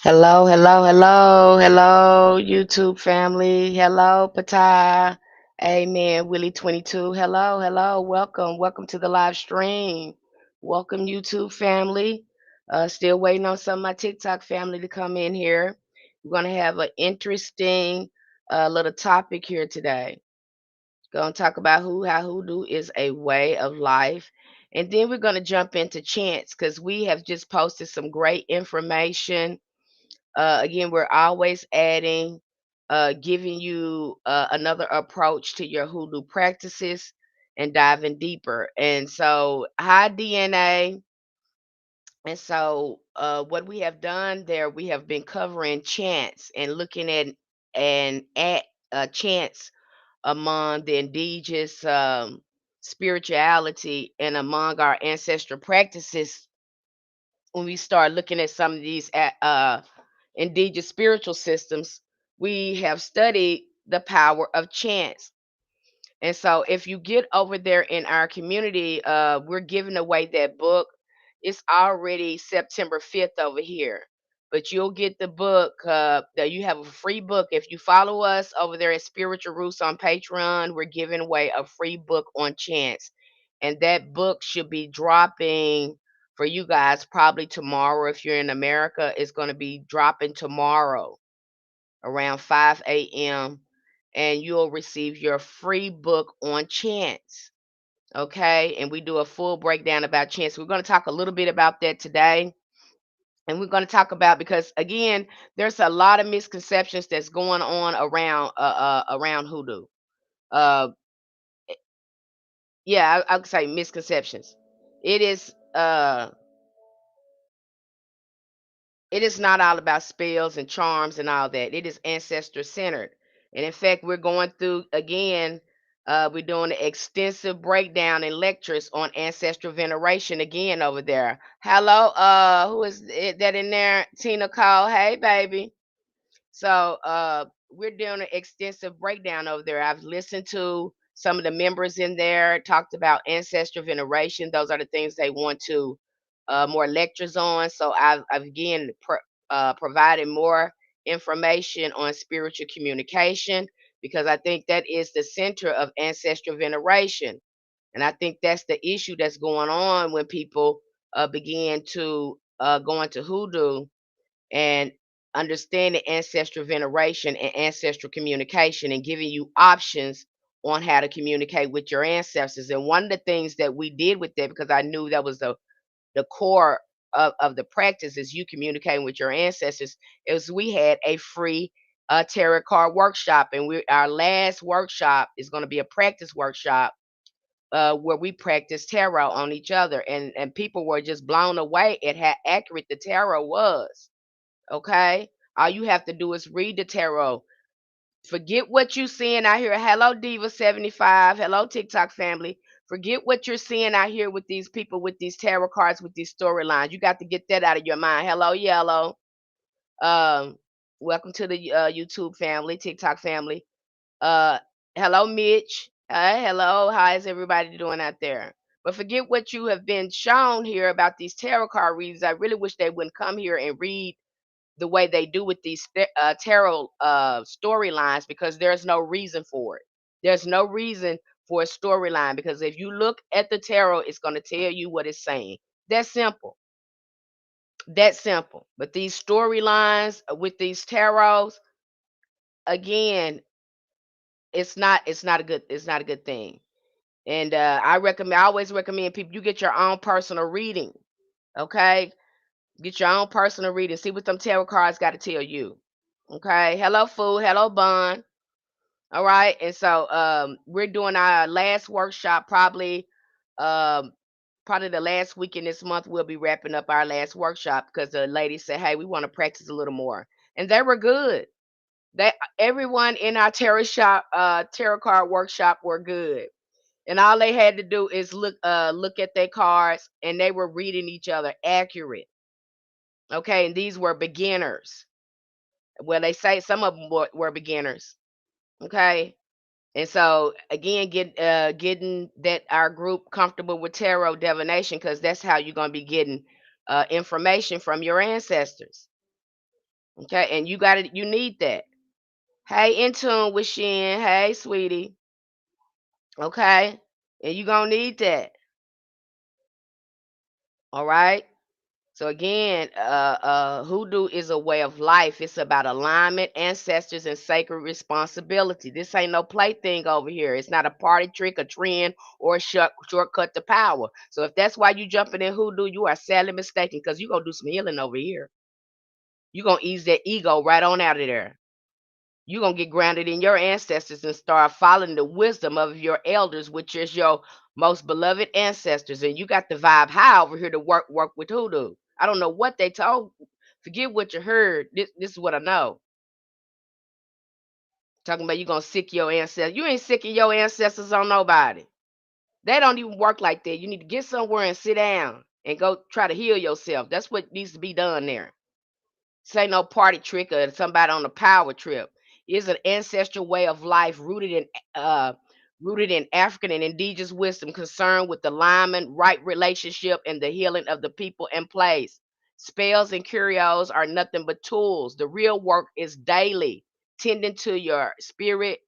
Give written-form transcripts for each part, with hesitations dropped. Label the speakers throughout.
Speaker 1: Hello, hello, hello, hello, YouTube family. Hello, Patai. Amen. Willie22. Hello, hello. Welcome to the live stream. Welcome, YouTube family. Still waiting on some of my TikTok family to come in here. We're going to have an interesting little topic here today. Going to talk about how hoodoo is a way of life. And then we're going to jump into chants because we have just posted some great information. Again, we're always adding, giving you another approach to your hoodoo practices and diving deeper. And so, high DNA. And so, what we have done there, we have been covering chants and looking at chants among the indigenous spirituality and among our ancestral practices when we start looking at some of these indigenous spiritual systems, we have studied the power of chants. And so if you get over there in our community, we're giving away that book. It's already September 5th over here. But you'll get the book. That you have a free book. If you follow us over there at Spiritual Roots on Patreon, we're giving away a free book on chants. And that book should be dropping for you guys probably tomorrow. If you're in America, it's going to be dropping tomorrow around 5 a.m. and you'll receive your free book on chants. Okay. And we do a full breakdown about chants. We're going to talk a little bit about that today. And we're going to talk about because again, there's a lot of misconceptions that's going on around hoodoo. Uh, yeah, I would say misconceptions. It is it is not all about spells and charms and all that. It is ancestor centered. And in fact, we're going through again, we're doing an extensive breakdown and lectures on ancestral veneration again over there. Hello, who is that in there? Tina Cole. Hey, baby. So we're doing an extensive breakdown over there. I've listened to some of the members in there, talked about ancestral veneration. Those are the things they want to more lectures on. So I've again provided more information on spiritual communication because I think that is the center of ancestral veneration. And I think that's the issue that's going on when people begin to go into hoodoo and understanding ancestral veneration and ancestral communication and giving you options on how to communicate with your ancestors. And one of the things that we did with that, because I knew that was the core of the practice is you communicating with your ancestors, is we had a free tarot card workshop. And our last workshop is going to be a practice workshop where we practice tarot on each other. And people were just blown away at how accurate the tarot was. Okay. All you have to do is read the tarot. Forget what you're seeing out here. Hello, Diva75. Hello, TikTok family. Forget what you're seeing out here with these people, with these tarot cards, with these storylines. You got to get that out of your mind. Hello, Yellow. Um, welcome to the YouTube family, TikTok family. Uh, hello, Mitch. Hello. How is everybody doing out there? But forget what you have been shown here about these tarot card readings. I really wish they wouldn't come here and read the way they do with these tarot storylines because there's no reason for it. There's no reason for a storyline because if you look at the tarot, it's going to tell you what it's saying. That's simple. That's simple. But these storylines with these tarots, again, it's not a good thing. And I always recommend people you get your own personal reading. Okay. Get your own personal reading. See what them tarot cards got to tell you. Okay. Hello, food. Hello, bun. All right. And so we're doing our last workshop um probably the last week in this month. We'll be wrapping up our last workshop because the ladies said, hey, we want to practice a little more. And they were good. They Everyone in our tarot card workshop were good. And all they had to do is look at their cards, and they were reading each other accurate. Okay, and these were beginners. Well, they say some of them were beginners. Okay, and so again, getting that our group comfortable with tarot divination, because that's how you're gonna be getting information from your ancestors. Okay, and you need that. Hey, in tune with Shin. Hey, sweetie. Okay, and you're gonna need that. All right. So again, hoodoo is a way of life. It's about alignment, ancestors, and sacred responsibility. This ain't no plaything over here. It's not a party trick, a trend, or a shortcut to power. So if that's why you jumping in hoodoo, you are sadly mistaken, because you're gonna do some healing over here. You're gonna ease that ego right on out of there. You're gonna get grounded in your ancestors and start following the wisdom of your elders, which is your most beloved ancestors. And you got the vibe high over here to work with hoodoo. I don't know what they told. Forget what you heard. This is what I know. Talking about you gonna sick your ancestors. You ain't sicking your ancestors on nobody. They don't even work like that. You need to get somewhere and sit down and go try to heal yourself. That's what needs to be done there. This ain't no party trick or somebody on a power trip. It's an ancestral way of life uh, rooted in African and Indigenous wisdom, concerned with alignment, right relationship, and the healing of the people and place. Spells and curios are nothing but tools. The real work is daily, tending to your spirit,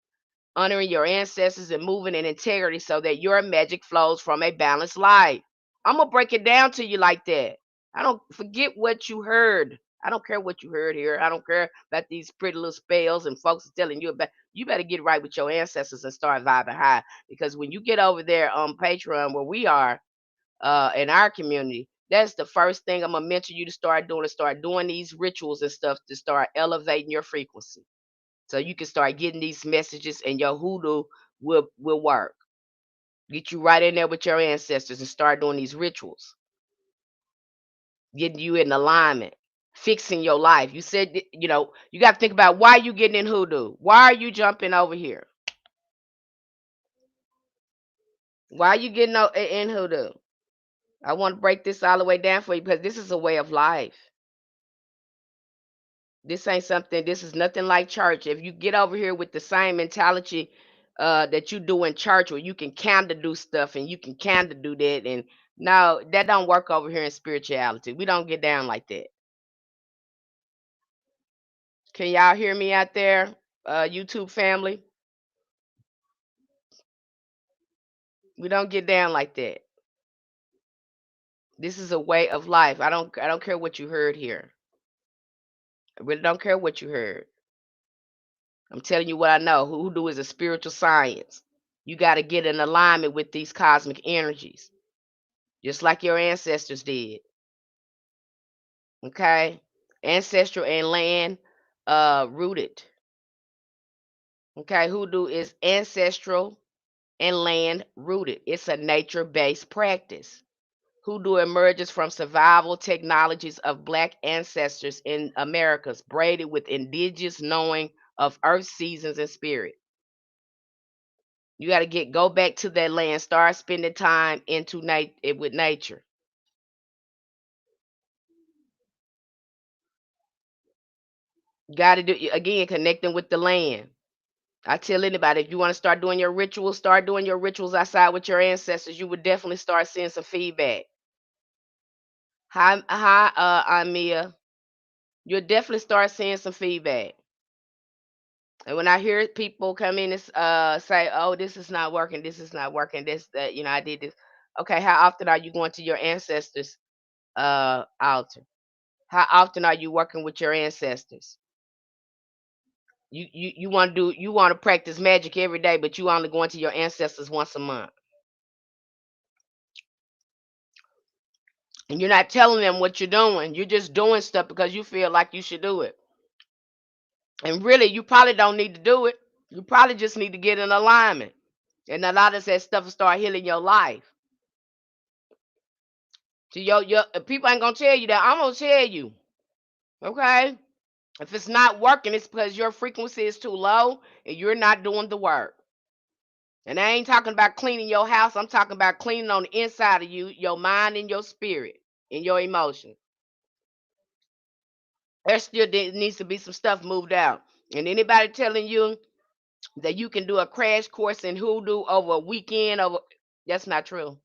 Speaker 1: honoring your ancestors, and moving in integrity so that your magic flows from a balanced life. I'm gonna break it down to you like that. I don't forget what you heard. I don't care what you heard here. I don't care about these pretty little spells and folks telling you about. You better get right with your ancestors and start vibing high. Because when you get over there on Patreon, where we are in our community, that's the first thing I'm gonna mention you to start doing. Is start doing these rituals and stuff to start elevating your frequency, so you can start getting these messages, and your hoodoo will work. Get you right in there with your ancestors and start doing these rituals, getting you in alignment, fixing your life. You said, you got to think about why you getting in hoodoo. Why are you jumping over here? Why are you getting in hoodoo? I want to break this all the way down for you, because this is a way of life. This ain't something, this is nothing like church. If you get over here with the same mentality that you do in church, where you can kind of do stuff and you can kind of do that, and no, that don't work over here in spirituality. We don't get down like that. Can y'all hear me out there, YouTube family? We don't get down like that. This is a way of life. I don't care what you heard here. I really don't care what you heard. I'm telling you what I know. Hoodoo is a spiritual science. You got to get in alignment with these cosmic energies, just like your ancestors did. Okay? Ancestral and land rooted. Okay? Hoodoo is ancestral and land rooted. It's a nature-based practice. Hoodoo emerges from survival technologies of Black ancestors in Americas, braided with indigenous knowing of earth seasons and spirit. You got to go back to that land, start spending time with nature. Got to do again, connecting with the land. I tell anybody, if you want to start doing your rituals, start doing your rituals outside with your ancestors. You would definitely start seeing some feedback. Hi, I'm Mia. You'll definitely start seeing some feedback. And when I hear people come in and say, "Oh, this is not working. This is not working. This that I did this." Okay, how often are you going to your ancestors' altar? How often are you working with your ancestors? You want to practice magic every day, but you only going to your ancestors once a month. And you're not telling them what you're doing. You're just doing stuff because you feel like you should do it. And really, you probably don't need to do it. You probably just need to get in alignment. And a lot of that stuff will start healing your life. So your people ain't gonna tell you that. I'm gonna tell you. Okay? If it's not working, it's because your frequency is too low and you're not doing the work. And I ain't talking about cleaning your house. I'm talking about cleaning on the inside of you, your mind and your spirit and your emotions. There still needs to be some stuff moved out. And anybody telling you that you can do a crash course in hoodoo over a weekend, that's not true.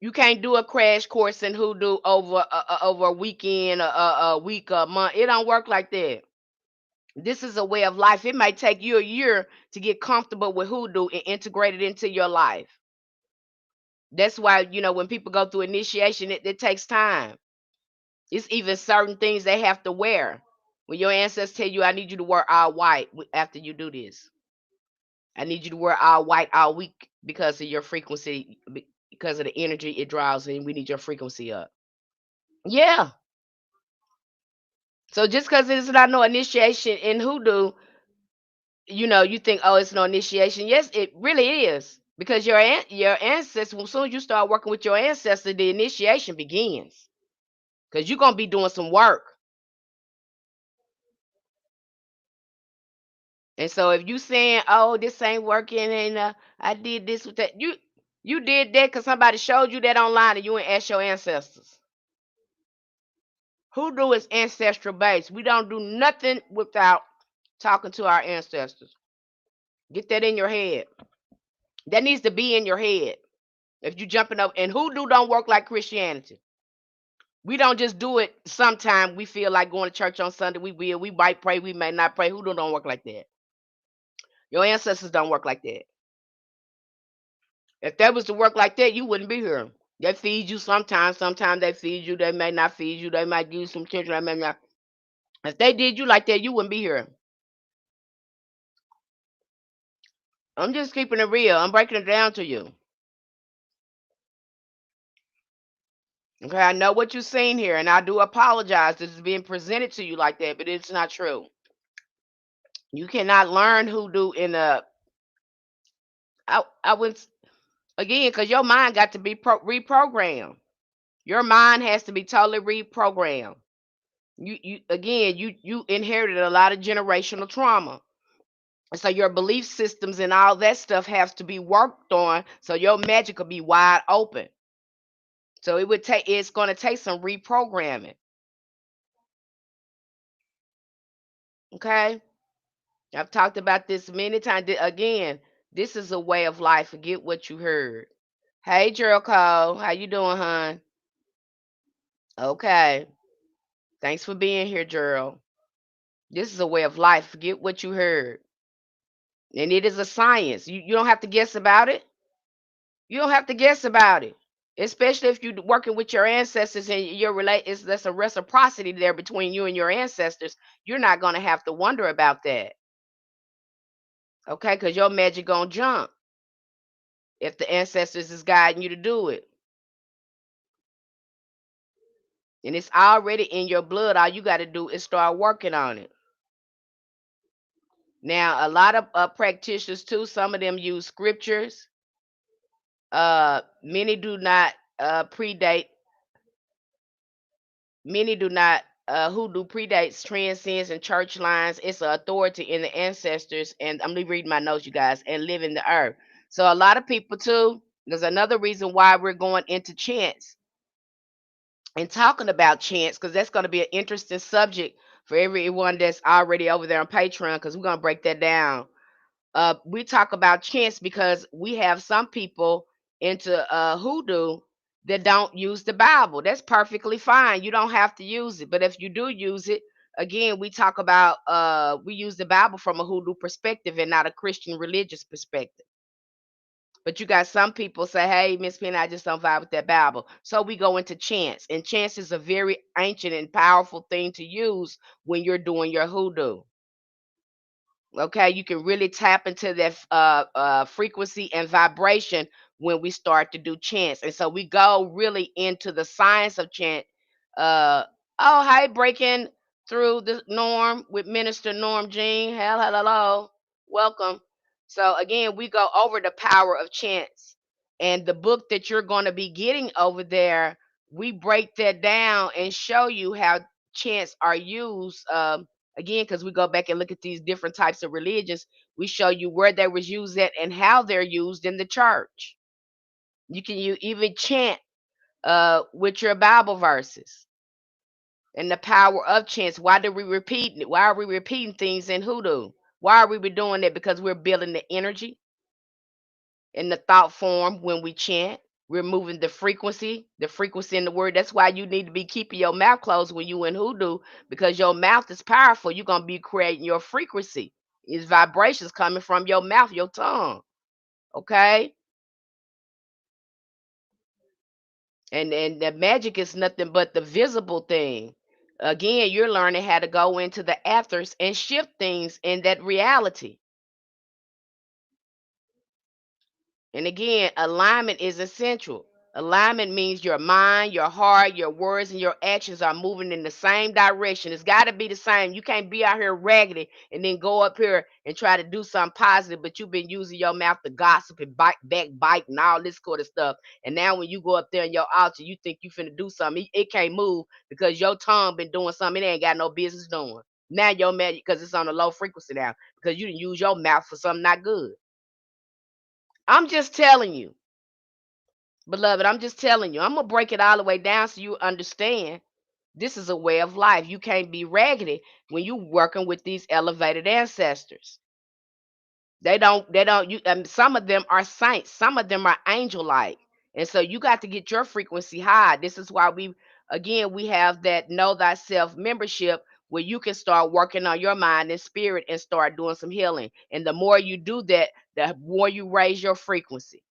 Speaker 1: You can't do a crash course in hoodoo over a weekend, a week, a month. It don't work like that. This is a way of life. It might take you a year to get comfortable with hoodoo and integrate it into your life. That's why, when people go through initiation, it takes time. It's even certain things they have to wear. When your ancestors tell you, I need you to wear all white after you do this. I need you to wear all white all week because of your frequency, because of the energy it draws, and we need your frequency up. Yeah. So just because it's not no initiation in hoodoo, you think, oh, it's no initiation. Yes, it really is. Because your ancestors, as soon as you start working with your ancestor, the initiation begins. Because you're gonna be doing some work. And so if you saying, oh, this ain't working, and I did this with that, you did that because somebody showed you that online and you ain't ask your ancestors. Hoodoo is ancestral based. We don't do nothing without talking to our ancestors. Get that in your head. That needs to be in your head. If you jumping up, and hoodoo don't work like Christianity. We don't just do it sometime we feel like going to church on Sunday. We will. We might pray. We may not pray. Hoodoo don't work like that. Your ancestors don't work like that. If that was to work like that, you wouldn't be here. They feed you sometimes. Sometimes they feed you. They may not feed you. They might give you some attention. They may not. If they did you like that, you wouldn't be here. I'm just keeping it real. I'm breaking it down to you. Okay, I know what you've seen here, and I do apologize. This is being presented to you like that, but it's not true. You cannot learn hoodoo in a. I would again because your mind got to be reprogrammed. Your mind has to be totally reprogrammed. You again, you inherited a lot of generational trauma. So your belief systems and all that stuff has to be worked on so your magic will be wide open. So it's going to take some reprogramming. Okay? I've talked about this many times. Again, this is a way of life. Forget what you heard. Hey, Jericho, how you doing, hon? Okay. Thanks for being here, Gerald. This is a way of life. Forget what you heard. And it is a science. You don't have to guess about it. You don't have to guess about it. Especially if you're working with your ancestors and there's a reciprocity there between you and your ancestors. You're not gonna have to wonder about that. Okay, because your magic gonna jump if the ancestors is guiding you to do it. And it's already in your blood. All you got to do is start working on it. Now, a lot of practitioners too. Some of them use scriptures. Many do not predate. Many do not. Hoodoo predates transcends and church lines. It's an authority in the ancestors. And I'm reading my notes, you guys, and live in the earth. So a lot of people too. There's another reason why we're going into chants and talking about chants because that's going to be an interesting subject for everyone that's already over there on Patreon because we're going to break that down. We talk about chants because we have some people into hoodoo that don't use the Bible. That's perfectly fine. You don't have to use it. But if you do use it, again, we talk about we use the Bible from a hoodoo perspective and not a Christian religious perspective. But you got some people say, hey, Miss Penny, I just don't vibe with that Bible. So we go into chants. And chants is a very ancient and powerful thing to use when you're doing your hoodoo. Okay, you can really tap into that frequency and vibration when we start to do chants. And so we go really into the science of chant. Uh, oh, hi, breaking through the norm with Minister Norm Jean. Hello, welcome. So again, we go over the power of chants, and the book that you're going to be getting over there, we break that down and show you how chants are used. Again, because we go back and look at these different types of religions, we show you where they was used at and how they're used in the church. You even chant with your Bible verses and the power of chants. Why do we repeat it? Why are we repeating things in hoodoo? Why are we doing that? Because we're building the energy in the thought form when we chant. We're moving the frequency in the word. That's why you need to be keeping your mouth closed when you in hoodoo, because your mouth is powerful. You're gonna be creating your frequency. It's vibrations coming from your mouth, your tongue. Okay? And the magic is nothing but the visible thing. Again, you're learning how to go into the afters and shift things in that reality. And again, alignment is essential. Alignment means your mind, your heart, your words, and your actions are moving in the same direction. It's got to be the same. You can't be out here raggedy and then go up here and try to do something positive, but you've been using your mouth to gossip and backbite and all this sort of stuff. And now when you go up there in your altar, you think you finna do something. It can't move because your tongue been doing something it ain't got no business doing. Now you're mad because it's on a low frequency now because you didn't use your mouth for something not good. I'm just telling you. Beloved, I'm just telling you, I'm gonna break it all the way down so you understand this is a way of life. You can't be raggedy when you working with these elevated ancestors. They don't you some of them are saints, some of them are angel like. And so you got to get your frequency high. This is why we have that know thyself membership where you can start working on your mind and spirit and start doing some healing. And the more you do that, the more you raise your frequency.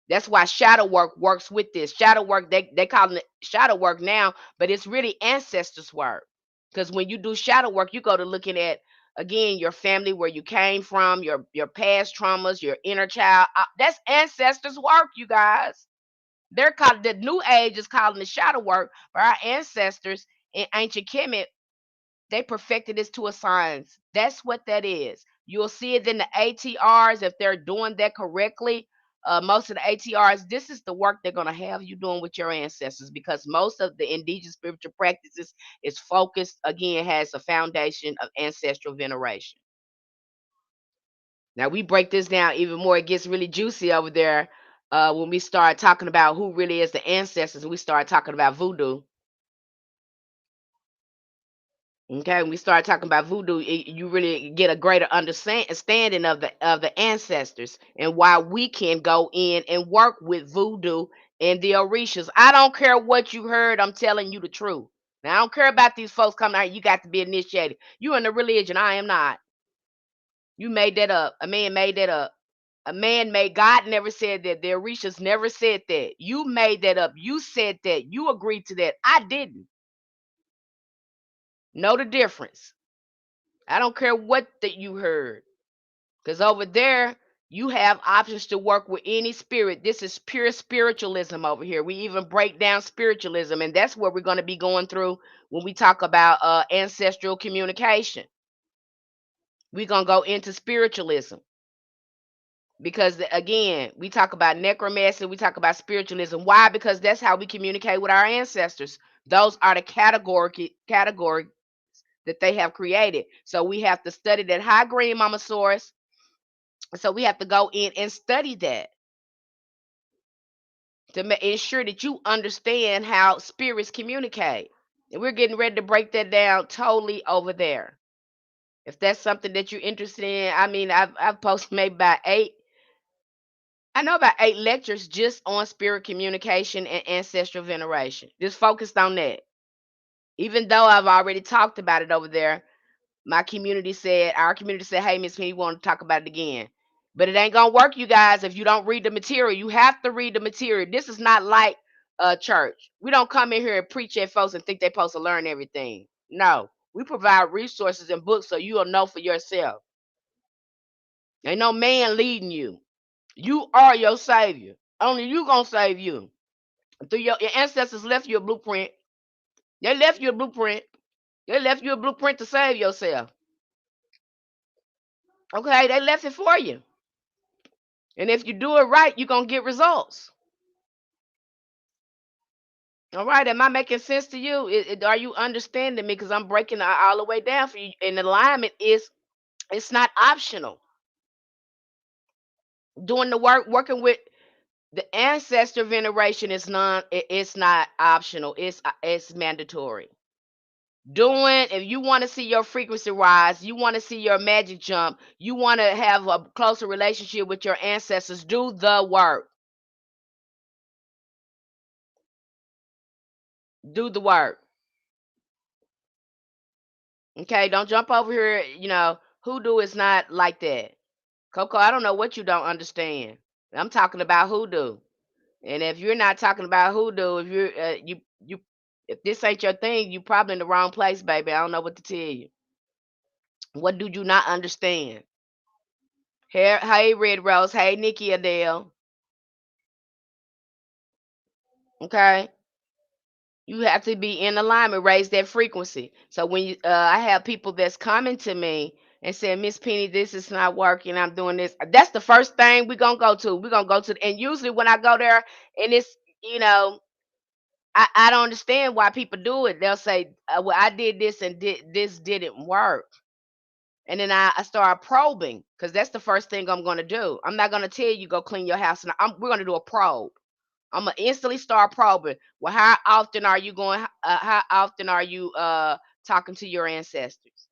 Speaker 1: That's why shadow work works with this. Shadow work, they call it shadow work now, but it's really ancestors work. Because when you do shadow work, you go to looking at again your family, where you came from, your past traumas, your inner child. That's ancestors work, you guys. They're called the new age is calling the shadow work, but our ancestors in ancient Kemet, they perfected this to a science. That's what that is. You'll see it in the ATRs if they're doing that correctly. Most of the ATRs, this is the work they're going to have you doing with your ancestors, because most of the indigenous spiritual practices is focused, again, has a foundation of ancestral veneration. Now we break this down even more. It gets really juicy over there when we start talking about who really is the ancestors. We start talking about voodoo. Okay, when we start talking about voodoo, you really get a greater understanding of the ancestors and why we can go in and work with voodoo and the orishas. I don't care what you heard. I'm telling you the truth. Now I don't care about these folks coming out. You got to be initiated. You in the religion. I am not. You made that up. A man made that up. A man made. God never said that. The orishas never said that. You made that up. You said that. You agreed to that. I didn't. Know the difference. I don't care what that you heard. Because over there, you have options to work with any spirit. This is pure spiritualism over here. We even break down spiritualism, and that's what we're going to be going through when we talk about ancestral communication. We're going to go into spiritualism because, again, we talk about necromancy, we talk about spiritualism. Why? Because that's how we communicate with our ancestors. Those are the category that they have created. So we have to study that high green mama source. So we have to go in and study that to ensure that you understand how spirits communicate. And we're getting ready to break that down totally over there. If that's something that you're interested in, I mean, I've posted maybe about eight. I know about 8 lectures just on spirit communication and ancestral veneration. Just focused on that. Even though I've already talked about it over there, our community said, hey, Miss Penny, we want to talk about it again. But it ain't gonna work, you guys, if you don't read the material. You have to read the material. This is not like a church. We don't come in here and preach at folks and think they're supposed to learn everything. No, we provide resources and books so you'll know for yourself. Ain't no man leading you. You are your savior. Only you gonna save you. Through your ancestors left you a blueprint. They left you a blueprint. They left you a blueprint to save yourself. Okay, they left it for you. And if you do it right, you're gonna get results. All right, am I making sense to you? Are you understanding me? Because I'm breaking it all the way down for you. And alignment is it's not optional. Doing the work, working with the ancestor veneration is it's not optional. It's mandatory. Doing if you want to see your frequency rise, you want to see your magic jump, you want to have a closer relationship with your ancestors, do the work. Do the work. Okay, don't jump over here. Hoodoo is not like that. Coco, I don't know what you don't understand. I'm talking about hoodoo. And if you're not talking about hoodoo, if you're you if this ain't your thing, you probably in the wrong place, baby. I don't know what to tell you. What do you not understand? Hey, Red Rose. Hey, Nikki Adele. Okay. You have to be in alignment, raise that frequency. So when I have people that's coming to me and saying, Miss Penny, this is not working. I'm doing this. That's the first thing we're gonna go to. We're gonna go to, and usually when I go there, and it's I don't understand why people do it. They'll say, well, I did this and this didn't work. And then I start probing because that's the first thing I'm gonna do. I'm not gonna tell you go clean your house, and we're gonna do a probe. I'm gonna instantly start probing. Well, how often are you going? How often are you talking to your ancestors?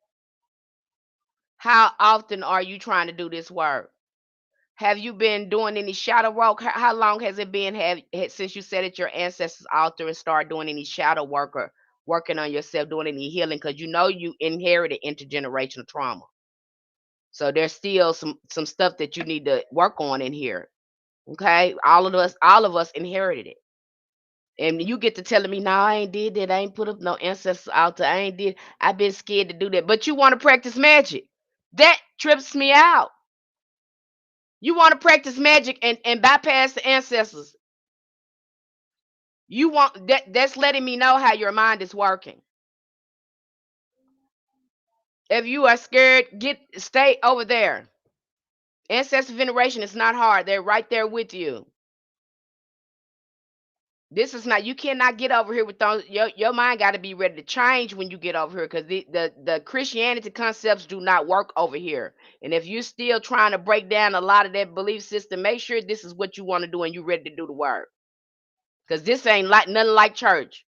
Speaker 1: How often are you trying to do this work? Have you been doing any shadow work? How long has it been since you sat at your ancestors' altar and started doing any shadow work or working on yourself, doing any healing? Because you inherited intergenerational trauma. So there's still some stuff that you need to work on in here. Okay, all of us inherited it. And you get to telling me, no, I ain't did that. I ain't put up no ancestors altar. I ain't did. I've been scared to do that. But you want to practice magic. That trips me out. You want to practice magic and bypass the ancestors. You want that's letting me know how your mind is working. If you are scared, stay over there. Ancestor veneration is not hard. They're right there with you. This is not, you cannot get over here with those. Your mind got to be ready to change when you get over here, because the Christianity concepts do not work over here. And if you're still trying to break down a lot of that belief system, make sure this is what you want to do and you're ready to do the work. Because this ain't like nothing like church.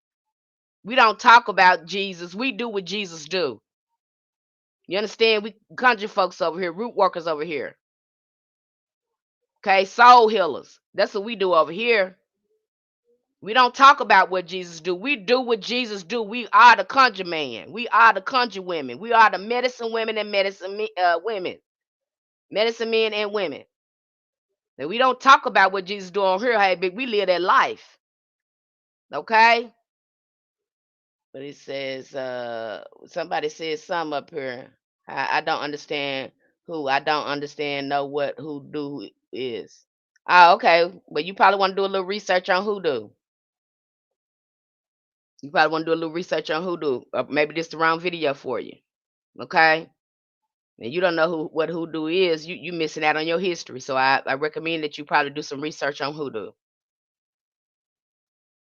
Speaker 1: We don't talk about Jesus. We do what Jesus do. You understand? We conjure folks over here, root workers over here. Okay, soul healers. That's what we do over here. We don't talk about what Jesus do. We do what Jesus do. We are the conjure man. We are the conjure women. We are the medicine women and women, medicine men and women. Now, we don't talk about what Jesus do on here. Hey, big, we live that life. Okay. But it says, somebody says some up here. I don't understand who. I don't understand know what hoodoo is. Oh, okay. But you probably want to do a little research on hoodoo. You probably want to do a little research on hoodoo. Or maybe this the wrong video for you. Okay. And you don't know what hoodoo is, you missing out on your history. So I recommend that you probably do some research on hoodoo.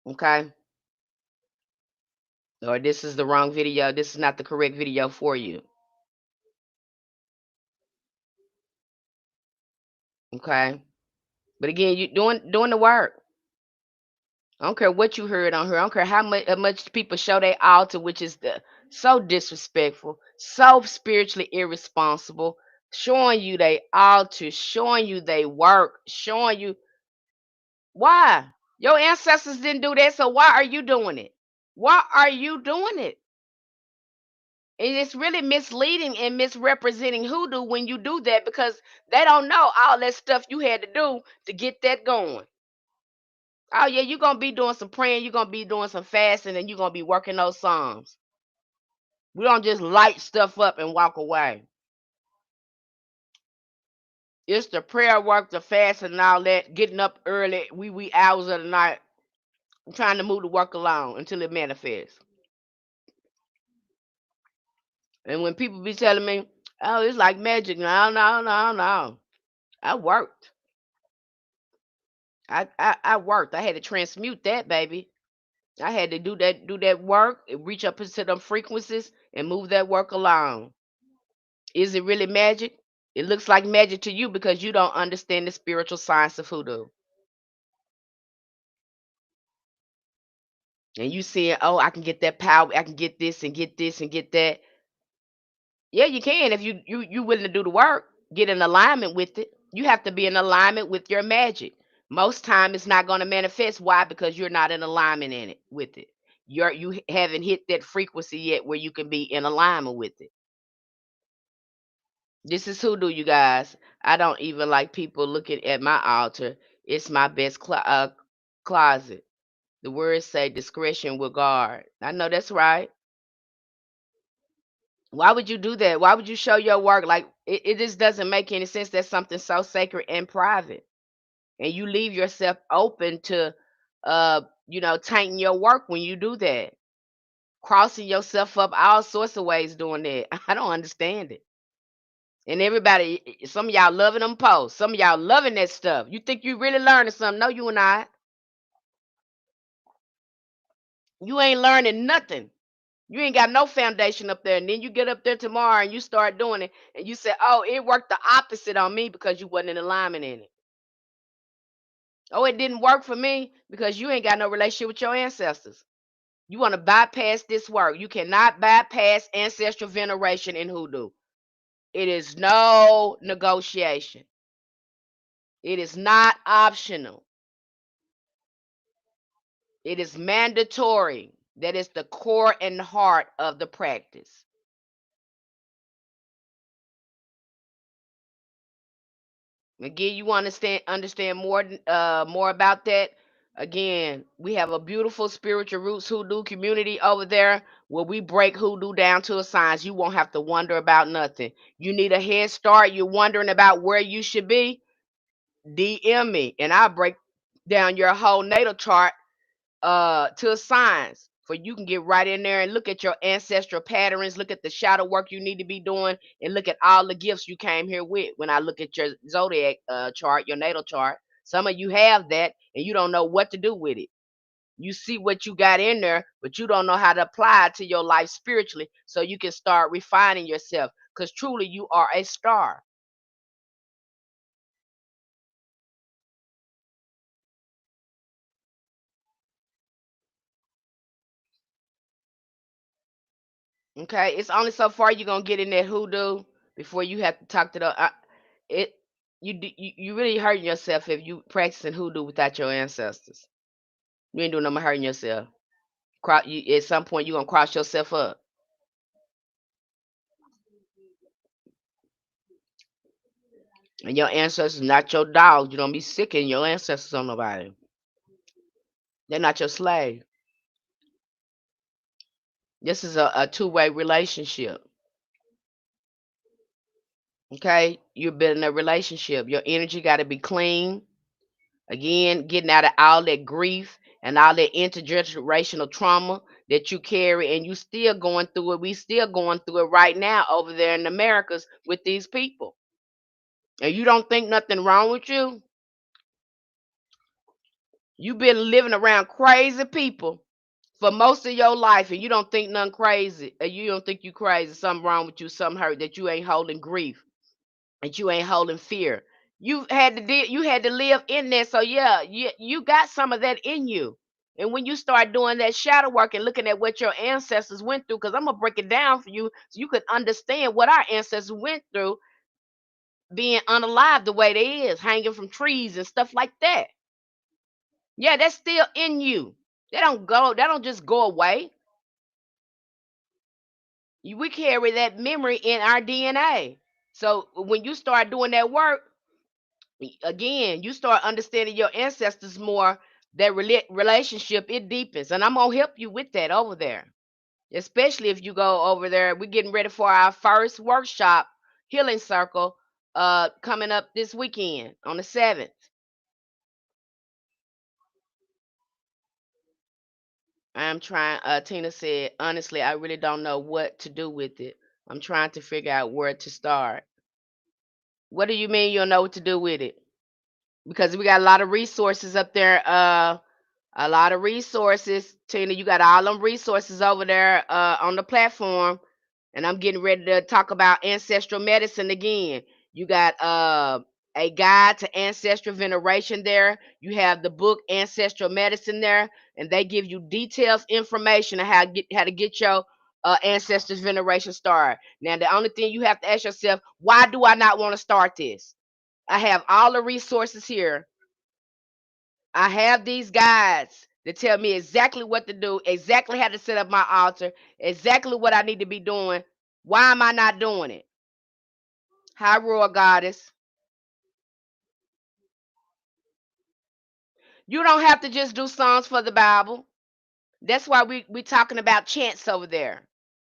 Speaker 1: Okay. Or this is the wrong video. This is not the correct video for you. Okay. But again, you doing the work. I don't care what you heard on her. I don't care how much people show they altar, which is so disrespectful, so spiritually irresponsible, showing you they altar, showing you they work, showing you why your ancestors didn't do that. So why are you doing it? Why are you doing it? And it's really misleading and misrepresenting hoodoo when you do that, because they don't know all that stuff you had to do to get that going. Oh yeah, you're gonna be doing some praying, you're gonna be doing some fasting, and you're gonna be working those psalms. We don't just light stuff up and walk away. It's the prayer work, the fast, and all that. Getting up early, wee hours of the night, trying to move the work along until it manifests. And when people be telling me, "Oh, it's like magic," no, no, no, no. I worked. I worked. I had to transmute that, baby. I had to do that work, and reach up into them frequencies and move that work along. Is it really magic? It looks like magic to you because you don't understand the spiritual science of hoodoo. And you saying, "Oh, I can get that power. I can get this and get this and get that." Yeah, you can if you willing to do the work, get in alignment with it. You have to be in alignment with your magic. Most time it's not going to manifest. Why? Because you're not in alignment in it with it. You haven't hit that frequency yet where you can be in alignment with it. This is hoodoo, you guys. I don't even like people looking at my altar. It's my best closet. The words say discretion will guard. I know that's right. Why would you do that? Why would you show your work? Like it just doesn't make any sense. That's something so sacred and private. And you leave yourself open to tainting your work when you do that. Crossing yourself up all sorts of ways doing that. I don't understand it. And everybody, some of y'all loving them posts. Some of y'all loving that stuff. You think you really learning something? No, you not. You ain't learning nothing. You ain't got no foundation up there. And then you get up there tomorrow and you start doing it. And you say, "Oh, it worked the opposite on me because you wasn't in alignment in it." Oh, it didn't work for me because you ain't got no relationship with your ancestors. You want to bypass this work. You cannot bypass ancestral veneration in hoodoo. It is no negotiation. It is not optional. It is mandatory. That is the core and heart of the practice. Again, you want to understand more about that. Again, we have a beautiful spiritual roots hoodoo community over there where we break hoodoo down to a science. You won't have to wonder about nothing. You need a head start. You're wondering about where you should be. DM me, and I'll break down your whole natal chart to a science for you can get right in there and look at your ancestral patterns, look at the shadow work you need to be doing, and look at all the gifts you came here with. When I look at your zodiac chart, your natal chart, some of you have that and you don't know what to do with it. You see what you got in there, but you don't know how to apply it to your life spiritually so you can start refining yourself, because truly you are a star. Okay, it's only so far you're gonna get in that hoodoo before you have to talk to the it. You really hurting yourself if you practicing hoodoo without your ancestors. You ain't doing no more hurting yourself. At some point you're gonna cross yourself up, and your ancestors not your dogs. You don't be sicking your ancestors on nobody. They're not your slave. This is a two-way relationship. Okay, you're building a relationship. Your energy got to be clean. Again, getting out of all that grief and all that intergenerational trauma that you carry, and you still going through it. We still going through it right now over there in the Americas with these people. And you don't think nothing wrong with you? You've been living around crazy people for most of your life, and you don't think nothing crazy. You don't think you crazy. Something wrong with you. Something hurt, that you ain't holding grief, that you ain't holding fear. You had to live in there. So yeah, you got some of that in you. And when you start doing that shadow work and looking at what your ancestors went through, because I'm gonna break it down for you so you could understand what our ancestors went through, being unalive the way they is, hanging from trees and stuff like that. Yeah, that's still in you. They don't just go away. We carry that memory in our DNA. So when you start doing that work, again, you start understanding your ancestors more. That relationship, it deepens, and I'm gonna help you with that over there. Especially if you go over there, we're getting ready for our first workshop, healing circle, coming up this weekend on the 7th. I'm trying. Tina said, honestly, I really don't know what to do with it. I'm trying to figure out where to start. What do you mean you'll know what to do with it? Because we got a lot of resources up there. A lot of resources, Tina. You got all them resources over there on the platform, and I'm getting ready to talk about ancestral medicine again. You got a guide to ancestral veneration there. You have the book Ancestral Medicine there, and they give you details information on how to get your ancestors veneration started. Now, the only thing you have to ask yourself, why do I not want to start this? I have all the resources here. I have these guides that tell me exactly what to do, exactly how to set up my altar, exactly what I need to be doing. Why am I not doing it? Hi, Royal Goddess. You don't have to just do songs for the Bible. That's why we talking about chants over there.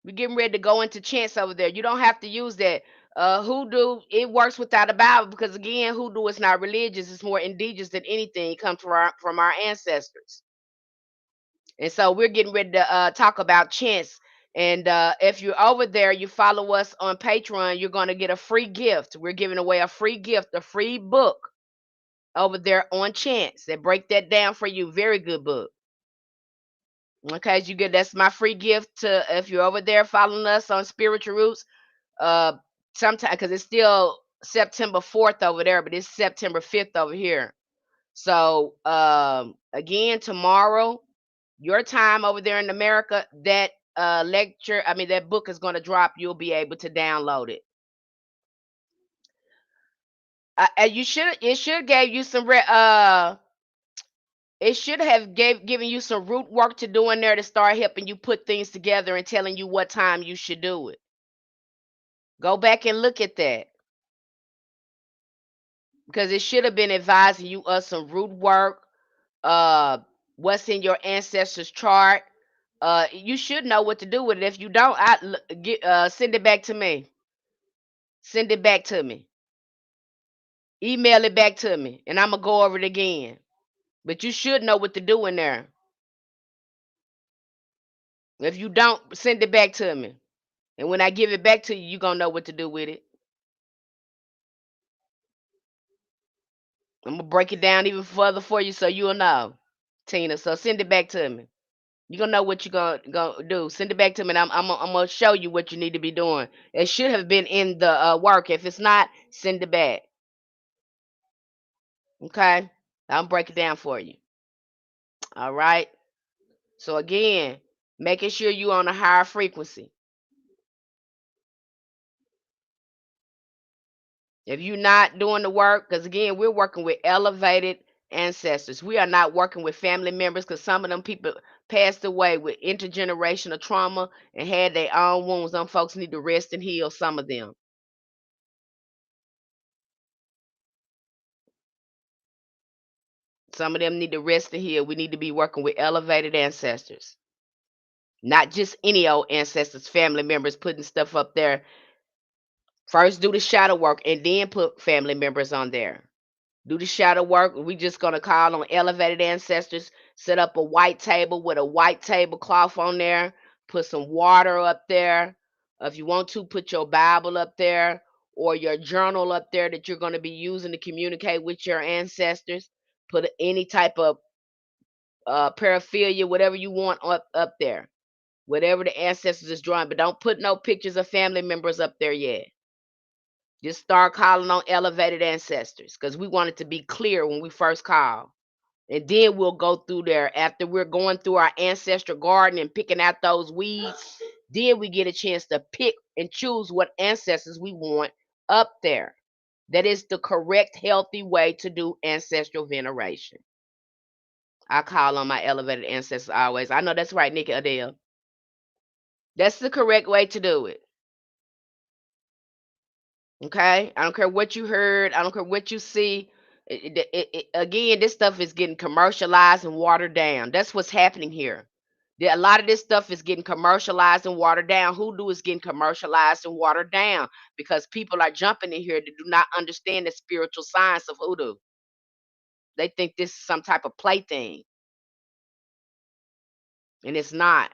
Speaker 1: We're getting ready to go into chants over there. You don't have to use that. Hoodoo, it works without a Bible because again, hoodoo is not religious. It's more indigenous than anything. It comes from our ancestors. And so we're getting ready to talk about chants. And if you're over there, you follow us on Patreon, you're going to get a free gift. We're giving away a free gift, a free book over there on Chants that break that down for you. Very good book. Okay, you get that's my free gift to if you're over there following us on Spiritual Roots. Sometime because it's still September 4th over there, but it's September 5th over here. So again, tomorrow, your time over there in America, that that book is going to drop. You'll be able to download it. It should gave you some it should have given you some root work to do in there to start helping you put things together and telling you what time you should do it. Go back and look at that because it should have been advising you of some root work, uh, what's in your ancestors' chart. You should know what to do with it. If you don't, send it back to me. Send it back to me. Email it back to me, and I'm gonna go over it again. But you should know what to do in there. If you don't, send it back to me. And when I give it back to you, you're gonna know what to do with it. I'm gonna break it down even further for you so you'll know, Tina. So send it back to me. You're gonna know what you're gonna do. Send it back to me, and I'm gonna show you what you need to be doing. It should have been in the work. If it's not, send it back. Okay, I'll break it down for you. All right. So again, making sure you're on a higher frequency. If you're not doing the work, because again, we're working with elevated ancestors. We are not working with family members because some of them people passed away with intergenerational trauma and had their own wounds. Some folks need to rest and heal, some of them. Some of them need to rest and heal. We need to be working with elevated ancestors, not just any old ancestors, family members putting stuff up there. First, do the shadow work and then put family members on there. Do the shadow work. We just gonna call on elevated ancestors. Set up a white table with a white tablecloth on there. Put some water up there. If you want to, put your Bible up there or your journal up there that you're gonna be using to communicate with your ancestors. Put any type of paraphernalia, whatever you want up there. Whatever the ancestors is drawing, but don't put no pictures of family members up there yet. Just start calling on elevated ancestors because we want it to be clear when we first call. And then we'll go through there after we're going through our ancestral garden and picking out those weeds. Then we get a chance to pick and choose what ancestors we want up there. That is the correct, healthy way to do ancestral veneration. I call on my elevated ancestors always. I know that's right, Nikki Adele. That's the correct way to do it. Okay? I don't care what you heard. I don't care what you see. Again, this stuff is getting commercialized and watered down. That's what's happening here. A lot of this stuff is getting commercialized and watered down. Hoodoo is getting commercialized and watered down because people are jumping in here that do not understand the spiritual science of hoodoo. They think this is some type of plaything, and it's not.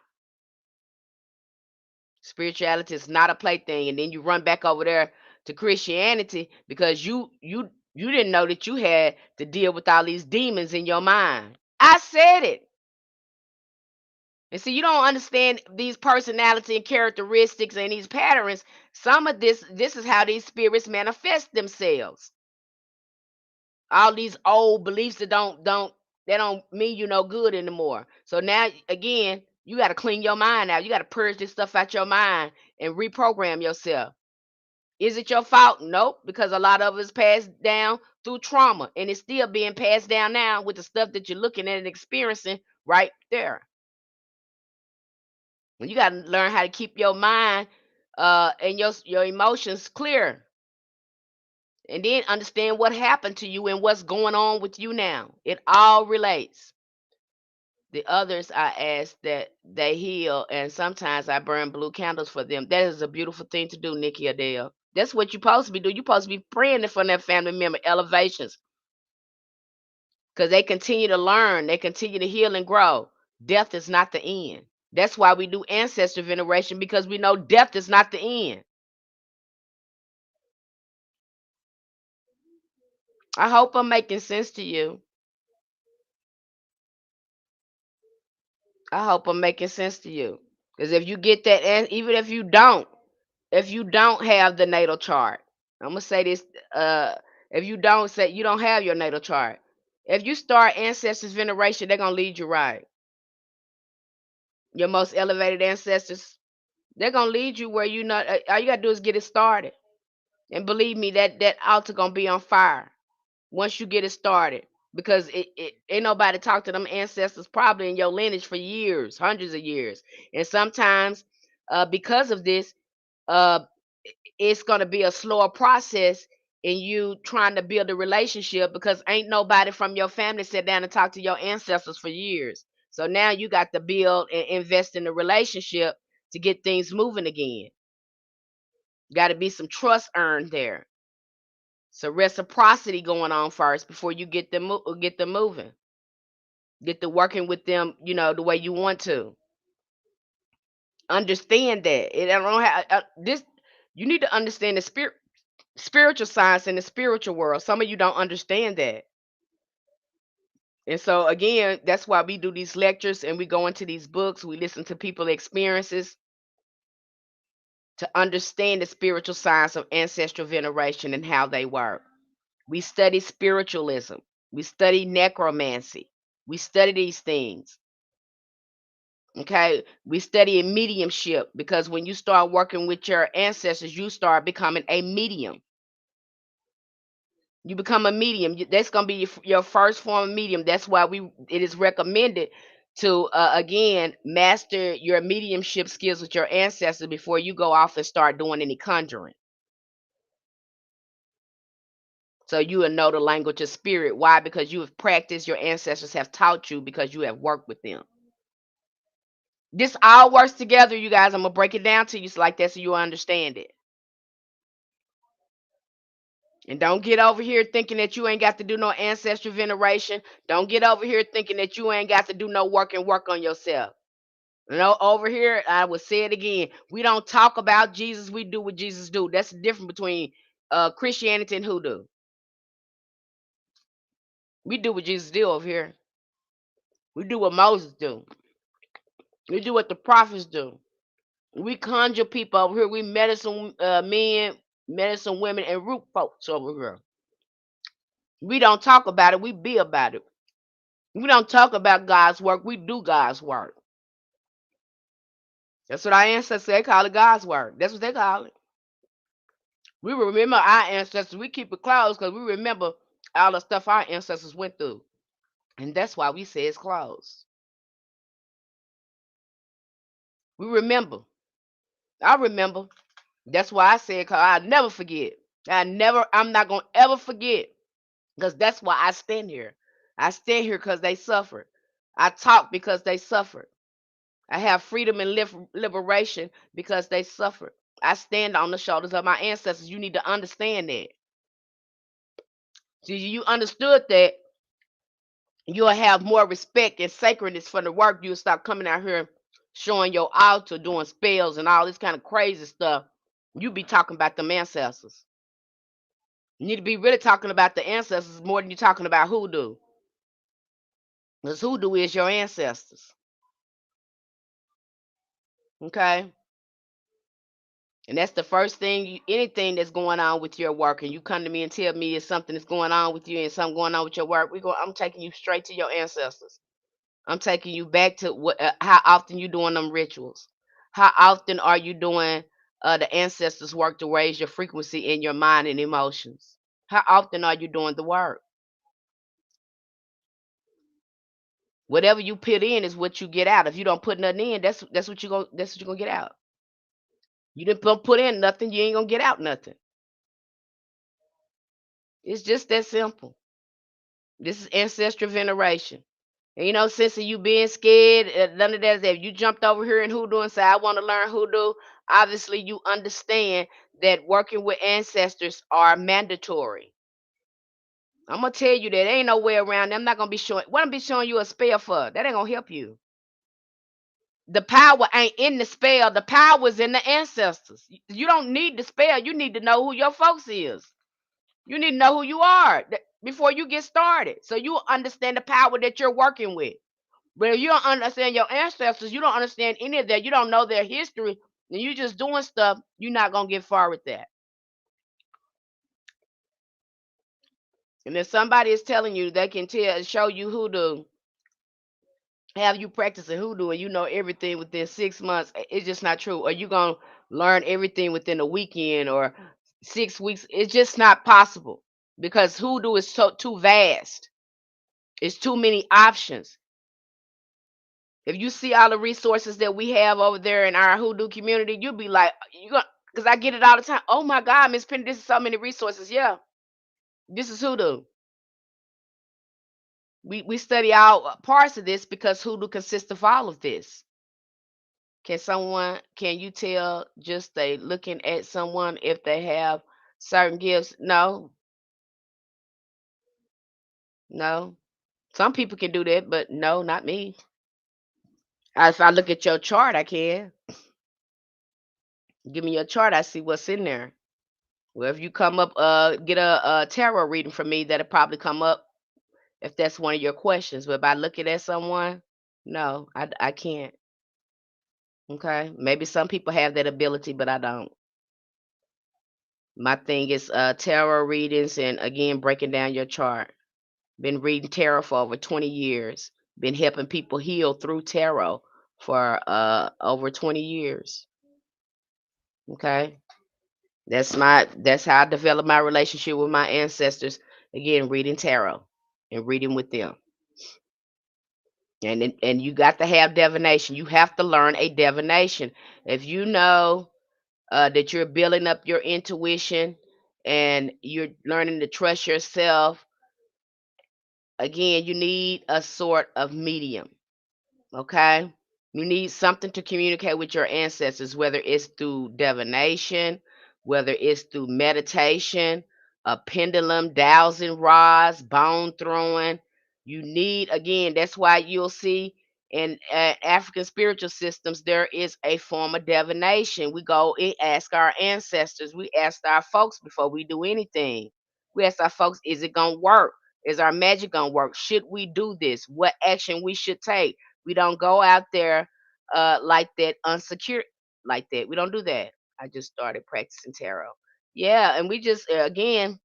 Speaker 1: Spirituality is not a plaything. And then you run back over there to Christianity because you didn't know that you had to deal with all these demons in your mind. I said it. And see, you don't understand these personality and characteristics and these patterns. Some of this is how these spirits manifest themselves. All these old beliefs that don't mean you no good anymore. So now again, you got to clean your mind out. You got to purge this stuff out your mind and reprogram yourself. Is it your fault? Nope, because a lot of it's passed down through trauma and it's still being passed down now with the stuff that you're looking at and experiencing right there. You got to learn how to keep your mind and your emotions clear, and then understand what happened to you and what's going on with you now. It all relates. The others I ask that they heal, and sometimes I burn blue candles for them. That is a beautiful thing to do, Nikki Adele. That's what you're supposed to be doing. You're supposed to be praying for their family member elevations because they continue to learn, they continue to heal and grow. Death is not the end. That's why we do ancestor veneration, because we know death is not the end. I hope I'm making sense to you. I hope I'm making sense to you. Because if you get that, and even if you don't have the natal chart, I'm gonna say this: if you don't say you don't have your natal chart, if you start ancestors veneration, they're gonna lead you right. Your most elevated ancestors, they're gonna lead you where you not. All you gotta do is get it started, and believe me, that altar gonna be on fire once you get it started. Because it ain't nobody talked to them ancestors probably in your lineage for years, hundreds of years, and sometimes because of this, uh, it's going to be a slower process in you trying to build a relationship because ain't nobody from your family sat down and talked to your ancestors for years. So now you got to build and invest in the relationship to get things moving again. Got to be some trust earned there. So reciprocity going on first before you get them moving. Get to working with them, the way you want to. Understand that. It I don't have this. You need to understand the spiritual science in the spiritual world. Some of you don't understand that. And so again, that's why we do these lectures and we go into these books, we listen to people's experiences to understand the spiritual science of ancestral veneration and how they work. We study spiritualism. We study necromancy. We study these things. Okay, we study mediumship because when you start working with your ancestors, you start becoming a medium. You become a medium. That's gonna be your first form of medium. That's why it is recommended to again master your mediumship skills with your ancestors before you go off and start doing any conjuring. So you will know the language of spirit. Why? Because you have practiced. Your ancestors have taught you because you have worked with them. This all works together, you guys. I'm gonna break it down to you like that so you understand it. And don't get over here thinking that you ain't got to do no ancestral veneration. Don't get over here thinking that you ain't got to do no work on yourself. Over here, I would say it again. We don't talk about Jesus. We do what Jesus do. That's the difference between Christianity and hoodoo. We do what Jesus do over here. We do what Moses do. We do what the prophets do. We conjure people over here. We medicine men, medicine women, and root folks over here. We don't talk about it. We be about it. We don't talk about God's work. We do God's work. That's what our ancestors, they call it God's work. That's what they call it. We remember our ancestors. We keep it close because we remember all the stuff our ancestors went through. And that's why we say it's closed. We remember. I remember. That's why I said, cause I never forget. I'm not going to ever forget. Because that's why I stand here. I stand here because they suffered. I talk because they suffered. I have freedom and liberation because they suffered. I stand on the shoulders of my ancestors. You need to understand that. See, you understood that, you'll have more respect and sacredness for the work. You'll stop coming out here showing your altar, doing spells and all this kind of crazy stuff. You be talking about them ancestors. You need to be really talking about the ancestors more than you're talking about hoodoo. Because hoodoo is your ancestors. Okay? And that's the first thing, anything that's going on with your work, and you come to me and tell me it's something that's going on with you and something going on with your work, I'm taking you straight to your ancestors. I'm taking you back to how often you doing them rituals. How often are you doing the ancestors' work to raise your frequency in your mind and emotions? How often are you doing the work? Whatever you put in is what you get out. If you don't put nothing in, that's what you gonna get out. You didn't put in nothing, you ain't gonna get out nothing. It's just that simple. This is ancestral veneration. And since you being scared, none of that is that. If you jumped over here in hoodoo and said, I want to learn hoodoo, obviously you understand that working with ancestors are mandatory. I'm gonna tell you that ain't no way around. I'm not gonna be showing what I'm be showing you a spell for. That ain't gonna help you. The power ain't in the spell. The power is in the ancestors. You don't need the spell. You need to know who your folks is. You need to know who you are before you get started, so you understand the power that you're working with. But if you don't understand your ancestors, you don't understand any of that, you don't know their history, and you just doing stuff, you're not gonna get far with that. And if somebody is telling you they can show you hoodoo, have you practicing hoodoo, and you know everything within 6 months, it's just not true. Or you gonna learn everything within a weekend or 6 weeks. It's just not possible because hoodoo is so too vast. It's too many options. If you see all the resources that we have over there in our hoodoo community, you'll be like, you gonna, because I get it all the time. Oh my God, Miss Penny, this is so many resources. Yeah, this is hoodoo. We study all parts of this because hoodoo consists of all of this. Can you tell just they looking at someone if they have certain gifts? No, no. Some people can do that, but no, not me. If I look at your chart, I can. Give me your chart, I see what's in there. Well, if you come up, get a tarot reading from me, that'll probably come up if that's one of your questions. But by looking at someone, no, I can't. Okay, maybe some people have that ability, but I don't. My thing is tarot readings, and again breaking down your chart. Been reading tarot for over 20 years. Been helping people heal through tarot for over 20 years. Okay, that's how I developed my relationship with my ancestors. Again, reading tarot and reading with them. And you got to have divination. You have to learn a divination. If you know that you're building up your intuition and you're learning to trust yourself, again, you need a sort of medium. Okay? You need something to communicate with your ancestors, whether it's through divination, whether it's through meditation, a pendulum, dowsing rods, bone throwing. You need, again, that's why you'll see in African spiritual systems, there is a form of divination. We go and ask our ancestors, we ask our folks before we do anything. We ask our folks, is it going to work? Is our magic going to work? Should we do this? What action we should take? We don't go out there like that unsecure like that. We don't do that. I just started practicing tarot. Yeah, and we just again,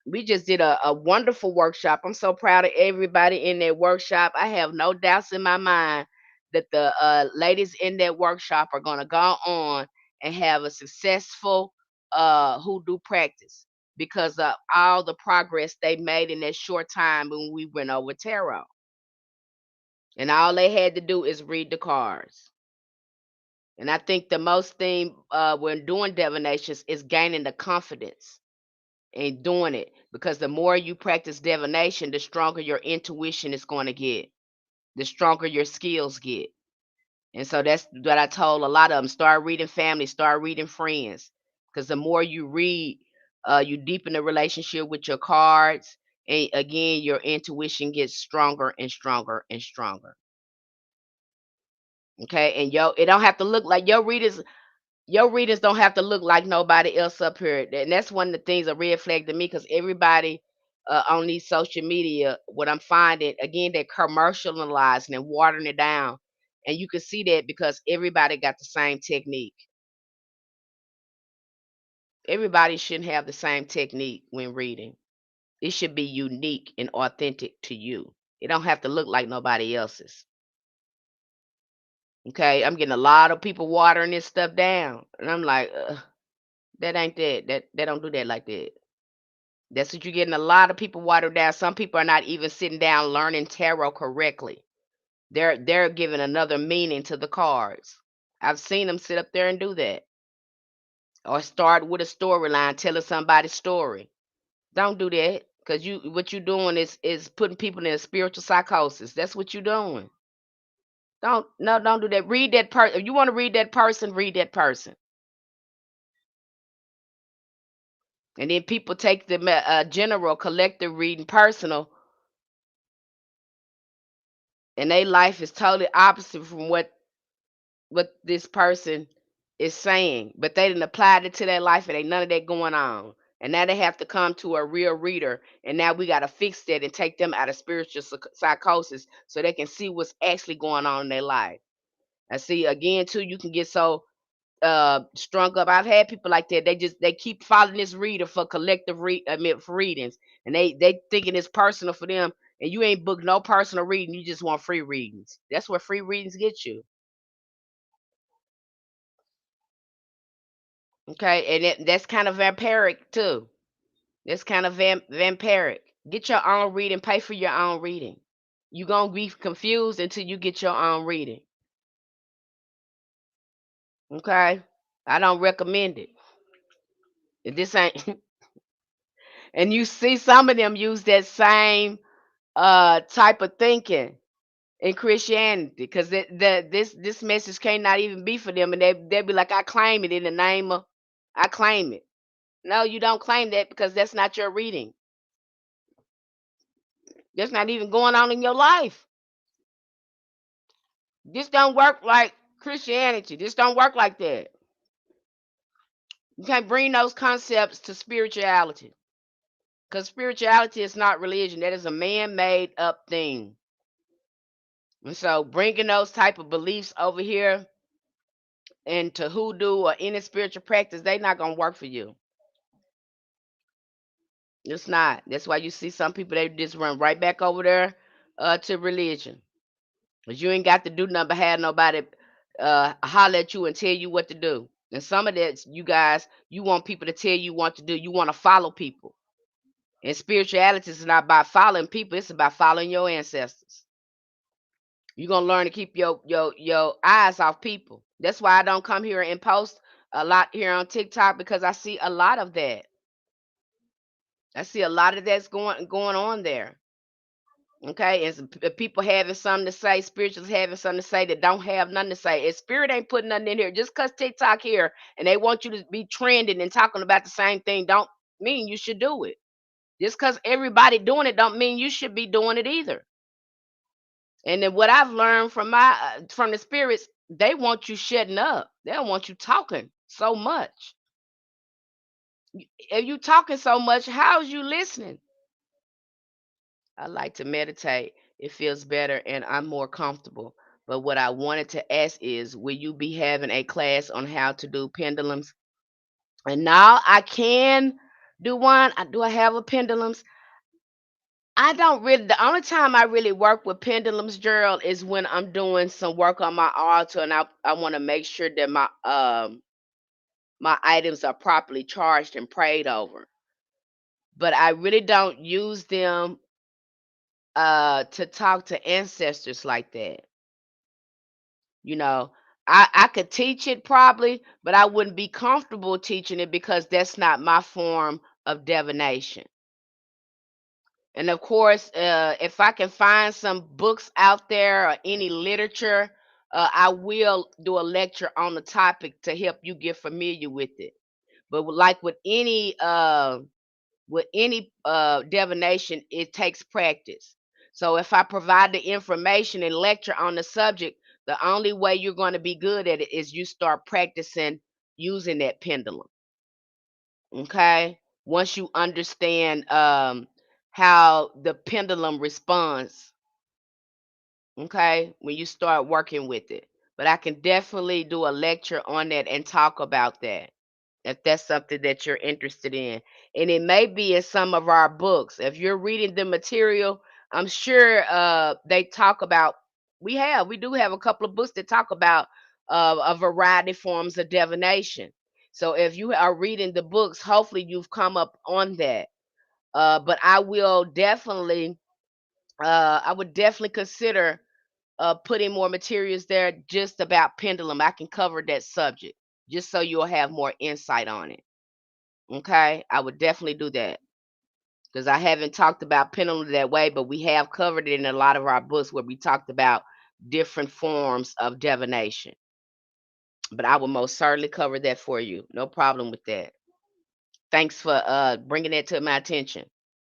Speaker 1: we just did a wonderful workshop. I'm so proud of everybody in that workshop. I have no doubts in my mind that the ladies in that workshop are going to go on and have a successful hoodoo practice because of all the progress they made in that short time when we went over tarot. And all they had to do is read the cards. And I think the most thing when doing divinations is gaining the confidence in doing it, because the more you practice divination, the stronger your intuition is going to get, the stronger your skills get. And so that's what I told a lot of them. Start reading family, start reading friends. Because the more you read, you deepen the relationship with your cards. And again, your intuition gets stronger and stronger and stronger. Okay. And it don't have to look like your readers don't have to look like nobody else up here. And that's one of the things a red flag to me because everybody on these social media, what I'm finding, again, they're commercializing and watering it down. And you can see that because everybody got the same technique. Everybody shouldn't have the same technique when reading. It should be unique and authentic to you. It don't have to look like nobody else's. Okay, I'm getting a lot of people watering this stuff down, and I'm like, that ain't that. That don't do that like that. That's what you're getting. A lot of people watered down. Some people are not even sitting down learning tarot correctly. They're giving another meaning to the cards. I've seen them sit up there and do that, or start with a storyline, telling somebody's story. Don't do that, because what you're doing is putting people in a spiritual psychosis. That's what you're doing. Don't do that. Read that person. If you want to read that person, read that person. And then people take the general collective reading personal, and their life is totally opposite from what this person is saying. But they didn't apply it to their life, and ain't none of that going on. And now they have to come to a real reader, and now we got to fix that and take them out of spiritual psychosis so they can see what's actually going on in their life. I see again too. You can get so strung up. I've had people like that. They keep following this reader for collective for readings, and they thinking it's personal for them. And you ain't booked no personal reading. You just want free readings. That's where free readings get you. Okay, and that's kind of vampiric too. That's kind of vampiric. Get your own reading. Pay for your own reading. You gonna be confused until you get your own reading. Okay, I don't recommend it. If this ain't, and you see some of them use that same type of thinking in Christianity, because this message cannot even be for them, and they'll be like, I claim it in the name of, I claim it. No, you don't claim that because that's not your reading. That's not even going on in your life. This don't work like Christianity. This don't work like that. You can't bring those concepts to spirituality, because spirituality is not religion. That is a man-made up thing. And so bringing those type of beliefs over here into hoodoo or any spiritual practice, they not gonna work for you. It's not. That's why you see some people, they just run right back over there to religion. Cause you ain't got to do nothing but have nobody holler at you and tell you what to do. And some of that, you guys, you want people to tell you what to do. You want to follow people. And spirituality is not about following people. It's about following your ancestors. You're gonna learn to keep your eyes off people. That's why I don't come here and post a lot here on TikTok, because I see a lot of that. I see a lot of that's going on there. Okay, and people having something to say, spirituals having something to say that don't have nothing to say. If spirit ain't putting nothing in here, just cause TikTok here and they want you to be trending and talking about the same thing, don't mean you should do it. Just cause everybody doing it, don't mean you should be doing it either. And then what I've learned from from the spirits, they want you shutting up. They don't want you talking so much. If you talking so much, how's you listening? I like to meditate. It feels better and I'm more comfortable. But what I wanted to ask is, will you be having a class on how to do pendulums? And now I can do one. Do I have a pendulums? I don't really. The only time I really work with pendulums, Gerald, is when I'm doing some work on my altar, and I want to make sure that my items are properly charged and prayed over. But I really don't use them to talk to ancestors like that. You know, I could teach it probably, but I wouldn't be comfortable teaching it because that's not my form of divination. And of course, if I can find some books out there or any literature I will do a lecture on the topic to help you get familiar with it. But like with any divination, it takes practice. So if I provide the information and lecture on the subject, the only way you're going to be good at it is you start practicing using that pendulum. Okay. Once you understand how the pendulum responds, okay, when you start working with it. But I can definitely do a lecture on that and talk about that if that's something that you're interested in. And it may be in some of our books. If you're reading the material, I'm sure they talk about, we do have a couple of books that talk about a variety of forms of divination. So if you are reading the books, hopefully you've come up on that. But I would definitely consider putting more materials there just about pendulum. I can cover that subject just so you'll have more insight on it. Okay, I would definitely do that because I haven't talked about pendulum that way, but we have covered it in a lot of our books where we talked about different forms of divination. But I will most certainly cover that for you. No problem with that. Thanks for bringing that to my attention.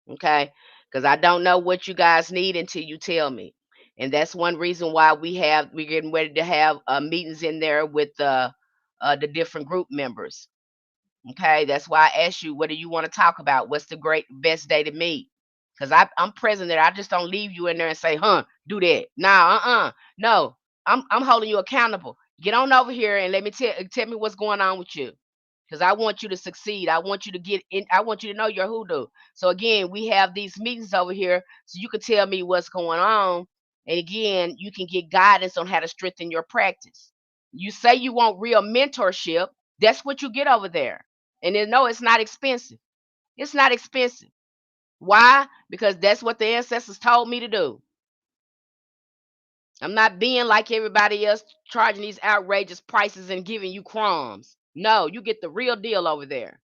Speaker 1: Okay, because I don't know what you guys need until you tell me, and that's one reason why we're getting ready to have meetings in there with the different group members. Okay, that's why I asked you, what do you want to talk about? What's the best day to meet? Because I'm present there. I just don't leave you in there and say, huh, do that. Nah, no. I'm holding you accountable. Get on over here and let me tell me what's going on with you. Because I want you to succeed. I want you to get in, I want you to know your hoodoo. So again, we have these meetings over here so you can tell me what's going on. And again, you can get guidance on how to strengthen your practice. You say you want real mentorship. That's what you get over there. And then no, it's not expensive. It's not expensive. Why? Because that's what the ancestors told me to do. I'm not being like everybody else charging these outrageous prices and giving you crumbs. No, you get the real deal over there.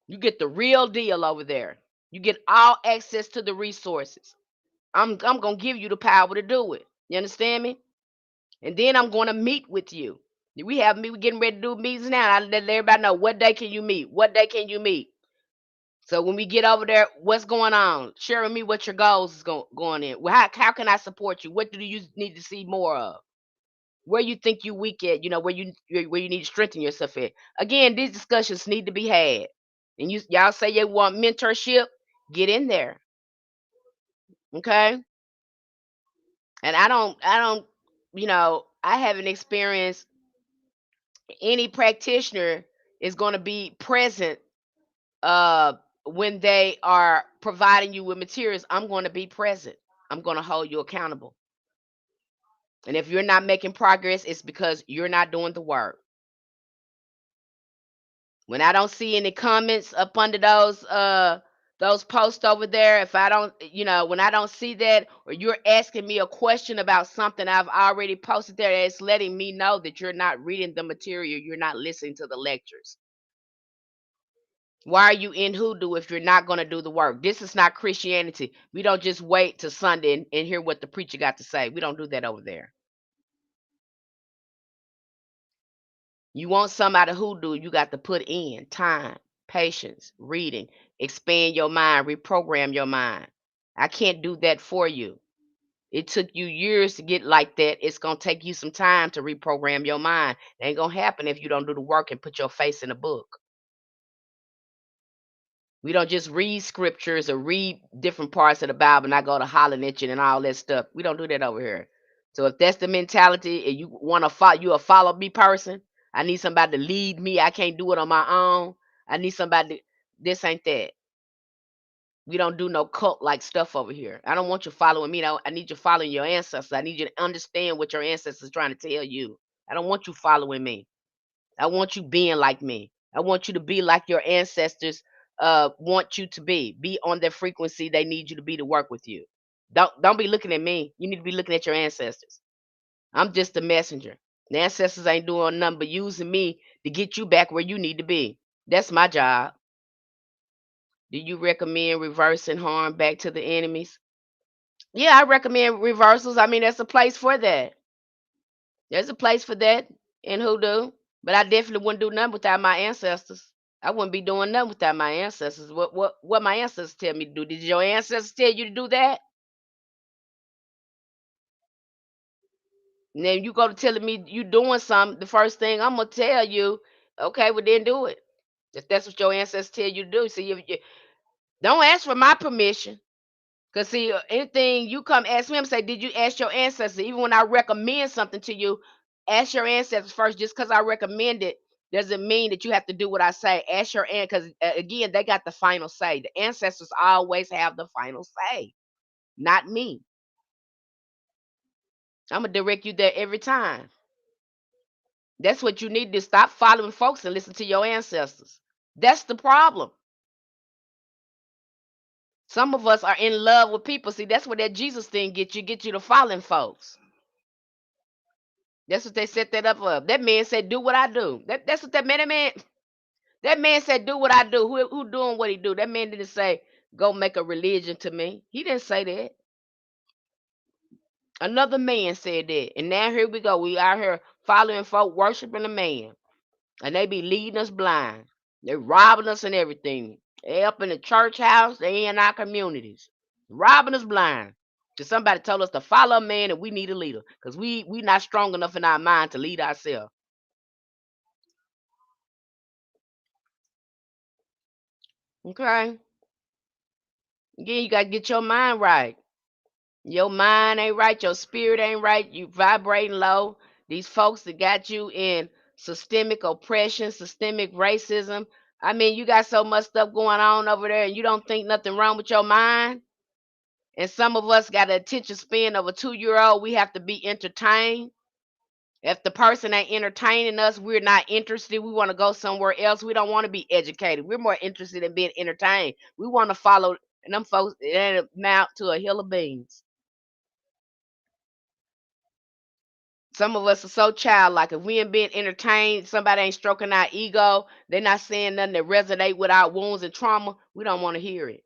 Speaker 1: You get the real deal over there. You get all access to the resources. I'm gonna give you the power to do it. You understand me? And then I'm gonna meet with you. We getting ready to do meetings now. I let everybody know what day can you meet? What day can you meet? So when we get over there, what's going on? Share with me what your goals is going in. Well, how can I support you? What do you need to see more of? Where you think you weak at? You know where you need to strengthen yourself at. Again, these discussions need to be had. And y'all say you want mentorship, get in there, okay? And I don't, I haven't experienced any practitioner is going to be present uh when they are providing you with materials. I'm going to be present. I'm going to hold you accountable. And if you're not making progress, it's because you're not doing the work. When I don't see any comments up under those posts over there, if I don't, when I don't see that, or you're asking me a question about something I've already posted there, it's letting me know that you're not reading the material, you're not listening to the lectures. Why are you in hoodoo if you're not going to do the work? This is not Christianity. We don't just wait till Sunday and hear what the preacher got to say. We don't do that over there. You want somebody hoodoo, you got to put in time, patience, reading, expand your mind, reprogram your mind. I can't do that for you. It took you years to get like that. It's going to take you some time to reprogram your mind. It ain't going to happen if you don't do the work and put your face in a book. We don't just read scriptures or read different parts of the Bible and I go to hollering at you and all that stuff. We don't do that over here. So if that's the mentality and you want to follow, you a follow me person. I need somebody to lead me. I can't do it on my own. I need somebody. This ain't that. We don't do no cult like stuff over here. I don't want you following me. I need you following your ancestors. I need you to understand what your ancestors trying to tell you. I don't want you following me. I want you being like me. I want you to be like your ancestors want you to be. Be on their frequency they need you to be to work with you. Don't be looking at me. You need to be looking at your ancestors. I'm just a messenger. The ancestors ain't doing nothing but using me to get you back where you need to be. That's my job. Do you recommend reversing harm back to the enemies? Yeah, I recommend reversals. I mean, there's a place for that. There's a place for that in hoodoo, but I definitely wouldn't do nothing without my ancestors. I wouldn't be doing nothing without my ancestors. What my ancestors tell me to do? Did your ancestors tell you to do that? And then you go to telling me you doing something. The first thing I'm gonna tell you, okay, well then do it. If that's what your ancestors tell you to do, see if you don't ask for my permission. Cause see, anything you come ask me, I'm say, did you ask your ancestors? Even when I recommend something to you, ask your ancestors first. Just because I recommend it doesn't mean that you have to do what I say. Ask your aunt, because again, they got the final say. The ancestors always have the final say, not me. I'm gonna direct you there every time. That's what you need to stop following folks and listen to your ancestors. That's the problem. Some of us are in love with people. See, that's what that Jesus thing get you to following folks. That's what they set that up for. That man said, "Do what I do." That's what that man said, "Do what I do." Who doing what he do? That man didn't say, "Go make a religion to me." He didn't say that. Another man said that, and now here we go. We out here following folk, worshiping a man, and they be leading us blind. They robbing us and everything. They up in the church house. They in our communities, robbing us blind. Cause somebody told us to follow a man, and we need a leader. Cause we not strong enough in our mind to lead ourselves. Okay. Again, you gotta get your mind right. Your mind ain't right, your spirit ain't right, you vibrating low. These folks that got you in systemic oppression, systemic racism. I mean, you got so much stuff going on over there and you don't think nothing wrong with your mind. And some of us got an attention span of a 2-year old. We have to be entertained. If the person ain't entertaining us, we're not interested. We want to go somewhere else. We don't want to be educated. We're more interested in being entertained. We want to follow, and them folks, it ain't amount to a hill of beans. Some of us are so childlike. If we ain't being entertained, somebody ain't stroking our ego, they're not saying nothing that resonate with our wounds and trauma, we don't want to hear it.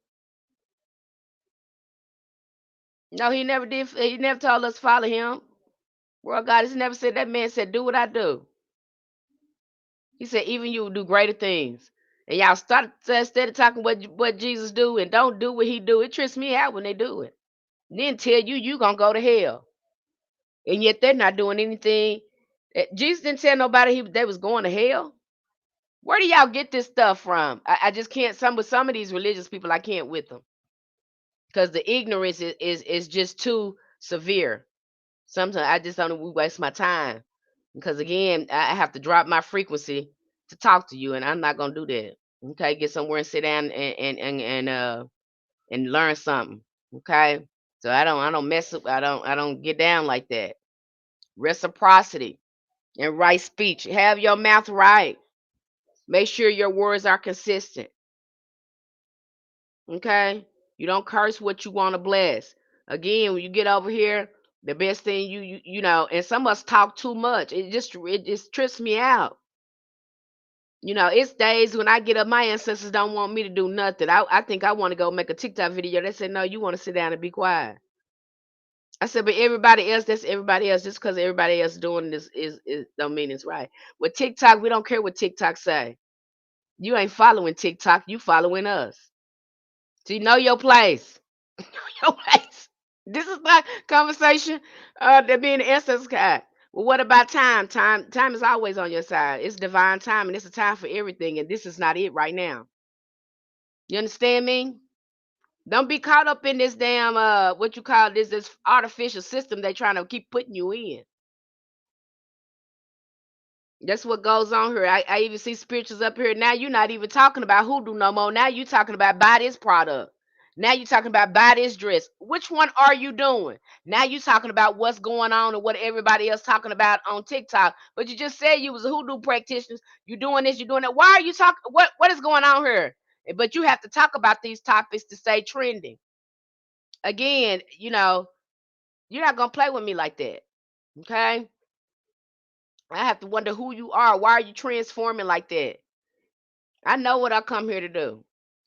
Speaker 1: No, he never did. He never told us to follow him. World God has never said that. Man said, do what I do. He said, even you will do greater things. And y'all start instead of talking what Jesus do and don't do what he do. It trips me out when they do it. And then tell you gonna go to hell. And yet they're not doing anything. Jesus didn't tell nobody they was going to hell. Where do y'all get this stuff from? I just can't. Some of these religious people, I can't with them because the ignorance is just too severe. Sometimes I just don't waste my time because again, I have to drop my frequency to talk to you, and I'm not gonna do that. Okay, get somewhere and sit down and learn something. Okay, so I don't mess up. I don't get down like that. Reciprocity and right speech. Have your mouth right. Make sure your words are consistent. Okay? You don't curse what you want to bless. Again, when you get over here, the best thing and some of us talk too much. It just trips me out. It's days when I get up, my ancestors don't want me to do nothing. I think I want to go make a TikTok video. They said, no, you want to sit down and be quiet. I said, but everybody else, that's everybody else. Just because everybody else doing this is don't mean it's right. With TikTok, we don't care what TikTok say. You ain't following TikTok, you following us. So you know your place. Your place. This is not conversation that being the ancestors guide. Well, what about time? Time is always on your side. It's divine time and it's a time for everything. And this is not it right now. You understand me? Don't be caught up in this damn what you call this artificial system they trying to keep putting you in. That's what goes on here. I even see spirituals up here. Now you're not even talking about hoodoo no more. Now you talking about buy this product. Now you talking about buy this dress. Which one are you doing? Now you talking about what's going on and what everybody else talking about on TikTok. But you just said you was a hoodoo practitioner. You doing this, you doing that. Why are you talking? What is going on here? But you have to talk about these topics to stay trending. Again, you're not gonna play with me like that. Okay? I have to wonder who you are. Why are you transforming like that? I know what I come here to do.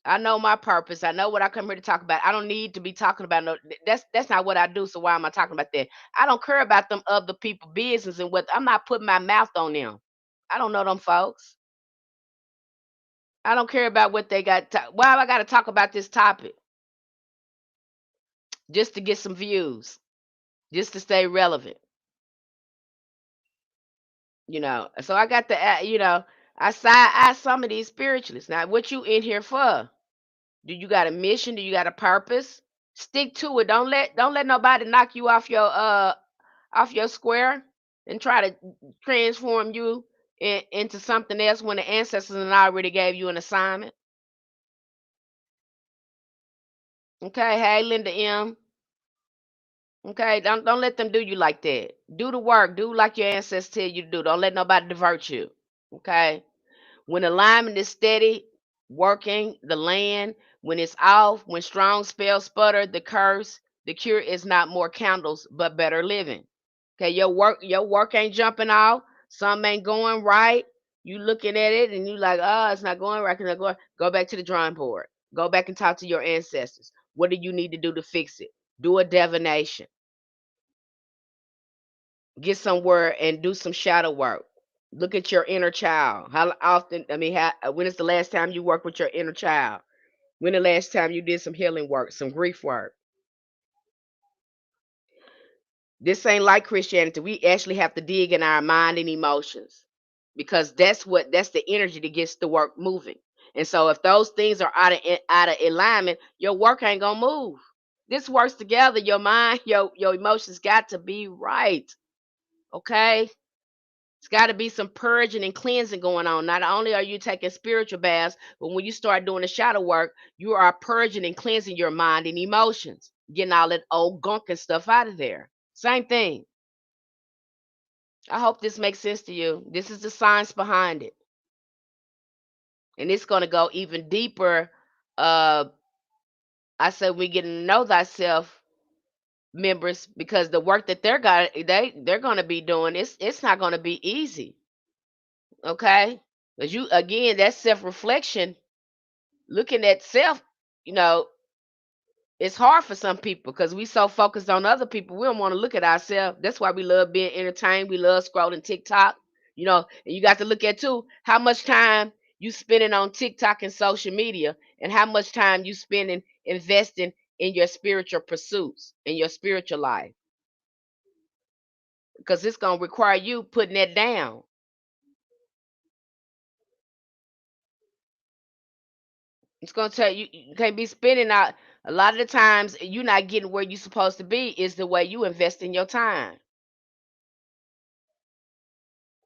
Speaker 1: I know my purpose. I know what I come here to talk about. I don't need to be talking about no. That's not what I do. So why am I talking about that? I don't care about them other people' business and what. I'm not putting my mouth on them. I don't know them folks. I don't care about what they got. Why have I got to talk about this topic just to get some views, just to stay relevant? So I got to, I side eye some of these spiritualists. Now, what you in here for? Do you got a mission? Do you got a purpose? Stick to it. Don't let nobody knock you off your square and try to transform you into something else when the ancestors and already gave you an assignment. Okay, hey Linda M. Okay, don't let them do you like that. Do the work. Do like your ancestors tell you to do. Don't let nobody divert you. Okay. When alignment is steady, working the land, when it's off, when strong spells sputter, the curse, the cure is not more candles, but better living. Okay, your work ain't jumping off. Some ain't going right. You looking at it and you like, oh, it's not going right. It's not going. Go back to the drawing board. Go back and talk to your ancestors. What do you need to do to fix it? Do a divination. Get somewhere and do some shadow work. Look at your inner child. How often, when is the last time you worked with your inner child? When the last time you did some healing work, some grief work? This ain't like Christianity. We actually have to dig in our mind and emotions because that's the energy that gets the work moving. And so if those things are out of alignment, your work ain't gonna move. This works together. Your mind, your emotions got to be right. Okay. It's got to be some purging and cleansing going on. Not only are you taking spiritual baths, but when you start doing the shadow work, you are purging and cleansing your mind and emotions, getting all that old gunk and stuff out of there. Same thing. I hope this makes sense to you. This is the science behind it. And it's going to go even deeper. Uh, I said we getting to know thyself members because the work that they're going to be doing, it's not going to be easy. Okay. Because you, again, that self reflection, looking at self, you know, it's hard for some people because we so focused on other people, we don't want to look at ourselves. That's why we love being entertained. We love scrolling TikTok, and you got to look at too how much time you spending on TikTok and social media, and how much time you spending investing in your spiritual pursuits, in your spiritual life, because it's gonna require you putting that down. It's gonna tell you you can't be spending out. A lot of the times you're not getting where you're supposed to be is the way you invest in your time.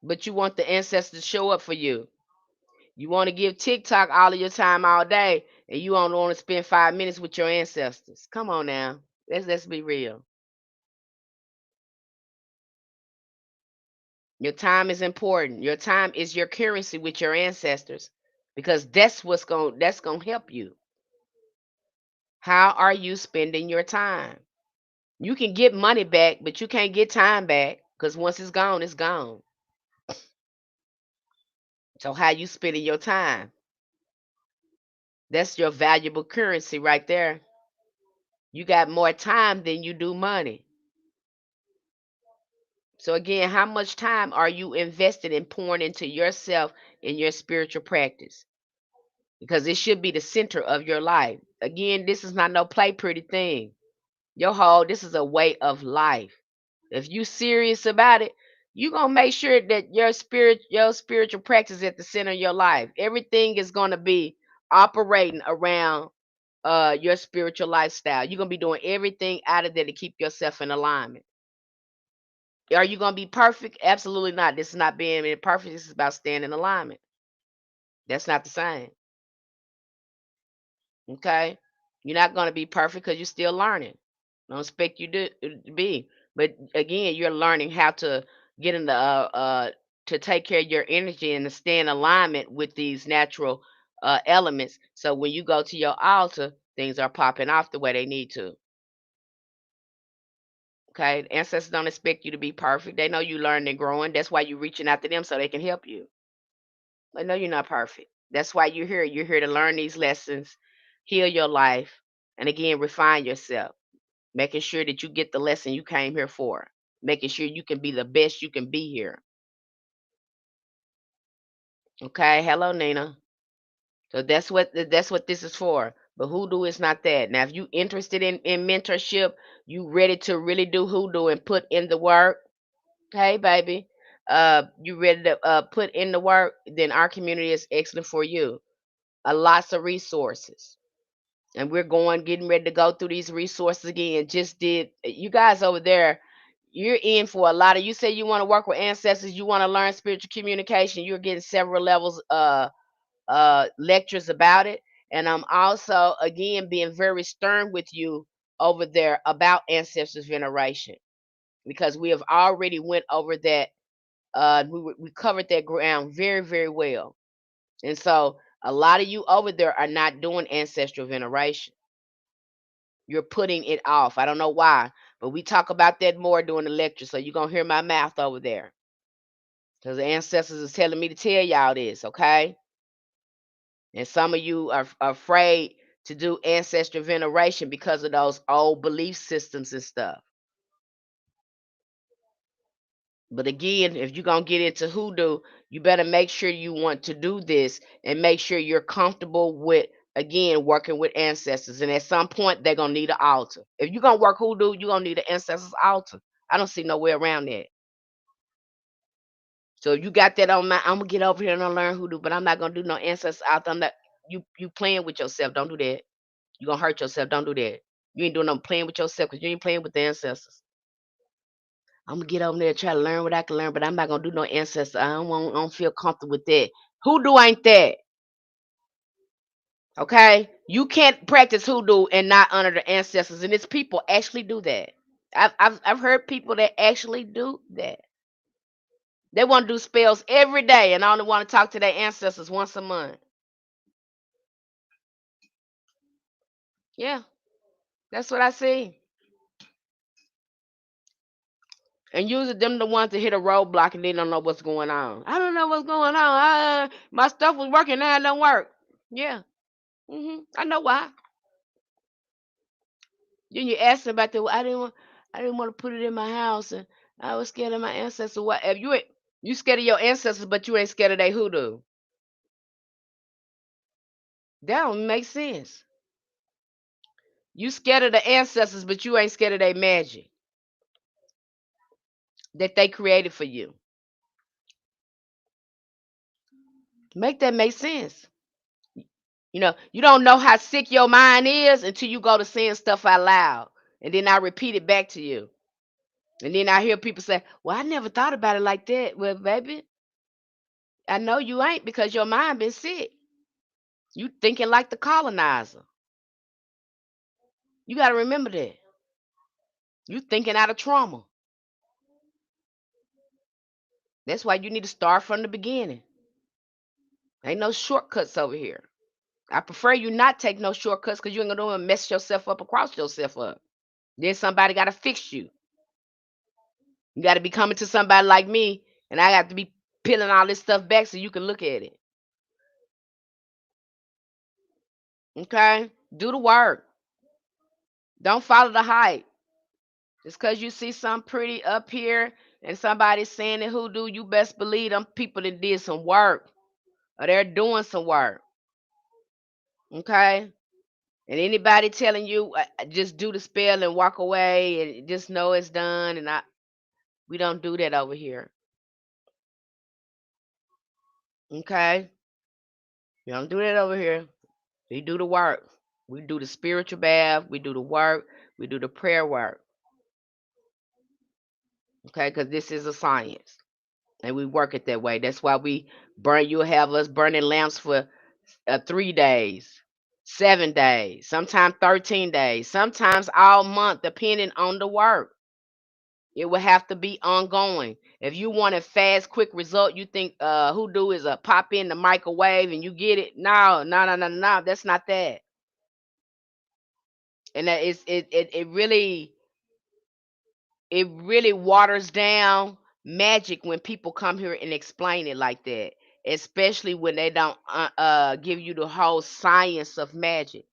Speaker 1: But you want the ancestors to show up for you. You want to give TikTok all of your time all day, and you only want to spend 5 minutes with your ancestors. Come on now, let's be real. Your time is important. Your time is your currency with your ancestors, because that's gonna help you. How are you spending your time? You can get money back, but you can't get time back because once it's gone, it's gone. So how you spending your time? That's your valuable currency right there. You got more time than you do money. So again, how much time are you invested in pouring into yourself in your spiritual practice? Because it should be the center of your life. Again, this is not no play pretty thing. This is a way of life. If you serious about it, you gonna make sure that your spiritual practice is at the center of your life. Everything is gonna be operating around your spiritual lifestyle. You're gonna be doing everything out of there to keep yourself in alignment. Are you gonna be perfect? Absolutely not. This is not being imperfect. This is about staying in alignment. That's not the same. Okay, you're not gonna be perfect because you're still learning. Don't expect you to be. But again, you're learning how to get in the to take care of your energy and to stay in alignment with these natural elements. So when you go to your altar, things are popping off the way they need to. Okay, ancestors don't expect you to be perfect. They know you learning and growing. That's why you're reaching out to them so they can help you. They know you're not perfect. That's why you're here. You're here to learn these lessons heal your life, and again, refine yourself, making sure that you get the lesson you came here for, making sure you can be the best you can be here. Okay, hello Nina. So that's what this is for. But hoodoo is not that. Now, if you interested in mentorship, you ready to really do hoodoo and put in the work. Hey, baby, you ready to put in the work? Then our community is excellent for you. Lots of resources, and we're getting ready to go through these resources again. Just did you guys over there? You're in for a lot of. You say you want to work with ancestors. You want to learn spiritual communication. You're getting several levels. Lectures about it, and I'm also again being very stern with you over there about ancestors veneration, because we have already went over that. We covered that ground very, very well, and so a lot of you over there are not doing ancestral veneration. You're putting it off. I don't know why, but we talk about that more during the lecture, so you're gonna hear my mouth over there, because the ancestors is telling me to tell y'all this, okay? And some of you are afraid to do ancestral veneration because of those old belief systems and stuff. But again, if you're going to get into hoodoo, you better make sure you want to do this and make sure you're comfortable with, again, working with ancestors. And at some point, they're going to need an altar. If you're going to work hoodoo, you're going to need an ancestors altar. I don't see no way around that. So if you got that on my, I'm going to get over here and I'll learn hoodoo, but I'm not going to do no ancestors altar. I'm not, you playing with yourself. Don't do that. You're gonna hurt yourself. Don't do that. You ain't doing no playing with yourself because you ain't playing with the ancestors. I'm gonna get over there and try to learn what I can learn, but I'm not gonna do no ancestors. I don't feel comfortable with that. Hoodoo ain't that. Okay? You can't practice hoodoo and not honor the ancestors. And it's people actually do that. I've heard people that actually do that. They want to do spells every day and only want to talk to their ancestors once a month. Yeah, that's what I see. And usually them the ones that hit a roadblock and they don't know what's going on. I don't know what's going on. My stuff was working, now it don't work. Yeah. I know why. Then you ask them about the. I didn't want to put it in my house, and I was scared of my ancestors. What? If you scared of your ancestors, but you ain't scared of their hoodoo. That don't make sense. You scared of the ancestors, but you ain't scared of their magic that they created for you. Make that make sense. You don't know how sick your mind is until you go to saying stuff out loud. And then I repeat it back to you. And then I hear people say, well, I never thought about it like that. Well, baby, I know you ain't because your mind been sick. You thinking like the colonizer. You got to remember that. You thinking out of trauma. That's why you need to start from the beginning. Ain't no shortcuts over here. I prefer you not take no shortcuts because you ain't gonna mess yourself up or cross yourself up. Then somebody got to fix you. You got to be coming to somebody like me, and I got to be peeling all this stuff back so you can look at it. Okay? Do the work. Don't follow the hype. Just because you see something pretty up here and somebody saying it hoodoo, you best believe them people that did some work or they're doing some work. Okay? And anybody telling you just do the spell and walk away and just know it's done, and we don't do that over here. Okay? We don't do that over here. We do the work. We do the spiritual bath. We do the work. We do the prayer work. Okay? Because this is a science. And we work it that way. That's why you have us burning lamps for 3 days, 7 days, sometimes 13 days, sometimes all month, depending on the work. It will have to be ongoing. If you want a fast, quick result, you think hoodoo is a pop in the microwave and you get it. No, no, no, no, no. That's not that. And that is it really waters down magic when people come here and explain it like that, especially when they don't give you the whole science of magic.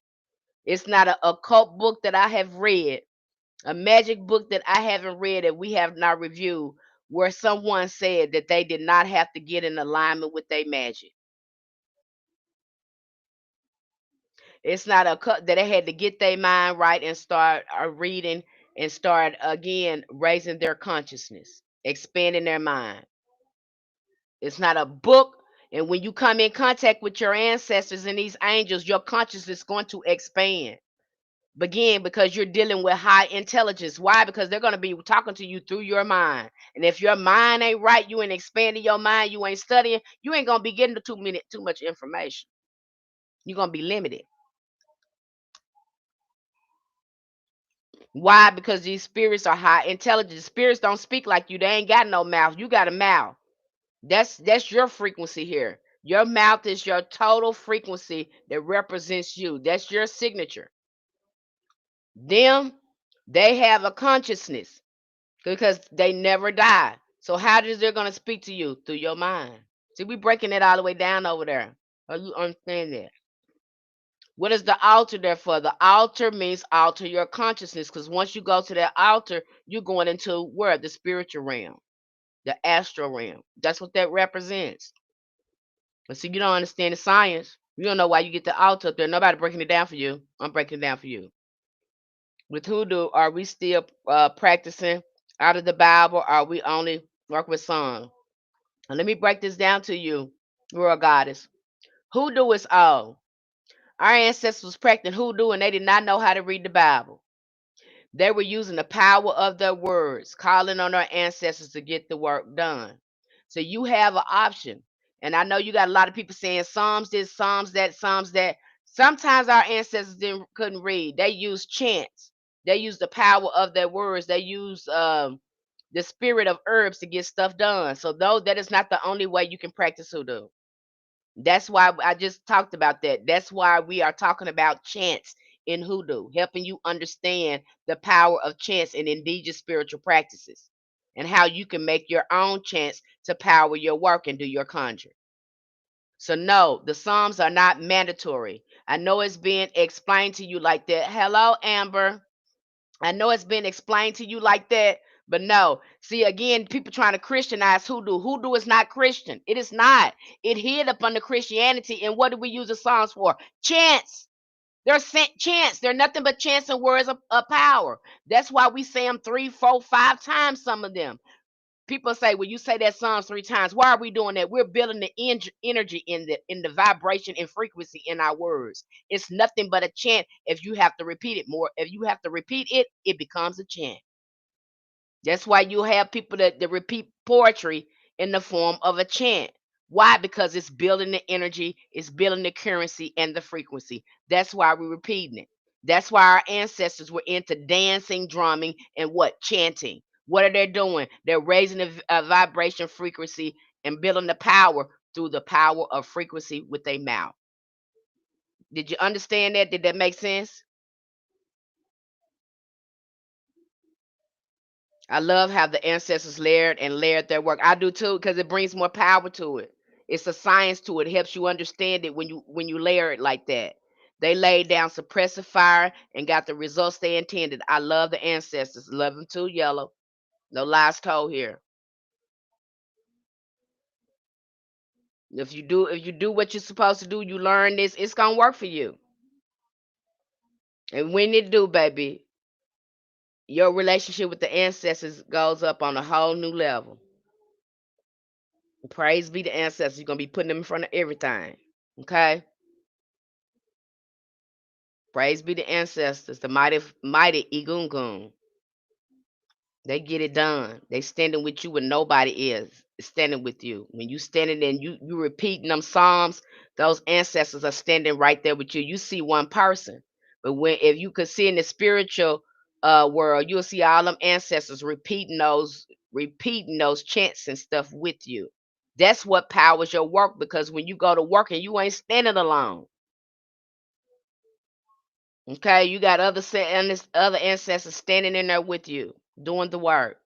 Speaker 1: It's not a occult book that I have read, a magic book that I haven't read that we have not reviewed, where someone said that they did not have to get in alignment with their magic. It's not that they had to get their mind right and start reading and start again raising their consciousness, expanding their mind. It's not a book. And when you come in contact with your ancestors and these angels, your consciousness is going to expand. Begin because you're dealing with high intelligence. Why? Because they're going to be talking to you through your mind. And if your mind ain't right, you ain't expanding your mind, you ain't studying, you ain't going to be getting too much information. You're going to be limited. Why? Because these spirits are high intelligence. Spirits don't speak like you. They ain't got no mouth. You got a mouth. That's your frequency here. Your mouth is your total frequency that represents you. That's your signature. Them, they have a consciousness because they never die. So how is they going to speak to you? Through your mind. See, we breaking it all the way down over there. Are you understand that? What is the altar there for? The altar means alter your consciousness, because once you go to that altar, you're going into where? The spiritual realm, the astral realm. That's what that represents. But see, you don't understand the science. You don't know why you get the altar up there. Nobody breaking it down for you. I'm breaking it down for you. With hoodoo, are we still practicing out of the Bible? Or are we only work with song? And let me break this down to you, Royal Goddess. Hoodoo is all. Our ancestors was practicing hoodoo and they did not know how to read the Bible. They were using the power of their words, calling on their ancestors to get the work done. So you have an option. And I know you got a lot of people saying Psalms this, Psalms that, Psalms that. Sometimes our ancestors couldn't read. They used chants. They used the power of their words. They used the spirit of herbs to get stuff done. So though that is not the only way you can practice hoodoo. That's why I just talked about that. That's why we are talking about chants in hoodoo, helping you understand the power of chants and indigenous spiritual practices and how you can make your own chants to power your work and do your conjure. So no, the Psalms are not mandatory. I know it's being explained to you like that. Hello, Amber. I know it's been explained to you like that, but no. See, again, people trying to Christianize hoodoo. Hoodoo is not Christian. It is not. It hid up under Christianity. And what do we use the songs for? Chants. They're chants. They're nothing but chants and words of power. That's why we say them 3, 4, 5 times, some of them. People say, well, you say that Psalms 3 times. Why are we doing that? We're building the energy in the vibration and frequency in our words. It's nothing but a chant. If you have to repeat it more, if you have to repeat it, it becomes a chant. That's why you have people that repeat poetry in the form of a chant. Why? Because it's building the energy, it's building the currency and the frequency. That's why we're repeating it. That's why our ancestors were into dancing, drumming, and what? Chanting. What are they doing? They're raising the vibration frequency and building the power through the power of frequency with their mouth. Did you understand that? Did that make sense? I love how the ancestors layered their work. I do too, because it brings more power to it. It's a science to it. It helps you understand it when you layer it like that. They laid down suppressive fire and got the results they intended. I love the ancestors. Love them too, Yellow. No lies told here. If you do what you're supposed to do, you learn this, it's gonna work for you. And when it do, baby, your relationship with the ancestors goes up on a whole new level. Praise be the ancestors. You're gonna be putting them in front of everything. Okay? Praise be the ancestors, the mighty Egungun. They get it done. They standing with you when nobody is standing with you. When you standing and you repeating them psalms, those ancestors are standing right there with you. You see one person, but when if you could see in the spiritual world, you'll see all them ancestors repeating those chants and stuff with you. That's what powers your work, because when you go to work and you ain't standing alone. Okay, you got other ancestors standing in there with you, doing the work.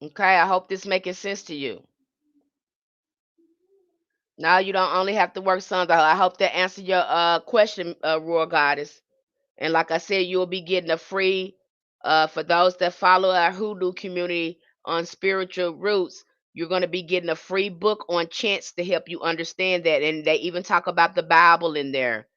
Speaker 1: Okay, I hope this making sense to you. Now you don't only have to work Sunday. I hope that answered your question, Royal Goddess. And like I said, you'll be getting a free for those that follow our Hoodoo community on spiritual roots. You're going to be getting a free book on chants to help you understand that. And they even talk about the Bible in there.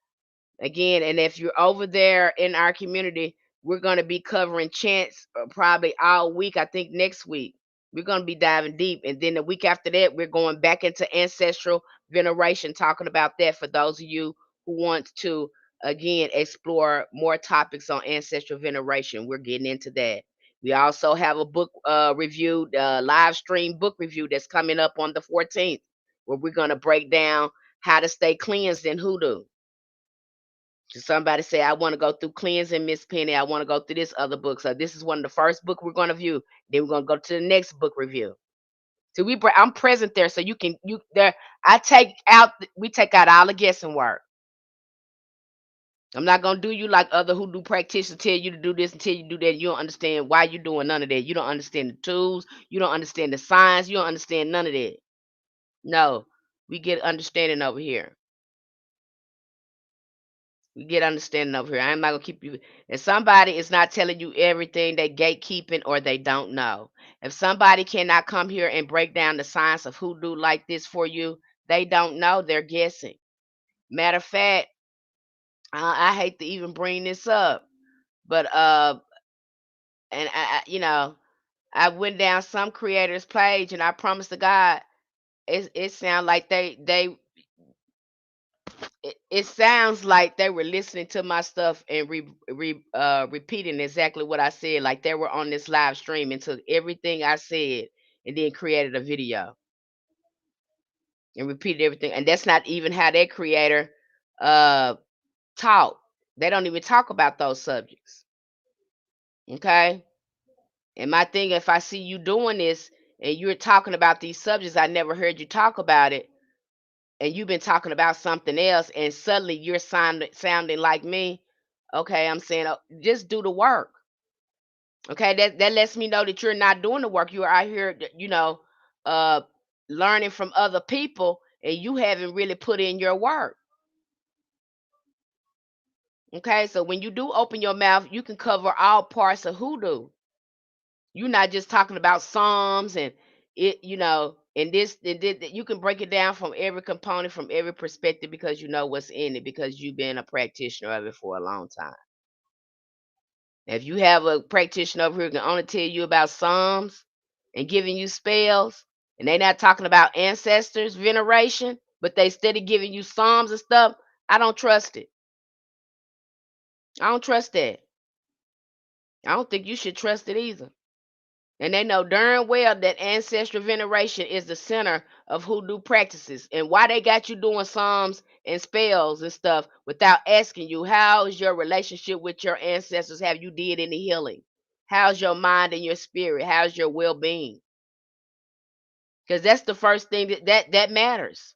Speaker 1: Again, and if you're over there in our community, we're going to be covering chants probably all week. I think next week we're going to be diving deep, and then the week after that we're going back into ancestral veneration, talking about that for those of you who want to again explore more topics on ancestral veneration. We're getting into that. We also have a book review, live stream book review that's coming up on the 14th, where we're going to break down how to stay cleansed in hoodoo. Somebody say, I want to go through cleansing, Miss Penny. I want to go through this other book. So this is one of the first book we're going to view. Then we're going to go to the next book review. So I'm present there, so you can you there. We take out all the guessing work. I'm not gonna do you like other hoodoo practitioners tell you to do this and tell you to do that. You don't understand why you're doing none of that. You don't understand the tools. You don't understand the science. You don't understand none of that. No, we get understanding over here. You get understanding over here. I'm not gonna keep you. If somebody is not telling you everything, they gatekeeping or they don't know. If somebody cannot come here and break down the science of hoodoo like this for you, they don't know. They're guessing. Matter of fact, I hate to even bring this up, but and I went down some creators' page, and I promise to God, it sounds like it sounds like they were listening to my stuff and repeating exactly what I said, like they were on this live stream and took everything I said and then created a video and repeated everything. And that's not even how that creator uh talk. They don't even talk about those subjects. Okay. And my thing, if I see you doing this and you're talking about these subjects, I never heard you talk about it, and you've been talking about something else, and suddenly you're sounding like me. Okay, I'm saying, just do the work. Okay, that lets me know that you're not doing the work. You're out here, uh, learning from other people, and you haven't really put in your work. Okay, so when you do open your mouth, you can cover all parts of hoodoo. You're not just talking about psalms and and this and that. You can break it down from every component, from every perspective, because you know what's in it, because you've been a practitioner of it for a long time. If you have a practitioner over here who can only tell you about psalms and giving you spells, and they're not talking about ancestors veneration, but they steady giving you psalms and stuff, I don't trust it. I don't trust that. I don't think you should trust it either. And they know darn well that ancestral veneration is the center of hoodoo practices. And why they got you doing psalms and spells and stuff without asking you, how's your relationship with your ancestors? Have you did any healing? How's your mind and your spirit? How's your well-being? Because that's the first thing that matters.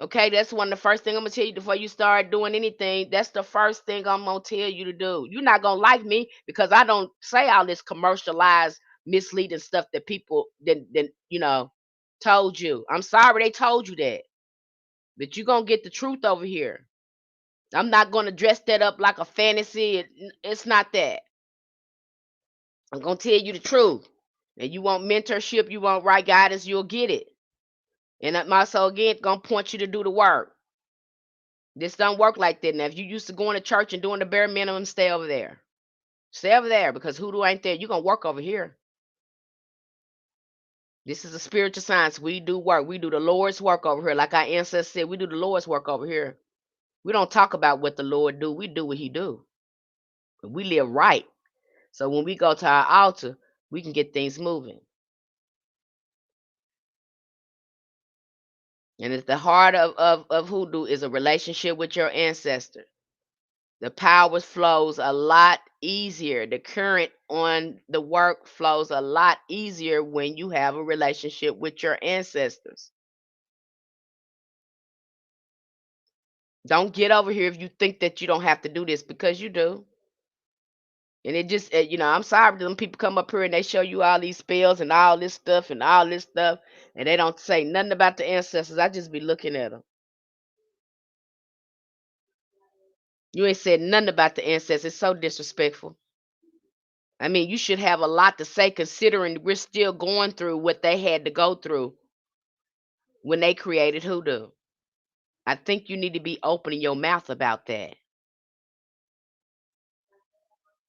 Speaker 1: Okay, that's one of the first thing I'm gonna tell you before you start doing anything. That's the first thing I'm gonna tell you to do. You're not gonna like me because I don't say all this commercialized, misleading stuff that people then told you. I'm sorry they told you that, but you're gonna get the truth over here. I'm not gonna dress that up like a fantasy. It's not that. I'm gonna tell you the truth. And you want mentorship, you want right guidance, you'll get it. And I'm also again gonna point you to do the work. This don't work like that. Now, if you used to going to church and doing the bare minimum, stay over there. Stay over there because hoodoo ain't there. You're gonna work over here. This is a spiritual science. We do work. We do the Lord's work over here. Like our ancestors said, we do the Lord's work over here. We don't talk about what the Lord do. We do what He do. We live right. So when we go to our altar, we can get things moving. And at the heart of hoodoo is a relationship with your ancestor. The power flows a lot easier. The current on the work flows a lot easier when you have a relationship with your ancestors. Don't get over here if you think that you don't have to do this, because you do. And it just, I'm sorry, them people come up here and they show you all these spells and all this stuff and all this stuff, and they don't say nothing about the ancestors. I just be looking at them. You ain't said nothing about the ancestors. It's so disrespectful. I mean, you should have a lot to say considering we're still going through what they had to go through when they created hoodoo. I think you need to be opening your mouth about that.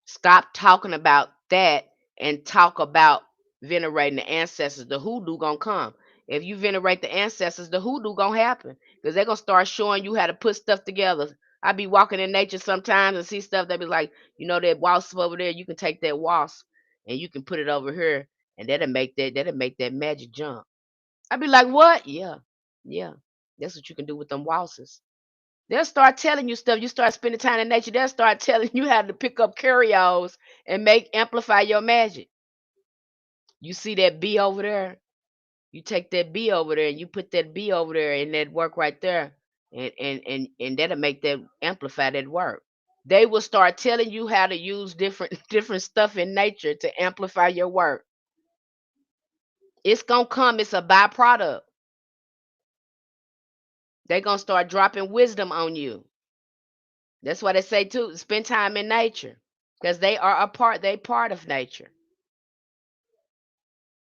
Speaker 1: Stop talking about that and talk about venerating the ancestors. The hoodoo gonna come. If you venerate the ancestors, the hoodoo gonna happen because they're gonna start showing you how to put stuff together. I be walking in nature sometimes and see stuff that be like, that wasp over there. You can take that wasp and you can put it over here, and that'll make that magic jump. I be like, what? Yeah, yeah. That's what you can do with them wasps. They'll start telling you stuff. You start spending time in nature, they'll start telling you how to pick up curios and amplify your magic. You see that bee over there? You take that bee over there and you put that bee over there and that work right there, and that'll make that amplify that work. They will start telling you how to use different different stuff in nature to amplify your work. It's gonna come. It's a byproduct. They're gonna start dropping wisdom on you. That's why they say too, spend time in nature. Because they part of nature.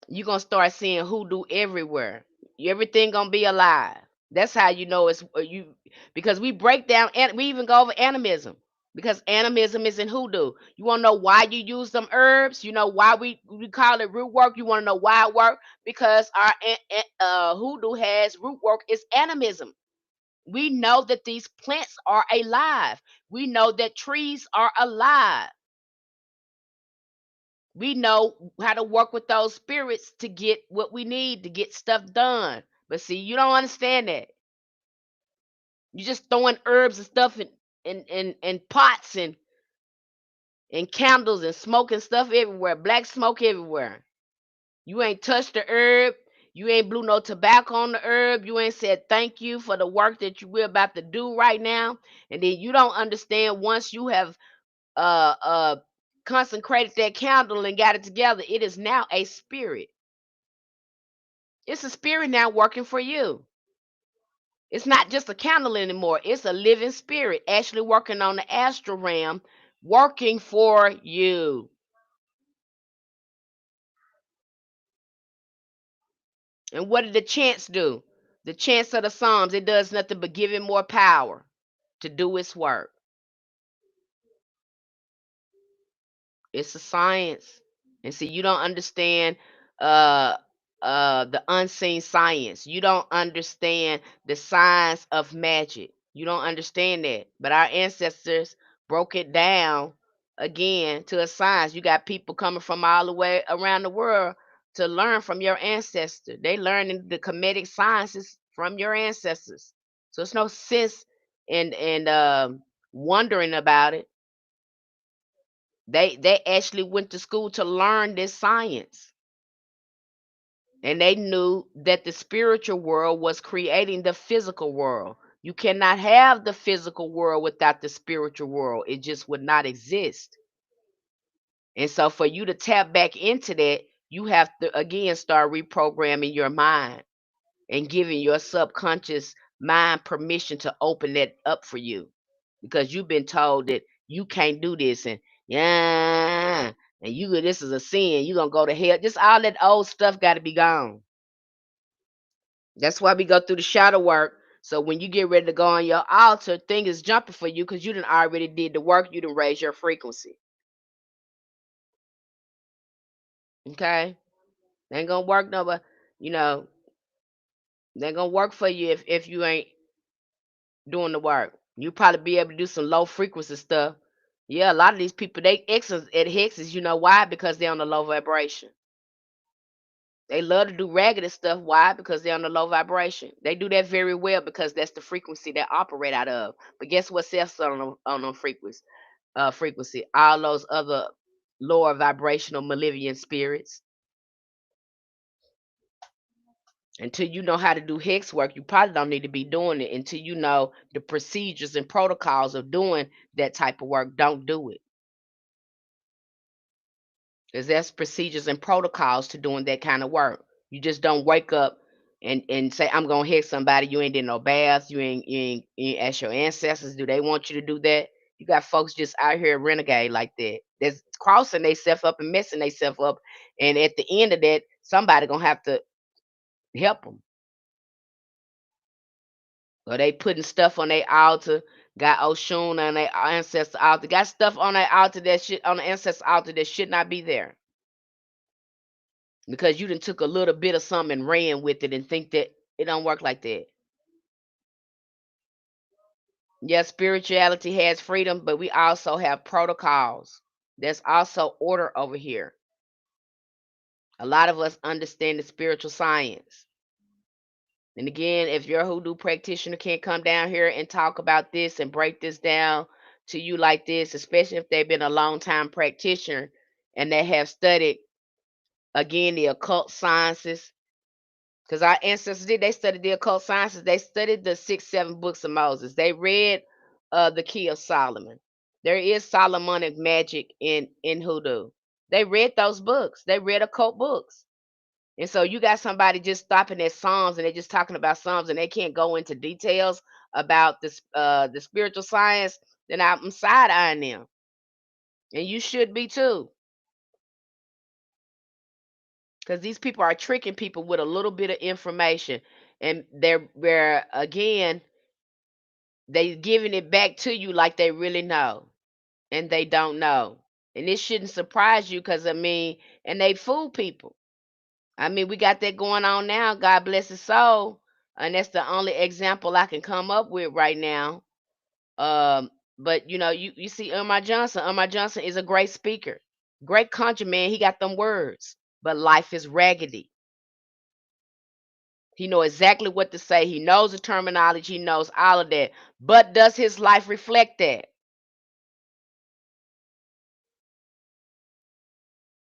Speaker 1: You're gonna start seeing hoodoo everywhere. Everything gonna be alive. That's how you know it's you because we break down and we even go over animism. Because animism is in hoodoo. You wanna know why you use them herbs? You know why we call it root work? You wanna know why it work? Because our hoodoo has root work is animism. We know that these plants are alive. We know that trees are alive. We know how to work with those spirits to get what we need to get stuff done. But see, you don't understand that. You're just throwing herbs and stuff in pots and candles and smoking stuff everywhere, black smoke everywhere. You ain't touched the herb. You ain't blew no tobacco on the herb. You ain't said thank you for the work that we're about to do right now. And then you don't understand once you have uh uh consecrated that candle and got it together, it is now a spirit. It's a spirit now working for you. It's not just a candle anymore. It's a living spirit actually working on the astral realm, working for you. And what did the chants do? The chants of the Psalms, it does nothing but give it more power to do its work. It's a science. And see, you don't understand uh the unseen science. You don't understand the science of magic. You don't understand that. But our ancestors broke it down again to a science. You got people coming from all the way around the world to learn from your ancestor. They learning the comedic sciences from your ancestors. So it's no sense in wondering about it. They actually went to school to learn this science. And they knew that the spiritual world was creating the physical world. You cannot have the physical world without the spiritual world. It just would not exist. And so for you to tap back into that, you have to again start reprogramming your mind and giving your subconscious mind permission to open that up for you, because you've been told that you can't do this, and yeah, and this is a sin, you're gonna go to hell. Just all that old stuff got to be gone. That's why we go through the shadow work. So when you get ready to go on your altar, thing is jumping for you because you done already did the work. You done raise your frequency. Okay, they ain't gonna work no, but you know they ain't gonna work for you if you ain't doing the work. You probably be able to do some low frequency stuff. Yeah, a lot of these people they exes at hexes. You know why? Because they're on the low vibration. They love to do raggedy stuff. Why? Because they're on the low vibration. They do that very well because that's the frequency they operate out of. But guess what? Self on them frequency. Frequency. All those other lower vibrational malevolent spirits. Until you know how to do hex work, you probably don't need to be doing it. Until you know the procedures and protocols of doing that type of work, don't do it. Because there's procedures and protocols to doing that kind of work. You just don't wake up and say, I'm gonna hit somebody. You ain't did no baths, you ain't ask your ancestors, do they want you to do that? You got folks just out here renegade like that. That's crossing themselves up and messing themselves up. And at the end of that, somebody gonna have to help them. Or they putting stuff on their altar, got Oshun on their ancestor altar, got stuff on their altar that should on the ancestor altar that should not be there. Because you done took a little bit of something and ran with it and think that it don't work like that. Yes, spirituality has freedom, but we also have protocols. There's also order over here. A lot of us understand the spiritual science. And again, if your hoodoo practitioner can't come down here and talk about this and break this down to you like this, especially if they've been a long time practitioner and they have studied again the occult sciences, because our ancestors did, they studied the occult sciences, they studied the 6 7 books of Moses, they read the Key of Solomon. There is Solomonic magic in hoodoo. They read those books, they read occult books. And so you got somebody just stopping at Psalms and they're just talking about Psalms and they can't go into details about this the spiritual science, then I'm side eyeing them. And you should be too. Because these people are tricking people with a little bit of information. And they're again, they giving it back to you like they really know. And they don't know. And it shouldn't surprise you because and they fool people. We got that going on now. God bless his soul, and that's the only example I can come up with right now. But you see, Umar Johnson. Umar Johnson is a great speaker, great conjure man. He got them words, but life is raggedy. He know exactly what to say. He knows the terminology. He knows all of that. But does his life reflect that?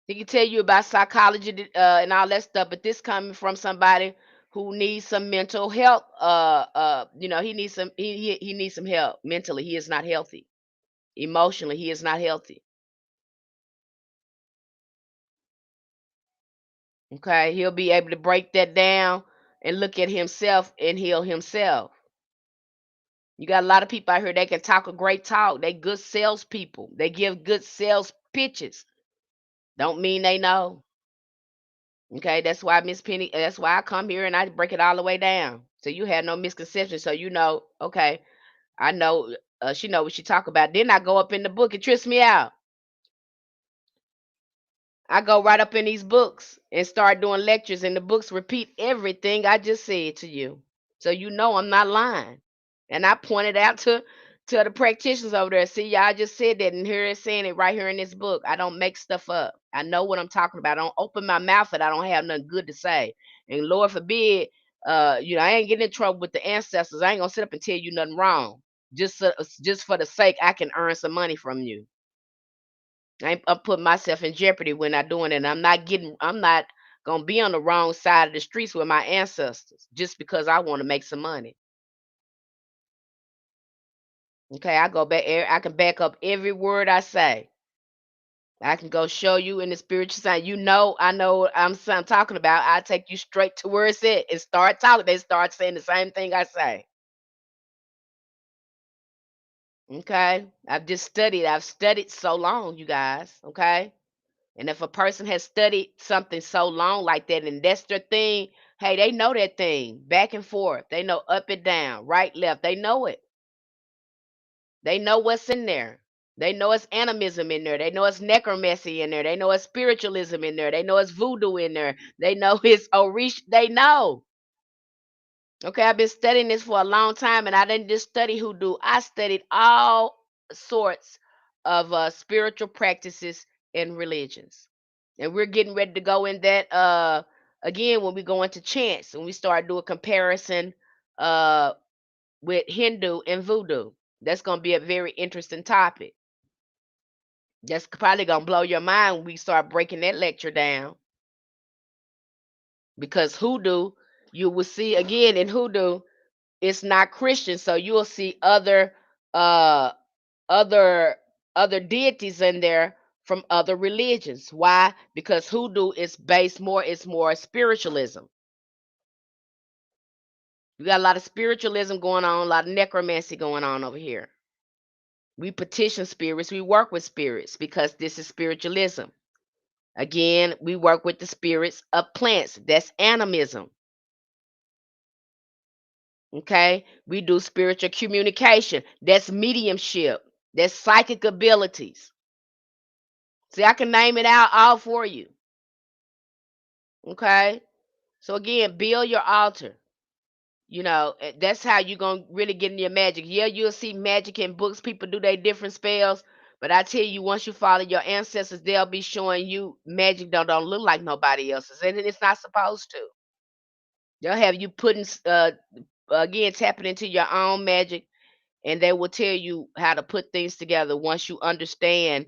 Speaker 1: He can tell you about psychology and all that stuff, but this coming from somebody who needs some mental health. He needs he needs some help mentally. He is not healthy. Emotionally, he is not healthy. Okay, he'll be able to break that down and look at himself and heal himself. You got a lot of people out here that can talk a great talk. They good salespeople. They give good sales pitches. Don't mean they know. Okay, that's why Miss Penny. That's why I come here and I break it all the way down, so you had no misconceptions. So you know, okay, I know she know what she talk about. Then I go up in the book. It trips me out. I go right up in these books and start doing lectures, and the books repeat everything I just said to you. So you know I'm not lying. And I pointed out to the practitioners over there. See, y'all just said that, and here it's saying it right here in this book. I don't make stuff up. I know what I'm talking about. I don't open my mouth and I don't have nothing good to say. And Lord forbid, I ain't getting in trouble with the ancestors. I ain't gonna sit up and tell you nothing wrong. Just for the sake I can earn some money from you. I'm putting myself in jeopardy when I'm doing it. And I'm not gonna be on the wrong side of the streets with my ancestors just because I want to make some money. Okay, I go back. I can back up every word I say. I can go show you in the spiritual side. I know what I'm talking about. I take you straight to where it's at and start talking. They start saying the same thing I say. Okay, I've studied so long, you guys. Okay. And if a person has studied something so long like that and that's their thing, hey, they know that thing back and forth. They know up and down, right, left. They know it. They know what's in there. They know it's animism in there. They know it's necromancy in there. They know it's spiritualism in there. They know it's voodoo in there. They know it's Orish. They know. Okay, I've been studying this for a long time, and I didn't just study hoodoo. I studied all sorts of spiritual practices and religions. And we're getting ready to go in that again when we go into chants and we start doing comparison uh with Hindu and voodoo. That's going to be a very interesting topic. That's probably going to blow your mind when we start breaking that lecture down, because hoodoo, you will see again in hoodoo, it's not Christian, so you will see uh other other deities in there from other religions. Why? Because hoodoo is based more, it's more spiritualism. You got a lot of spiritualism going on, a lot of necromancy going on over here. We petition spirits, we work with spirits because this is spiritualism. Again, we work with the spirits of plants. That's animism. Okay? We do spiritual communication. That's mediumship. That's psychic abilities. See, I can name it out all for you. Okay? So again, build your altar. That's how you're gonna really get in your magic. Yeah, you'll see magic in books. People do their different spells, but I tell you, once you follow your ancestors, they'll be showing you magic don't look like nobody else's, and it's not supposed to. They'll have you putting again tapping into your own magic, and they will tell you how to put things together once you understand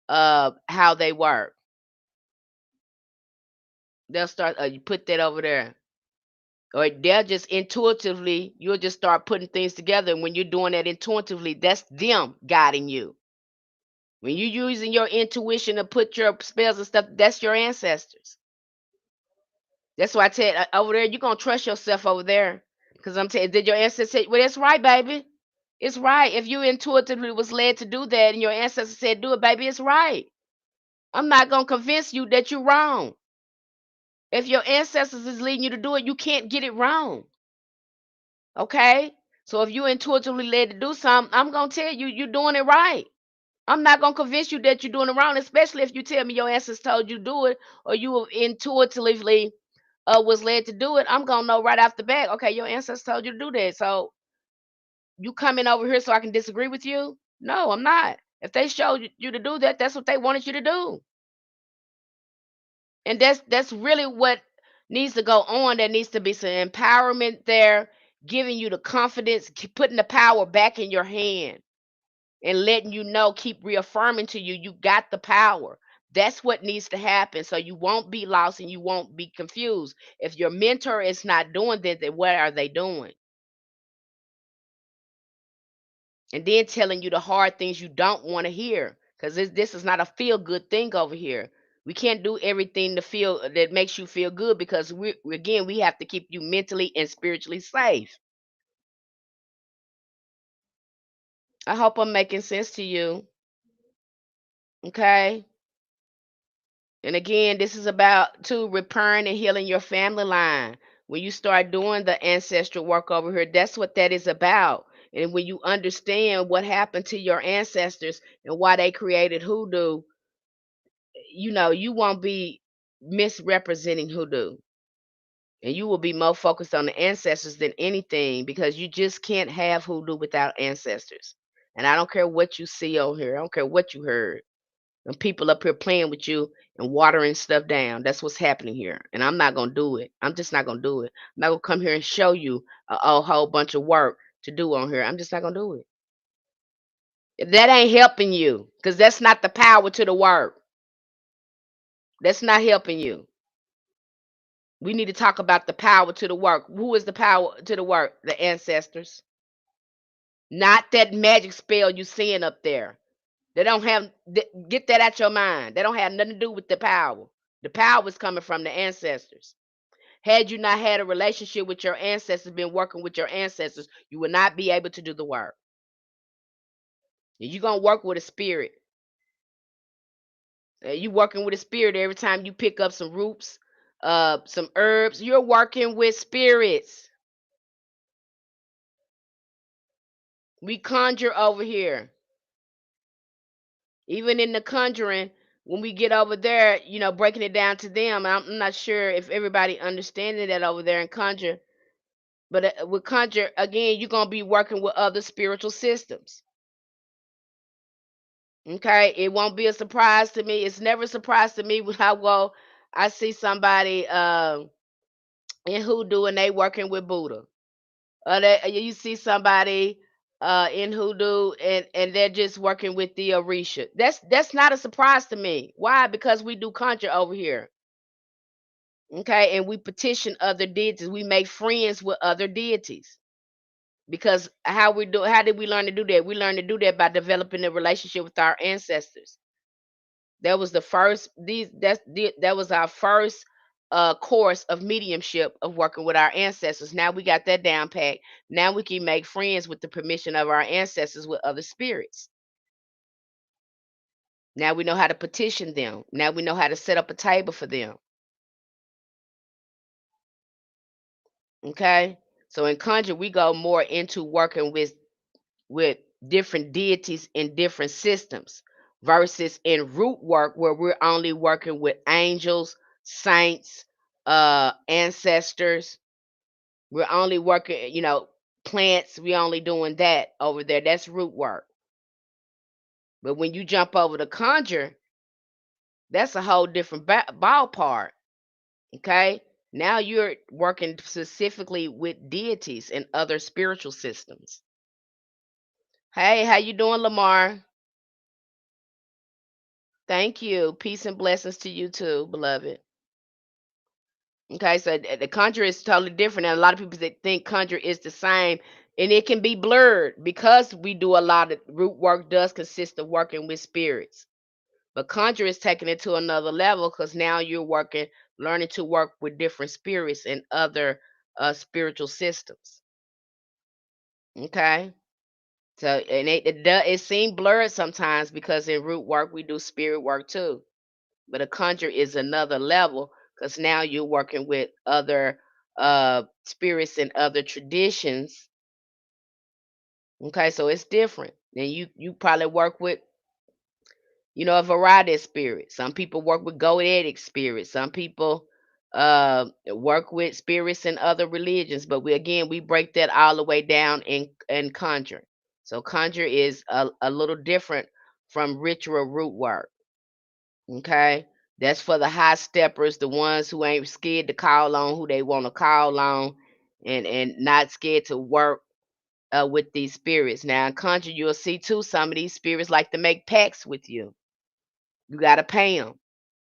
Speaker 1: how they work. They'll start you put that over there. Or they'll just intuitively, you'll just start putting things together. And when you're doing that intuitively, that's them guiding you. When you're using your intuition to put your spells and stuff, that's your ancestors. That's why I tell you, over there, you're going to trust yourself over there. Because I'm telling you, did your ancestors say, well, that's right, baby. It's right. If you intuitively was led to do that and your ancestors said, do it, baby, it's right. I'm not going to convince you that you're wrong. If your ancestors is leading you to do it, you can't get it wrong. Okay? So if you intuitively led to do something, I'm gonna tell you you're doing it right. I'm not gonna convince you that you're doing it wrong, especially if you tell me your ancestors told you do it or you intuitively was led to do it. I'm gonna know right off the bat. Okay, your ancestors told you to do that. So you coming over here so I can disagree with you? No, I'm not. If they showed you to do that, that's what they wanted you to do. And that's really what needs to go on. There needs to be some empowerment there, giving you the confidence, putting the power back in your hand and letting you know, keep reaffirming to you, you got the power. That's what needs to happen so you won't be lost and you won't be confused. If your mentor is not doing that, then what are they doing? And then telling you the hard things you don't want to hear, because this is not a feel good thing over here. We can't do everything to feel that makes you feel good, because again, we have to keep you mentally and spiritually safe. I hope I'm making sense to you. Okay. And again, this is about to repairing and healing your family line. When you start doing the ancestral work over here, that's what that is about. And when you understand what happened to your ancestors and why they created hoodoo, you won't be misrepresenting hoodoo. And you will be more focused on the ancestors than anything, because you just can't have hoodoo without ancestors. And I don't care what you see on here. I don't care what you heard. And people up here playing with you and watering stuff down. That's what's happening here. And I'm not gonna do it. I'm just not gonna do it. I'm not gonna come here and show you a whole bunch of work to do on here. I'm just not gonna do it. That ain't helping you, because that's not the power to the work. That's not helping you. We need to talk about the power to the work. Who is the power to the work? The ancestors. Not that magic spell you seeing up there. They don't have, get that out your mind. They don't have nothing to do with the power. The power is coming from the ancestors. Had you not had a relationship with your ancestors, been working with your ancestors, you would not be able to do the work. And you're going to work with a spirit. You working with a spirit every time you pick up some roots, some herbs. You're working with spirits. We conjure over here. Even in the conjuring, when we get over there, breaking it down to them, I'm not sure if everybody understanding that over there in conjure. But with conjure, again, you're gonna be working with other spiritual systems. Okay, it won't be a surprise to me. It's never a surprise to me when I see somebody in hoodoo and they working with Buddha. You see somebody in hoodoo and they're just working with the Orisha. That's not a surprise to me. Why? Because we do conjure over here. Okay, and we petition other deities. We make friends with other deities. Because how did we learn to do that? We learned to do that by developing a relationship with our ancestors. That was the first that was our first course of mediumship of working with our ancestors. Now we got that down pat. Now we can make friends with the permission of our ancestors with other spirits. Now we know how to petition them. Now we know how to set up a table for them. Okay? So in Conjure, we go more into working with different deities in different systems versus in root work where we're only working with angels, saints, ancestors. We're only working, plants. We only doing that over there. That's root work. But when you jump over to Conjure, that's a whole different ballpark. Okay? Now you're working specifically with deities and other spiritual systems. Hey, how you doing, Lamar? Thank you. Peace and blessings to you too, beloved. Okay, so the conjure is totally different, and a lot of people that think conjure is the same, and it can be blurred because we do a lot of root work. Does consist of working with spirits, but conjure is taking it to another level because now you're learning to work with different spirits and other spiritual systems. Okay, so and it seems blurred sometimes because in root work we do spirit work too. But a conjure is another level because now you're working with other spirits and other traditions. Okay, so it's different. And you probably work with a variety of spirits. Some people work with goetic spirits. Some people work with spirits in other religions. But we break that all the way down in conjure. So conjure is a little different from ritual root work. Okay. That's for the high steppers, the ones who ain't scared to call on who they want to call on and not scared to work with these spirits. Now in conjure, you'll see too, some of these spirits like to make pacts with you. You gotta pay them.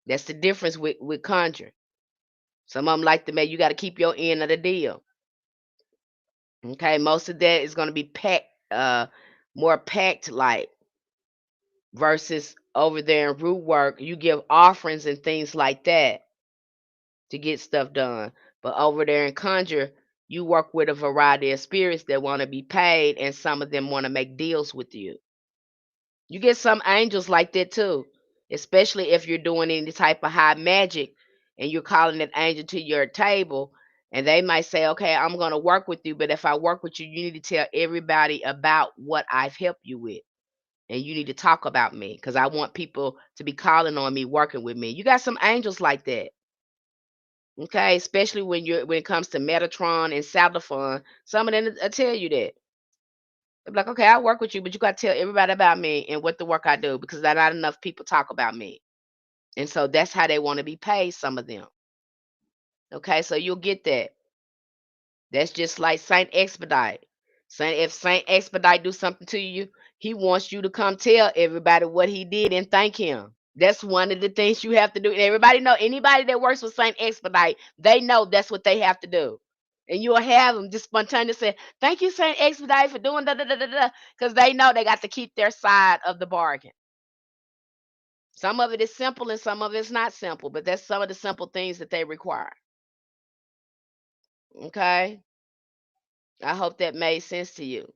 Speaker 1: That's the difference with conjure. Some of them like to make you gotta keep your end of the deal. Okay, most of that is gonna be packed, more packed like versus over there in root work, you give offerings and things like that to get stuff done. But over there in Conjure, you work with a variety of spirits that want to be paid, and some of them want to make deals with you. You get some angels like that too, especially if you're doing any type of high magic and you're calling that angel to your table. And they might say, okay, I'm going to work with you, but if I work with you, you need to tell everybody about what I've helped you with. And you need to talk about me because I want people to be calling on me, working with me. You got some angels like that. Okay, especially when it comes to Metatron and Sabathon, some of them will tell you that. They're like, okay, I work with you, but you got to tell everybody about me and what the work I do because there not enough people talk about me. And so that's how they want to be paid, some of them. Okay, so you'll get that. That's just like Saint Expedite. If Saint Expedite do something to you, he wants you to come tell everybody what he did and thank him. That's one of the things you have to do. And everybody know anybody that works with Saint Expedite, they know that's what they have to do. And you'll have them just spontaneously say, "Thank you, Saint Expedite, for doing da da da da da," because they know they got to keep their side of the bargain. Some of it is simple and some of it's not simple, but that's some of the simple things that they require. Okay, I hope that made sense to you.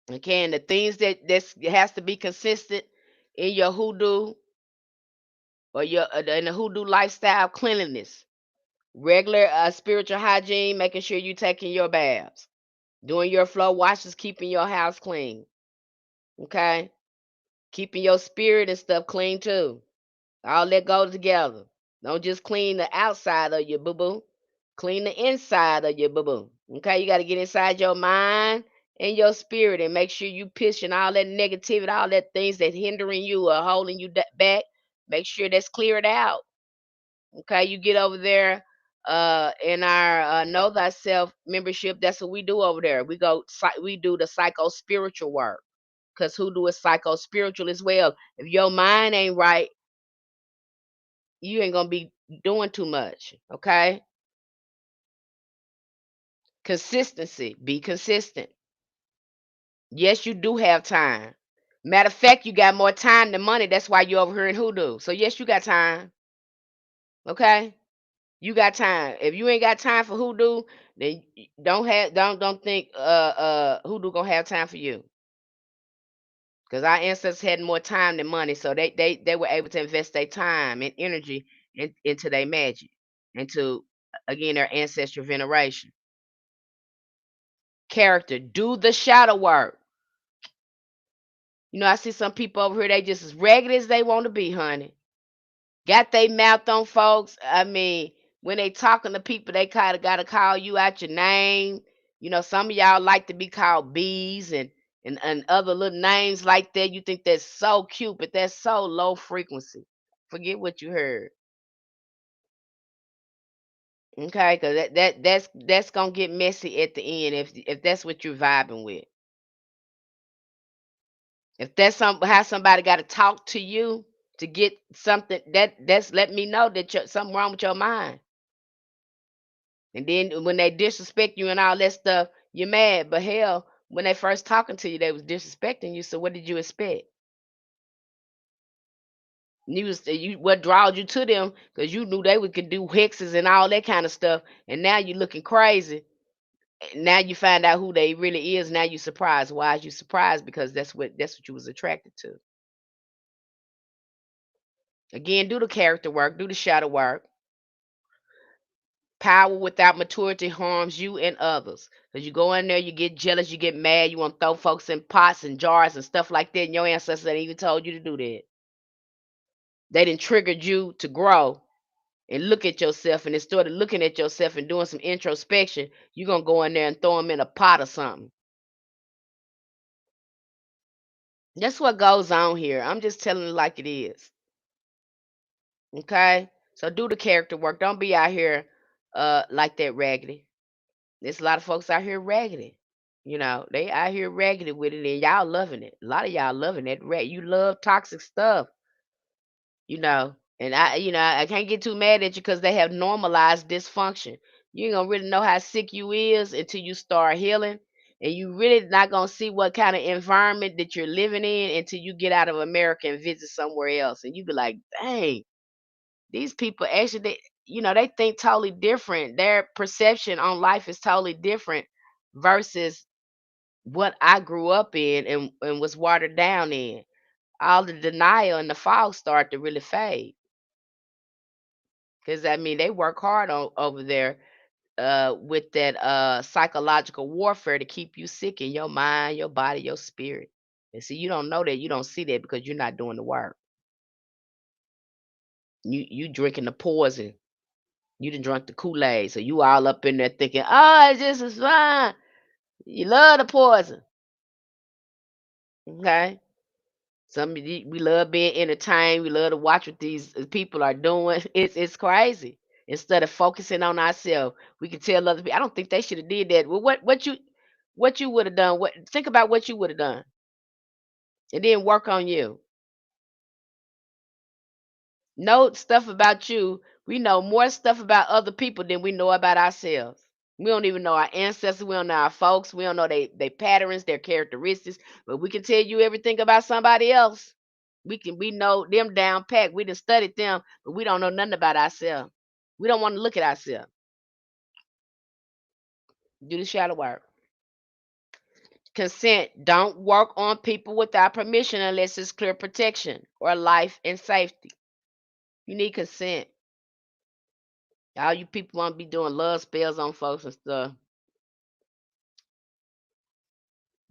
Speaker 1: Okay, and the things that has to be consistent in your hoodoo or your in the hoodoo lifestyle: cleanliness, regular spiritual hygiene, making sure you taking your baths, doing your flow washes, keeping your house clean. Okay, keeping your spirit and stuff clean too. All that goes together. Don't just clean the outside of your boo boo. Clean the inside of your boo boo. Okay, you got to get inside your mind and your spirit and make sure you pushing all that negativity, all that things that hindering you or holding you back. Make sure that's cleared out. Okay, you get over there in our Know Thyself membership. That's what we do over there. We do the psycho spiritual work because hoodoo is psycho spiritual as well. If your mind ain't right, you ain't gonna be doing too much. Okay, consistency. Be consistent. Yes, you do have time. Matter of fact, you got more time than money. That's why you're over here in Hoodoo. So yes, you got time. Okay, you got time. If you ain't got time for Hoodoo, then don't think Hoodoo gonna have time for you. Because our ancestors had more time than money, so they were able to invest their time and energy into their magic, into again their ancestral veneration. Character, do the shadow work. You know, I see some people over here, they just as ragged as they want to be, honey. Got they mouth on folks. I mean, when they talking to people, they kind of got to call you out your name. You know, some of y'all like to be called bees and other little names like that. You think that's so cute, but that's so low frequency. Forget what you heard. Okay, because that's gonna get messy at the end if that's what you're vibing with. If that's how somebody got to talk to you to get something that's let me know that something wrong with your mind. And then when they disrespect you and all that stuff, you're mad. But hell, when they first talking to you, they was disrespecting you. So what did you expect? You what drawed you to them because you knew they could do hexes and all that kind of stuff. And now you're looking crazy. Now you find out who they really is. Now you surprised. Why is you surprised? Because that's what you was attracted to. Again, do the character work, do the shadow work. Power without maturity harms you and others. Because you go in there, you get jealous, you get mad, you want to throw folks in pots and jars and stuff like that. And your ancestors ain't even told you to do that. They didn't triggered you to grow and look at yourself. And instead of looking at yourself and doing some introspection, you're going to go in there and throw them in a pot or something. That's what goes on here. I'm just telling it like it is. Okay? So do the character work. Don't be out here like that raggedy. There's a lot of folks out here raggedy. You know, they out here raggedy with it and y'all loving it. A lot of y'all loving that rag. You love toxic stuff, you know. And I can't get too mad at you because they have normalized dysfunction. You ain't gonna really know how sick you is until you start healing. And you really not gonna see what kind of environment that you're living in until you get out of America and visit somewhere else. And you be like, dang, these people actually they think totally different. Their perception on life is totally different versus what I grew up in and was watered down in. All the denial and the fog start to really fade. Because I mean they work hard over there with that psychological warfare to keep you sick in your mind, your body, your spirit. And see, you don't know that, you don't see that because you're not doing the work. You drinking the poison. You done drunk the Kool-Aid. So you all up in there thinking, oh, it's just as fine. You love the poison. Okay. We love being entertained. We love to watch what these people are doing. It's crazy. Instead of focusing on ourselves, we can tell other people. I don't think they should have did that. Well, what you would have done? What think about what you would have done, and then work on you. Know stuff about you. We know more stuff about other people than we know about ourselves. We don't even know our ancestors. We don't know our folks. We don't know they patterns, their characteristics. But we can tell you everything about somebody else. We know them down pat. We done studied them, but we don't know nothing about ourselves. We don't want to look at ourselves. Do the shadow work. Consent. Don't work on people without permission unless it's clear protection or life and safety. You need consent. All you people want to be doing love spells on folks and stuff.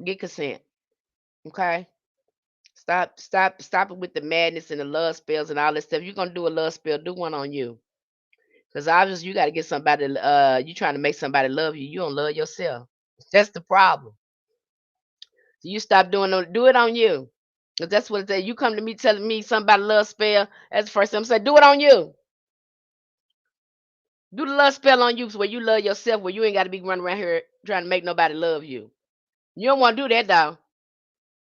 Speaker 1: Get consent. Okay? Stop it with the madness and the love spells and all that stuff. You're gonna do a love spell, do one on you. Because obviously you gotta get somebody you trying to make somebody love you. You don't love yourself. That's the problem. So you stop do it on you. Because that's what it says. You come to me telling me somebody love spell. That's the first time I say, do it on you. Do the love spell on you so where you love yourself, where you ain't gotta be running around here trying to make nobody love you. You don't want to do that though.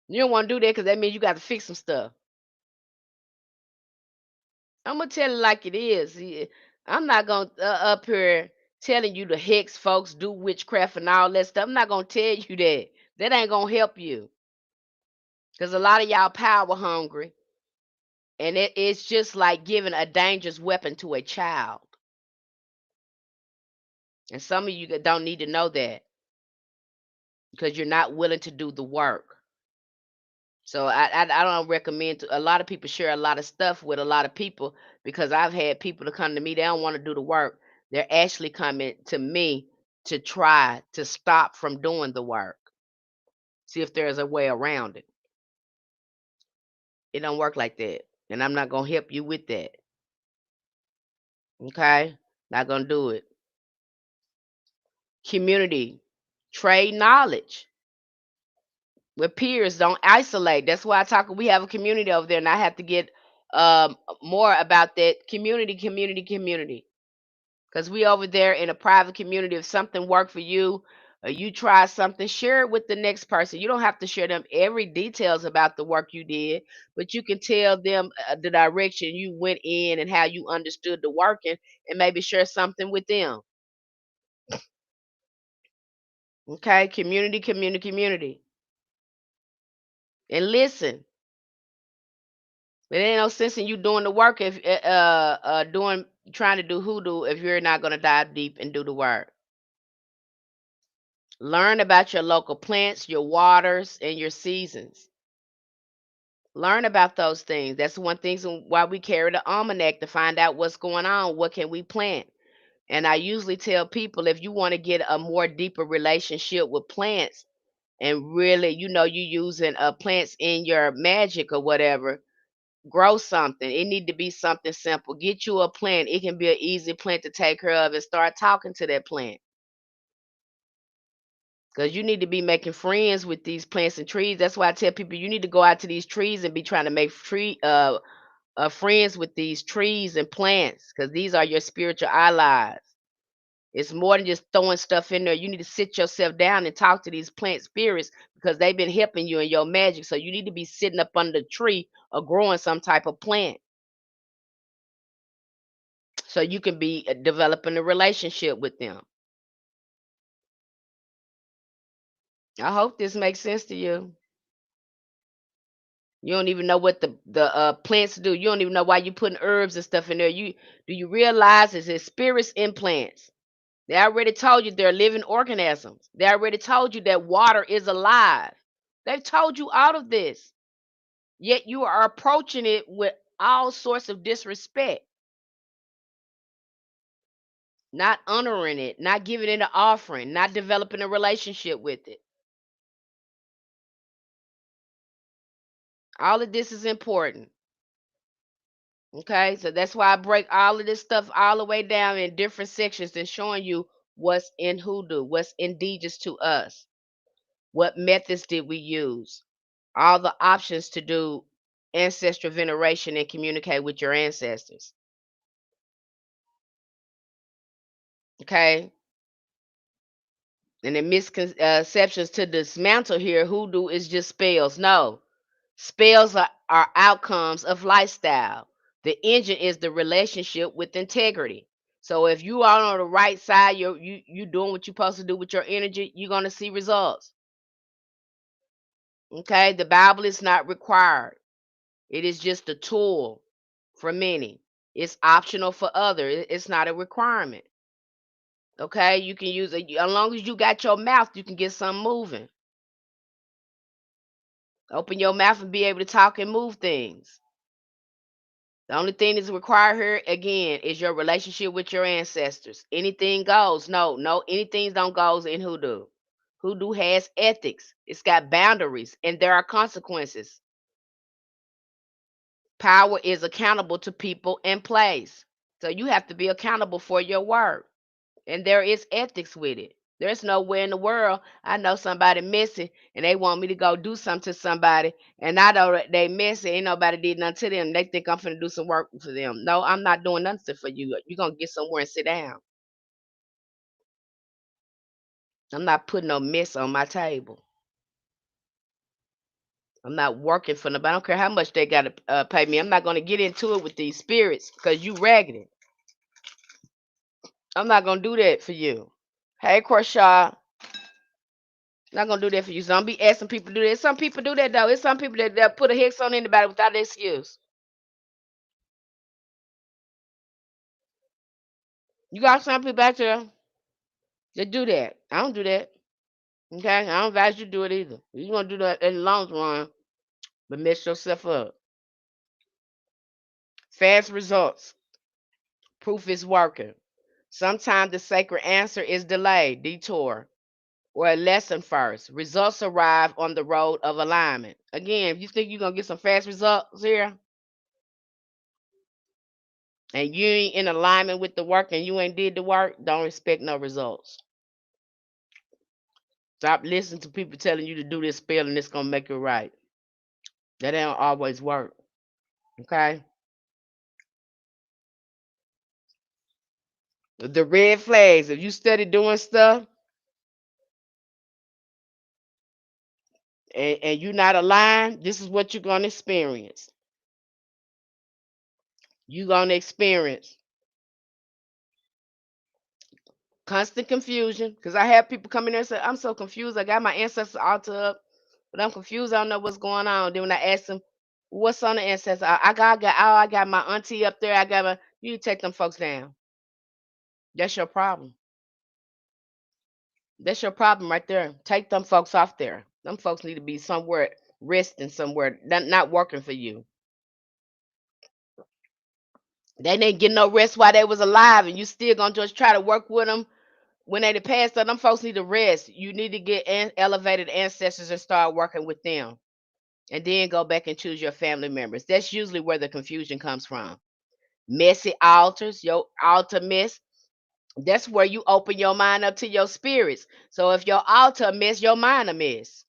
Speaker 1: You don't want to do that because that means you got to fix some stuff. I'm gonna tell it like it is. I'm not gonna up here telling you to hex folks, do witchcraft and all that stuff. I'm not gonna tell you that. That ain't gonna help you. Because a lot of y'all power hungry, and it's just like giving a dangerous weapon to a child. And some of you don't need to know that because you're not willing to do the work. So I don't recommend a lot of people share a lot of stuff with a lot of people because I've had people to come to me, they don't want to do the work. They're actually coming to me to try to stop from doing the work. See if there's a way around it. It don't work like that. And I'm not going to help you with that. Okay? Not going to do it. Community. Trade knowledge with peers. Don't isolate. That's why we have a community over there, and I have to get more about that community. Because we over there in a private community. If something worked for you, or you try something, share it with the next person. You don't have to share them every details about the work you did, but you can tell them the direction you went in and how you understood the working, and maybe share something with them. Okay, community, and listen. There ain't no sense in you doing the work if doing trying to do hoodoo if you're not gonna dive deep and do the work. Learn about your local plants, your waters, and your seasons. Learn about those things. That's one thing why we carry the almanac to find out what's going on. What can we plant? And I usually tell people if you want to get a more deeper relationship with plants and really, you using plants in your magic or whatever, grow something. It need to be something simple. Get you a plant. It can be an easy plant to take care of and start talking to that plant. Because you need to be making friends with these plants and trees. That's why I tell people you need to go out to these trees and be trying to make friends with these trees and plants because these are your spiritual allies. It's more than just throwing stuff in there. You need to sit yourself down and talk to these plant spirits because they've been helping you in your magic. So you need to be sitting up under the tree or growing some type of plant so you can be developing a relationship with them. I hope this makes sense to you. You don't even know what the plants do. You don't even know why you putting herbs and stuff in there. You realize it's spirits in plants? They already told you they're living organisms. They already told you that water is alive. They've told you all of this. Yet you are approaching it with all sorts of disrespect, not honoring it, not giving it an offering, not developing a relationship with it. All of this is important. Okay, so that's why I break all of this stuff all the way down in different sections and showing you what's in hoodoo, what's indigenous to us, what methods did we use, all the options to do ancestral veneration and communicate with your ancestors. Okay, and the misconceptions to dismantle here, hoodoo is just spells. No, spells are outcomes of lifestyle. The engine is the relationship with integrity. So if you are on the right side, you doing what you're supposed to do with your energy, you're gonna see results. Okay, the Bible is not required. It is just a tool for many. It's optional for others. It's not a requirement. Okay, you can use it as long as you got your mouth. You can get something moving. Open your mouth and be able to talk and move things. The only thing that's required here again is your relationship with your ancestors. Anything goes. No, anything don't goes in hoodoo. Hoodoo has ethics. It's got boundaries and there are consequences. Power is accountable to people and place. So you have to be accountable for your work. And there is ethics with it. There's nowhere in the world I know somebody missing and they want me to go do something to somebody and I know that they messy. Ain't nobody did nothing to them. They think I'm finna do some work for them. No, I'm not doing nothing for you. You're gonna get somewhere and sit down. I'm not putting no mess on my table. I'm not working for nobody. I don't care how much they gotta pay me. I'm not gonna get into it with these spirits because you raggedy. I'm not gonna do that for you. Hey, Korshaw. Not gonna do that for you. So don't be asking people to do that. Some people do that though. It's some people that put a hex on anybody without an excuse. You got some people out there that do that. I don't do that. Okay, I don't advise you to do it either. You're gonna do that in the long run, but mess yourself up. Fast results. Proof is working. Sometimes the sacred answer is delayed, detour, or a lesson first. Results arrive on the road of alignment. Again, if you think you're gonna get some fast results here, and you ain't in alignment with the work and you ain't did the work, don't expect no results. Stop listening to people telling you to do this spell and it's gonna make it right. That don't always work. Okay? The red flags, if you study doing stuff and you're not aligned, this is what you're gonna experience. You're gonna experience constant confusion. Because I have people come in there and say, I'm so confused. I got my ancestors altar up, but I'm confused. I don't know what's going on. Then when I ask them, what's on the ancestors? I got my auntie up there. I got my, you take them folks down. That's your problem. That's your problem right there. Take them folks off there. Them folks need to be somewhere resting somewhere, not working for you. They didn't get no rest while they was alive, and you still gonna just try to work with them when they passed. So them folks need to rest. You need to get elevated ancestors and start working with them, and then go back and choose your family members. That's usually where the confusion comes from. Messy altars, your altar mess. That's where you open your mind up to your spirits. So if your altar a mess, your mind a mess.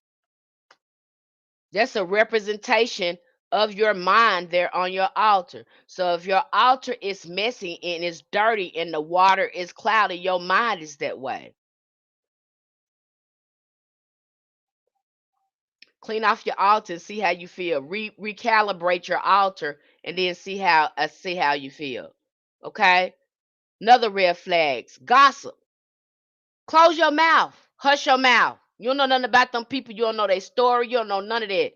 Speaker 1: That's a representation of your mind there on your altar. So if your altar is messy and it's dirty and the water is cloudy, your mind is that way. Clean off your altar and see how you feel. Recalibrate your altar and then see how you feel. Okay? Another red flags. Gossip. Close your mouth. Hush your mouth. You don't know nothing about them people. You don't know their story. You don't know none of that.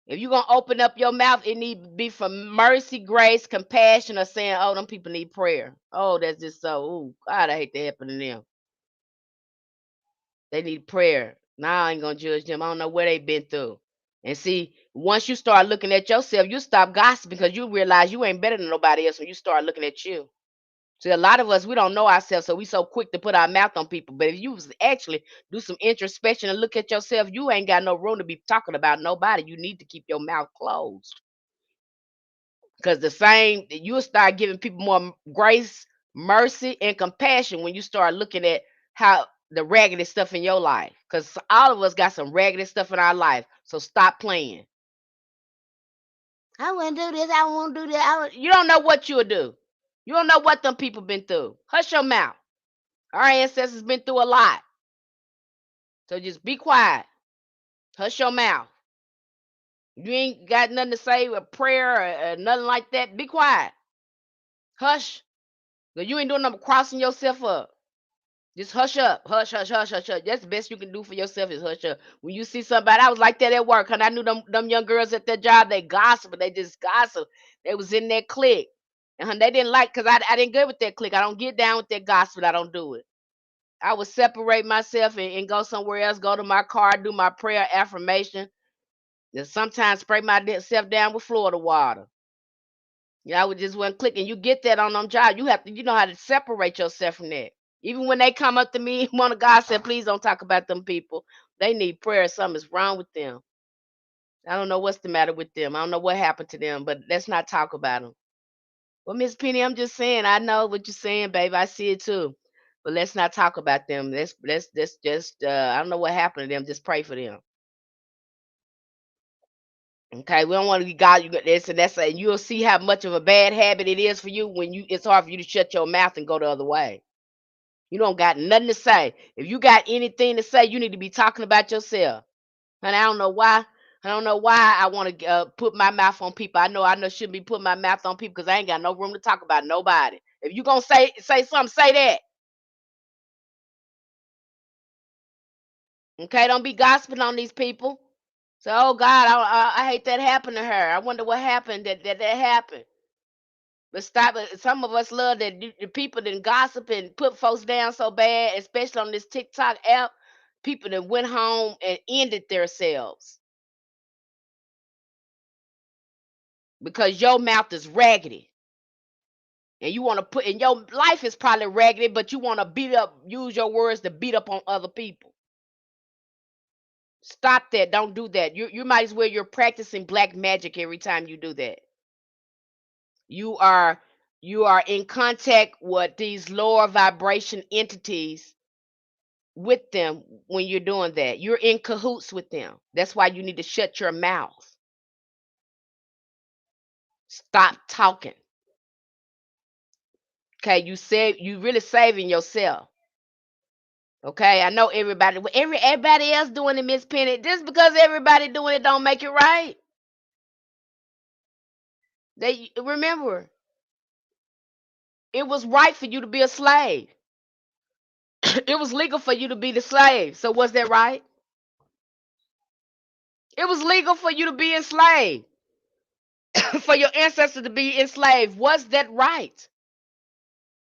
Speaker 1: If you're gonna open up your mouth, it need to be for mercy, grace, compassion, or saying, "Oh, them people need prayer." Oh, that's just so. Ooh, God, I hate that happening to them. They need prayer. Now I ain't gonna judge them. I don't know where they've been through. And see, once you start looking at yourself, you stop gossiping because you realize you ain't better than nobody else when you start looking at you. See, a lot of us, we don't know ourselves, so we so quick to put our mouth on people. But if you was actually do some introspection and look at yourself, you ain't got no room to be talking about nobody. You need to keep your mouth closed. Because the same, you'll start giving people more grace, mercy, and compassion when you start looking at how the raggedy stuff in your life. Because all of us got some raggedy stuff in our life. So stop playing. I wouldn't do this. I won't do that. You don't know what you'll do. You don't know what them people been through. Hush your mouth. Our ancestors been through a lot. So just be quiet. Hush your mouth. You ain't got nothing to say, a prayer or nothing like that. Be quiet. Hush. Cause you ain't doing nothing but crossing yourself up. Just hush up. Hush, hush, hush, hush, hush. That's the best you can do for yourself is hush up. When you see somebody, I was like that at work, and I knew them young girls at their job, they gossip, they just gossip. They was in that clique. And they didn't like, because I didn't get with that clique. I don't get down with that gossip. I don't do it. I would separate myself and go somewhere else, go to my car, do my prayer affirmation, and sometimes spray myself down with Florida water. Yeah, I would just wasn't clicking. You get that on them job. You have to, you know how to separate yourself from that. Even when they come up to me, one of God said, please don't talk about them people. They need prayer. Something's wrong with them. I don't know what's the matter with them. I don't know what happened to them, but let's not talk about them. Well, Miss Penny, I'm just saying, I know what you're saying, baby. I see it too. But let's not talk about them. Let's just I don't know what happened to them. Just pray for them. Okay, we don't want to be God. You got this and that's, and you'll see how much of a bad habit it is for you when you. It's hard for you to shut your mouth and go the other way. You don't got nothing to say. If you got anything to say, you need to be talking about yourself. And I don't know why. I don't know why I want to put my mouth on people. I know shouldn't be putting my mouth on people because I ain't got no room to talk about nobody. If you gonna say something, say that. Okay, don't be gossiping on these people. So, oh God, I hate that happened to her. I wonder what happened that happened. But stop it. Some of us love that the people that gossip and put folks down so bad, especially on this TikTok app. People that went home and ended themselves because your mouth is raggedy. And you want to put in your life is probably raggedy, but you want to beat up, use your words to beat up on other people. Stop that. Don't do that. You might as well you're practicing black magic every time you do that. You are you are in contact with these lower vibration entities with them when you're doing that. You're in cahoots with them. That's why you need to shut your mouth. Stop talking. Okay, you really saving yourself. Okay, I know everybody else doing it, Miss Penny. Just because everybody doing it don't make it right. They remember it was right for you to be a slave. It was legal for you to be the slave. So was that right? It was legal for you to be enslaved, for your ancestors to be enslaved. Was that right?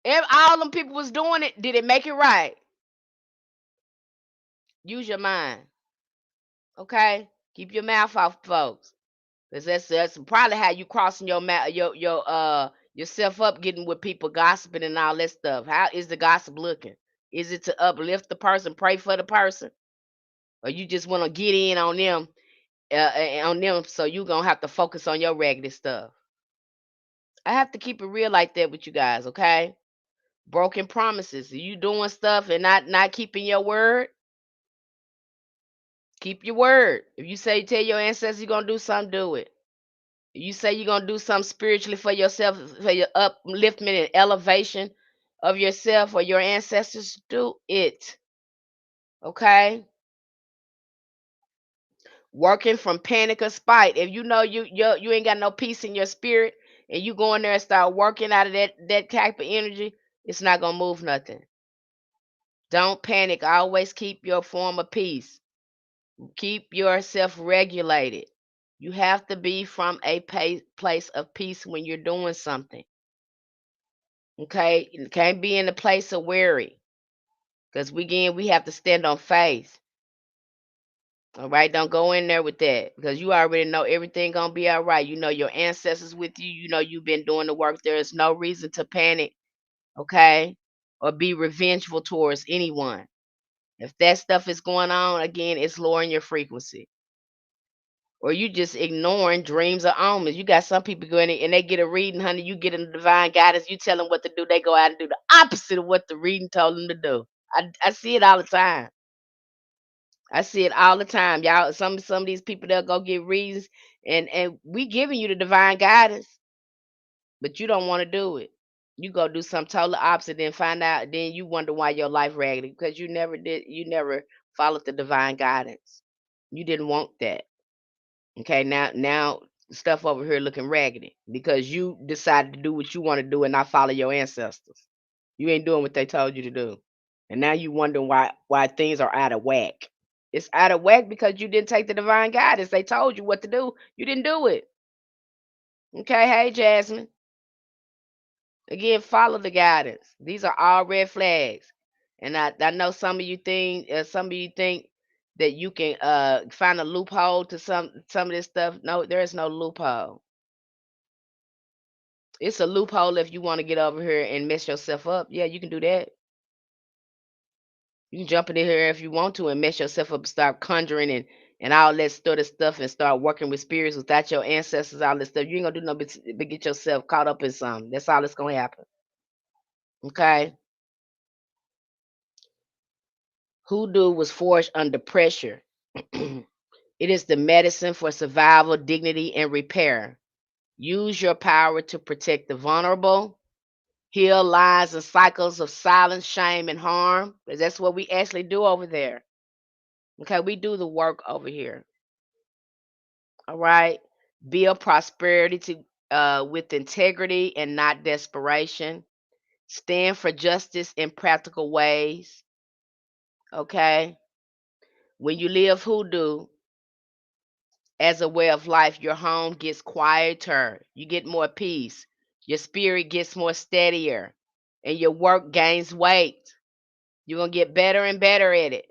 Speaker 1: If all them people was doing it, did it make it right? Use your mind, okay? Keep your mouth off, folks. Cause that's probably how you crossing your mouth, yourself up, getting with people gossiping and all that stuff. How is the gossip looking? Is it to uplift the person, pray for the person, or you just want to get in on them? So you gonna have to focus on your raggedy stuff. I have to keep it real like that with you guys, okay? Broken promises. You doing stuff and not keeping your word. Keep your word. If you say tell your ancestors you're gonna do something, do it. If you say you're gonna do something spiritually for yourself, for your upliftment and elevation of yourself or your ancestors, do it. Okay? Working from panic or spite. If you know you ain't got no peace in your spirit and you go in there and start working out of that type of energy, it's not gonna move nothing. Don't panic. Always keep your form of peace. Keep yourself regulated. You have to be from a place of peace when you're doing something. Okay? You can't be in a place of worry. Because we have to stand on faith. All right. Don't go in there with that. Because you already know everything gonna be all right. You know your ancestors with you. You know you've been doing the work. There is no reason to panic, okay? Or be revengeful towards anyone. If that stuff is going on, again, it's lowering your frequency. Or you just ignoring dreams or omens. You got some people going in and they get a reading, honey. You get in divine guidance. You tell them what to do. They go out and do the opposite of what the reading told them to do. I see it all the time. I see it all the time. Y'all, some of these people they'll go get readings and we giving you the divine guidance, but you don't want to do it. You go do something totally opposite, then find out, then you wonder why your life raggedy because you never followed the divine guidance. You didn't want that. Okay, now stuff over here looking raggedy because you decided to do what you want to do and not follow your ancestors. You ain't doing what they told you to do. And now you wondering why things are out of whack. It's out of whack because you didn't take the divine guidance. They told you what to do. You didn't do it. Okay, hey Jasmine. Again, follow the guidance. These are all red flags. And I know some of you think that you can find a loophole to some of this stuff. No, there is no loophole. It's a loophole if you want to get over here and mess yourself up. Yeah, you can do that. You can jump in here if you want to and mess yourself up, start conjuring and all that sort of stuff, and start working with spirits without your ancestors, all this stuff. You ain't gonna do nothing but get yourself caught up in something. That's all that's gonna happen. Okay. Hoodoo was forged under pressure. It is the medicine for survival, dignity, and repair. Use your power to protect the vulnerable, heal lies and cycles of silence, shame, and harm. Because that's what we actually do over there. Okay, we do the work over here. All right. Build prosperity with integrity and not desperation. Stand for justice in practical ways. Okay. When you live hoodoo as a way of life, your home gets quieter, you get more peace, your spirit gets more steadier, and your work gains weight. You're going to get better and better at it.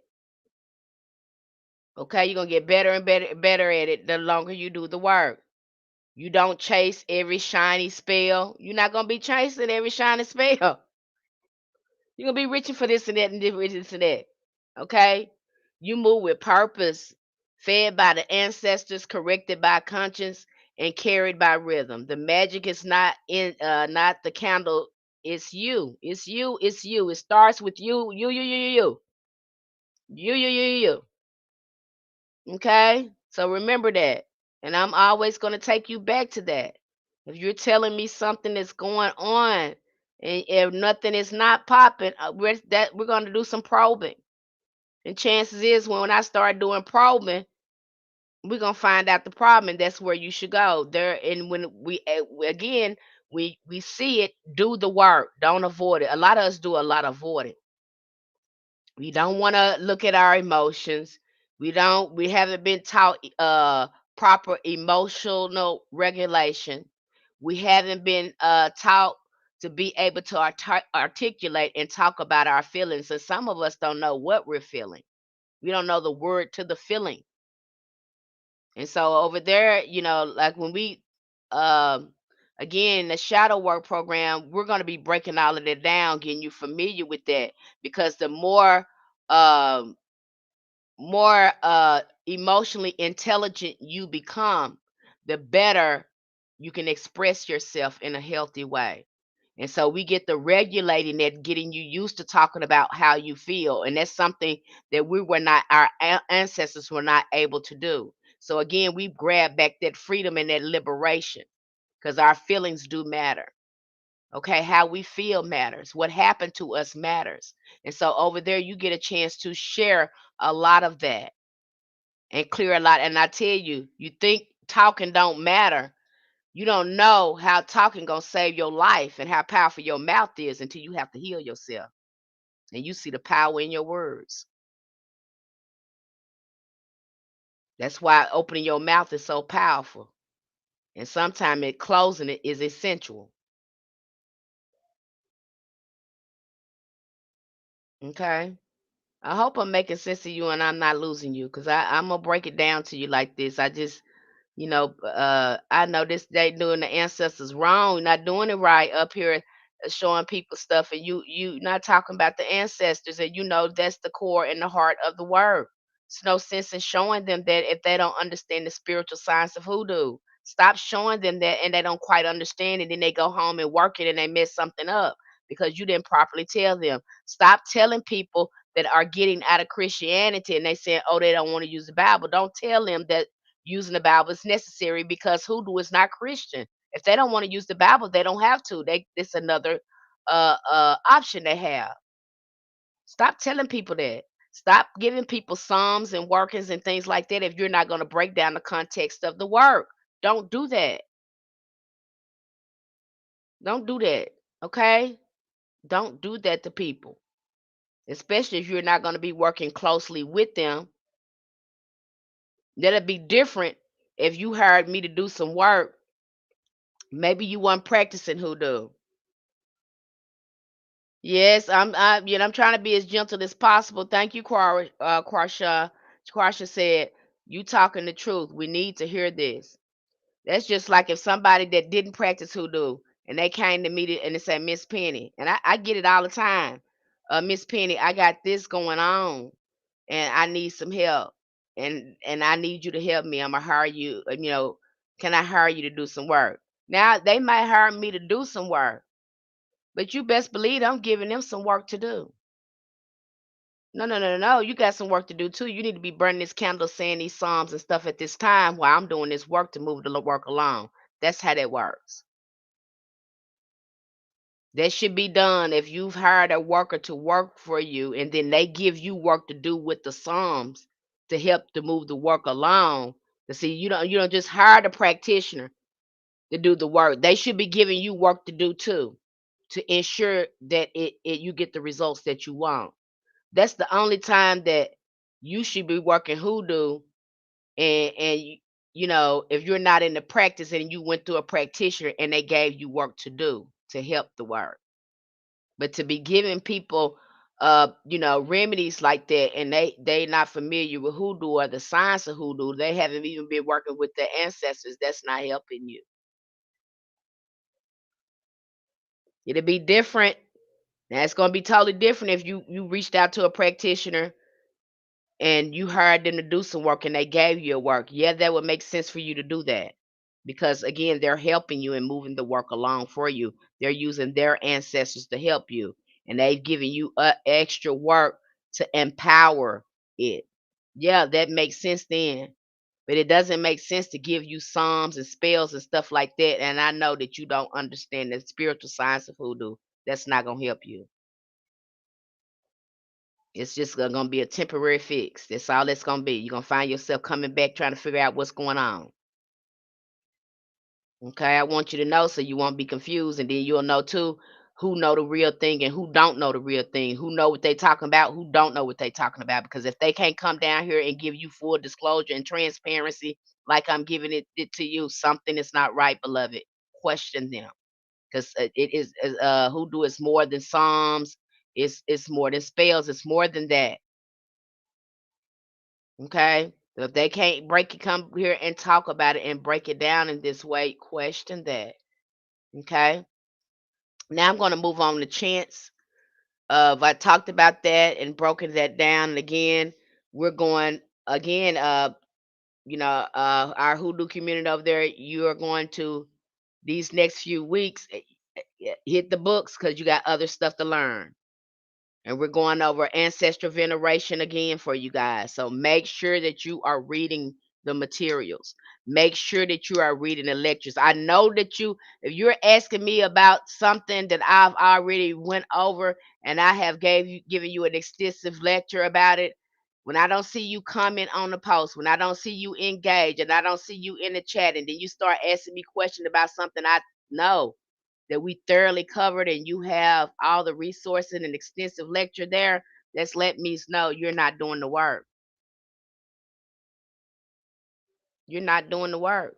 Speaker 1: Okay, you're going to get better and better at it the longer you do the work. You don't chase every shiny spell. You're not going to be chasing every shiny spell. You're going to be reaching for this and that and this and that. Okay? You move with purpose, fed by the ancestors, corrected by conscience, and carried by rhythm. The magic is not the candle. It's you. It's you. It's you. It starts with you. You. You. Okay? So remember that. And I'm always going to take you back to that. If you're telling me something that's going on and if nothing is not popping, we're going to do some probing. And chances is when I start doing probing, we're going to find out the problem and that's where you should go. There and when again, we see it, do the work, don't avoid it. A lot of us do a lot of avoiding. We don't want to look at our emotions. We haven't been taught proper emotional regulation. We haven't been taught to be able to articulate and talk about our feelings. And some of us don't know what we're feeling. We don't know the word to the feeling. And so over there, like when we um again, the shadow work program, we're going to be breaking all of that down, getting you familiar with that because the um more emotionally intelligent you become, the better you can express yourself in a healthy way. And so we get the regulating that, getting you used to talking about how you feel. And that's something that our ancestors were not able to do. So again, we grab back that freedom and that liberation because our feelings do matter. Okay, how we feel matters. What happened to us matters. And so over there, you get a chance to share a lot of that and clear a lot. And I tell you, you think talking don't matter. You don't know how talking gonna save your life and how powerful your mouth is until you have to heal yourself. And you see the power in your words. That's why opening your mouth is so powerful. And sometimes closing it is essential. Okay. I hope I'm making sense to you and I'm not losing you because I'm gonna break it down to you like this. I know this they doing the ancestors wrong, not doing it right up here, showing people stuff, and you not talking about the ancestors, and that's the core and the heart of the word. It's no sense in showing them that if they don't understand the spiritual science of hoodoo. Stop showing them that and they don't quite understand it, then they go home and work it and they mess something up because you didn't properly tell them. Stop telling people that are getting out of Christianity and they saying, oh, they don't want to use the Bible. Don't tell them that using the Bible is necessary because hoodoo is not Christian. If they don't want to use the Bible, they don't have to. It's another option they have. Stop telling people that. Stop giving people psalms and workings and things like that if you're not going to break down the context of the work. Don't do that. Don't do that. Okay? Don't do that to people, especially if you're not going to be working closely with them. That'll be different if you hired me to do some work. Maybe you weren't practicing hoodoo. Yes, I'm trying to be as gentle as possible. Thank you, Quarsha. Quarsha said, "You talking the truth. We need to hear this." That's just like if somebody that didn't practice hoodoo and they came to me and they said, Miss Penny, and I get it all the time. Miss Penny, I got this going on, and I need some help, and I need you to help me. I'm gonna hire you. Can I hire you to do some work? Now they might hire me to do some work. But you best believe I'm giving them some work to do. No, no, no, no, no. You got some work to do too. You need to be burning this candle, saying these psalms and stuff at this time while I'm doing this work to move the work along. That's how that works. That should be done if you've hired a worker to work for you and then they give you work to do with the psalms to help to move the work along. To see you don't just hire the practitioner to do the work. They should be giving you work to do too to ensure that you get the results that you want. That's the only time that you should be working hoodoo. And you know, if you're not in the practice and you went through a practitioner and they gave you work to do to help the work. But to be giving people you know, remedies like that, and they not familiar with hoodoo or the science of hoodoo, they haven't even been working with their ancestors, that's not helping you. It'll be different. Now it's gonna be totally different if you reached out to a practitioner and you hired them to do some work and they gave you your work. Yeah, that would make sense for you to do that. Because again, they're helping you and moving the work along for you. They're using their ancestors to help you. And they've given you extra work to empower it. Yeah, that makes sense then. But it doesn't make sense to give you psalms and spells and stuff like that. And I know that you don't understand the spiritual science of hoodoo. That's not gonna help you. It's just gonna be a temporary fix. That's all it's gonna be. You're gonna find yourself coming back trying to figure out what's going on. Okay, I want you to know so you won't be confused, and then you'll know too who know the real thing and who don't know the real thing, who know what they talking about, who don't know what they talking about. Because if they can't come down here and give you full disclosure and transparency, like I'm giving it to you, something is not right, beloved. Question them, because it is hoodoo is more than psalms. It's more than spells. It's more than that. Okay. So if they can't break it, come here and talk about it and break it down in this way, question that. Okay. Now I'm going to move on to chants. I talked about that and broken that down. And again, we're going again. You know, our hoodoo community over there. You are going to these next few weeks hit the books because you got other stuff to learn. And we're going over ancestral veneration again for you guys. So make sure that you are reading the materials. Make sure that you are reading the lectures. I know that if you're asking me about something that I've already went over and I have given you an extensive lecture about it, when I don't see you comment on the post, when I don't see you engage, and I don't see you in the chat, and then you start asking me questions about something I know that we thoroughly covered and you have all the resources and an extensive lecture there, that's let me know you're not doing the work. You're not doing the work.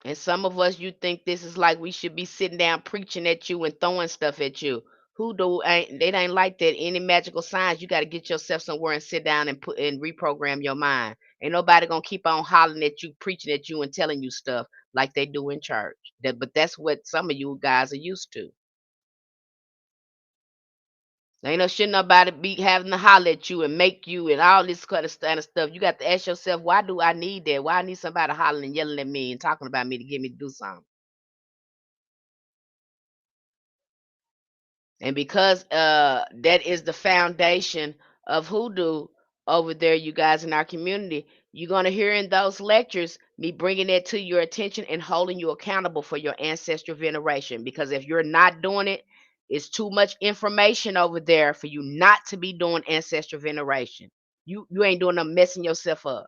Speaker 1: And some of us, you think this is like we should be sitting down preaching at you and throwing stuff at you. Who do ain't they ain't like that. Any magical signs, you got to get yourself somewhere and sit down and put and reprogram your mind. Ain't nobody gonna keep on hollering at you, preaching at you, and telling you stuff like they do in church. But that's what some of you guys are used to. Ain't no shit nobody be having to holler at you and make you and all this kind of stuff. You got to ask yourself, why do I need that? Why I need somebody hollering and yelling at me and talking about me to get me to do something? And because that is the foundation of hoodoo over there, you guys in our community, you're gonna hear in those lectures me bringing that to your attention and holding you accountable for your ancestral veneration. Because if you're not doing it, it's too much information over there for you not to be doing ancestral veneration. You ain't doing no messing yourself up.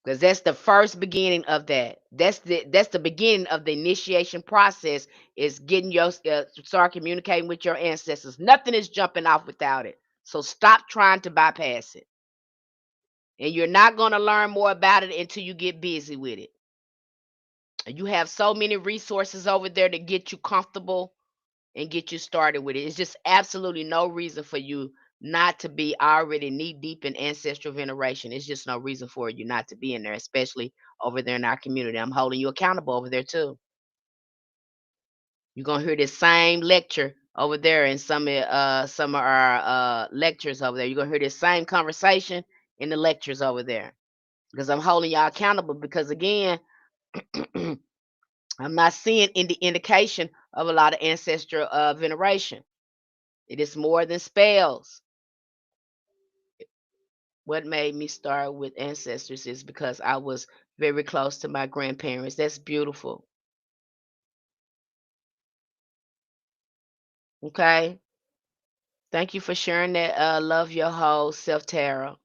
Speaker 1: Because that's the first beginning of that. That's the beginning of the initiation process is getting your start communicating with your ancestors. Nothing is jumping off without it. So stop trying to bypass it. And you're not going to learn more about it until you get busy with it. And you have so many resources over there to get you comfortable and get you started with it. It's just absolutely no reason for you not to be already knee deep in ancestral veneration. It's just no reason for you not to be in there, especially over there in our community. I'm holding you accountable over there too. You're gonna hear this same lecture over there in some of our lectures over there. You're gonna hear this same conversation in the lectures over there because I'm holding y'all accountable. Because again, I'm not seeing the indication of a lot of ancestral veneration. It is more than spells. What made me start with ancestors is because I was very close to my grandparents. That's beautiful. Okay. Thank you for sharing that. Love your whole self, Tara.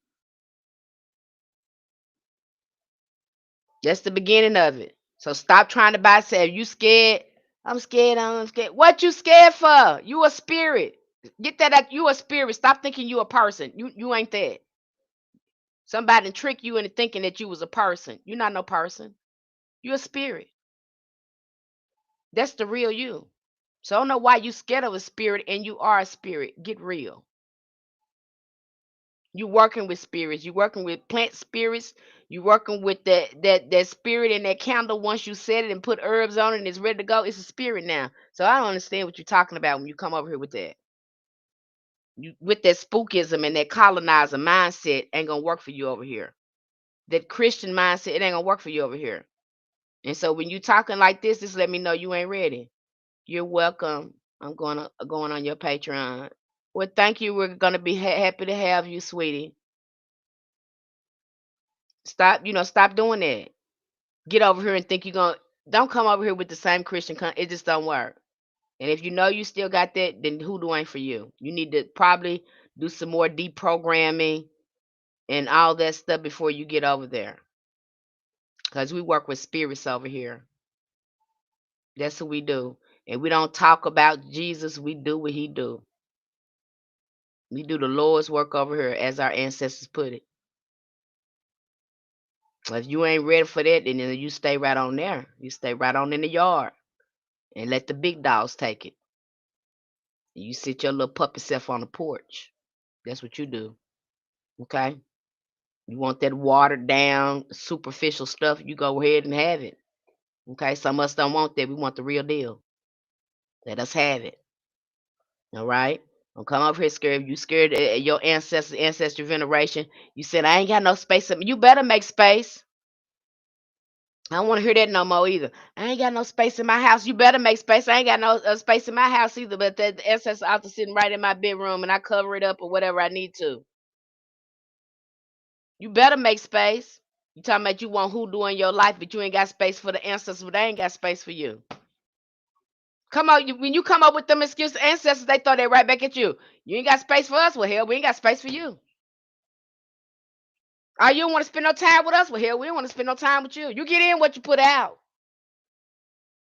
Speaker 1: That's the beginning of it. So stop trying to buy. Say, you scared? I'm scared. I'm scared. What you scared for? You a spirit. Get that out. You a spirit. Stop thinking you a person. You ain't that. Somebody trick you into thinking that you was a person. You're not no person. You're a spirit. That's the real you. So I don't know why you scared of a spirit and you are a spirit. Get real. You working with spirits. You working with plant spirits. You working with that spirit in that candle. Once you set it and put herbs on it and it's ready to go, it's a spirit now. So I don't understand what you're talking about when you come over here with that. You with that spookism and that colonizer mindset ain't gonna work for you over here. That Christian mindset, it ain't gonna work for you over here. And so when you talking like this, just let me know you ain't ready. You're welcome. I'm going on your Patreon. Well, thank you. We're gonna be happy to have you, sweetie. Stop doing that. Get over here and think you're gonna. Don't come over here with the same Christian. It just don't work. And if you know you still got that, then Hoodoo ain't for you. You need to probably do some more deprogramming and all that stuff before you get over there. Because we work with spirits over here. That's what we do. And we don't talk about Jesus. We do what he do. We do the Lord's work over here, as our ancestors put it. If you ain't ready for that, then you stay right on there. You stay right on in the yard and let the big dogs take it. You sit your little puppy self on the porch. That's what you do. Okay? You want that watered down, superficial stuff, you go ahead and have it. Okay? Some of us don't want that. We want the real deal. Let us have it. All right? Don't come over here scared. You scared of your ancestry veneration. You said, I ain't got no space. You better make space. I don't want to hear that no more either. I ain't got no space in my house. You better make space. I ain't got no space in my house either. But that ancestor altar sitting right in my bedroom, and I cover it up or whatever I need to. You better make space. You talking about you want Hoodoo in your life, but you ain't got space for the ancestors, but they ain't got space for you. Come on, when you come up with them excuses, ancestors, they throw that right back at you. You ain't got space for us. Well, hell, we ain't got space for you. Oh, you don't want to spend no time with us? Well, hell, we don't want to spend no time with you. You get in what you put out.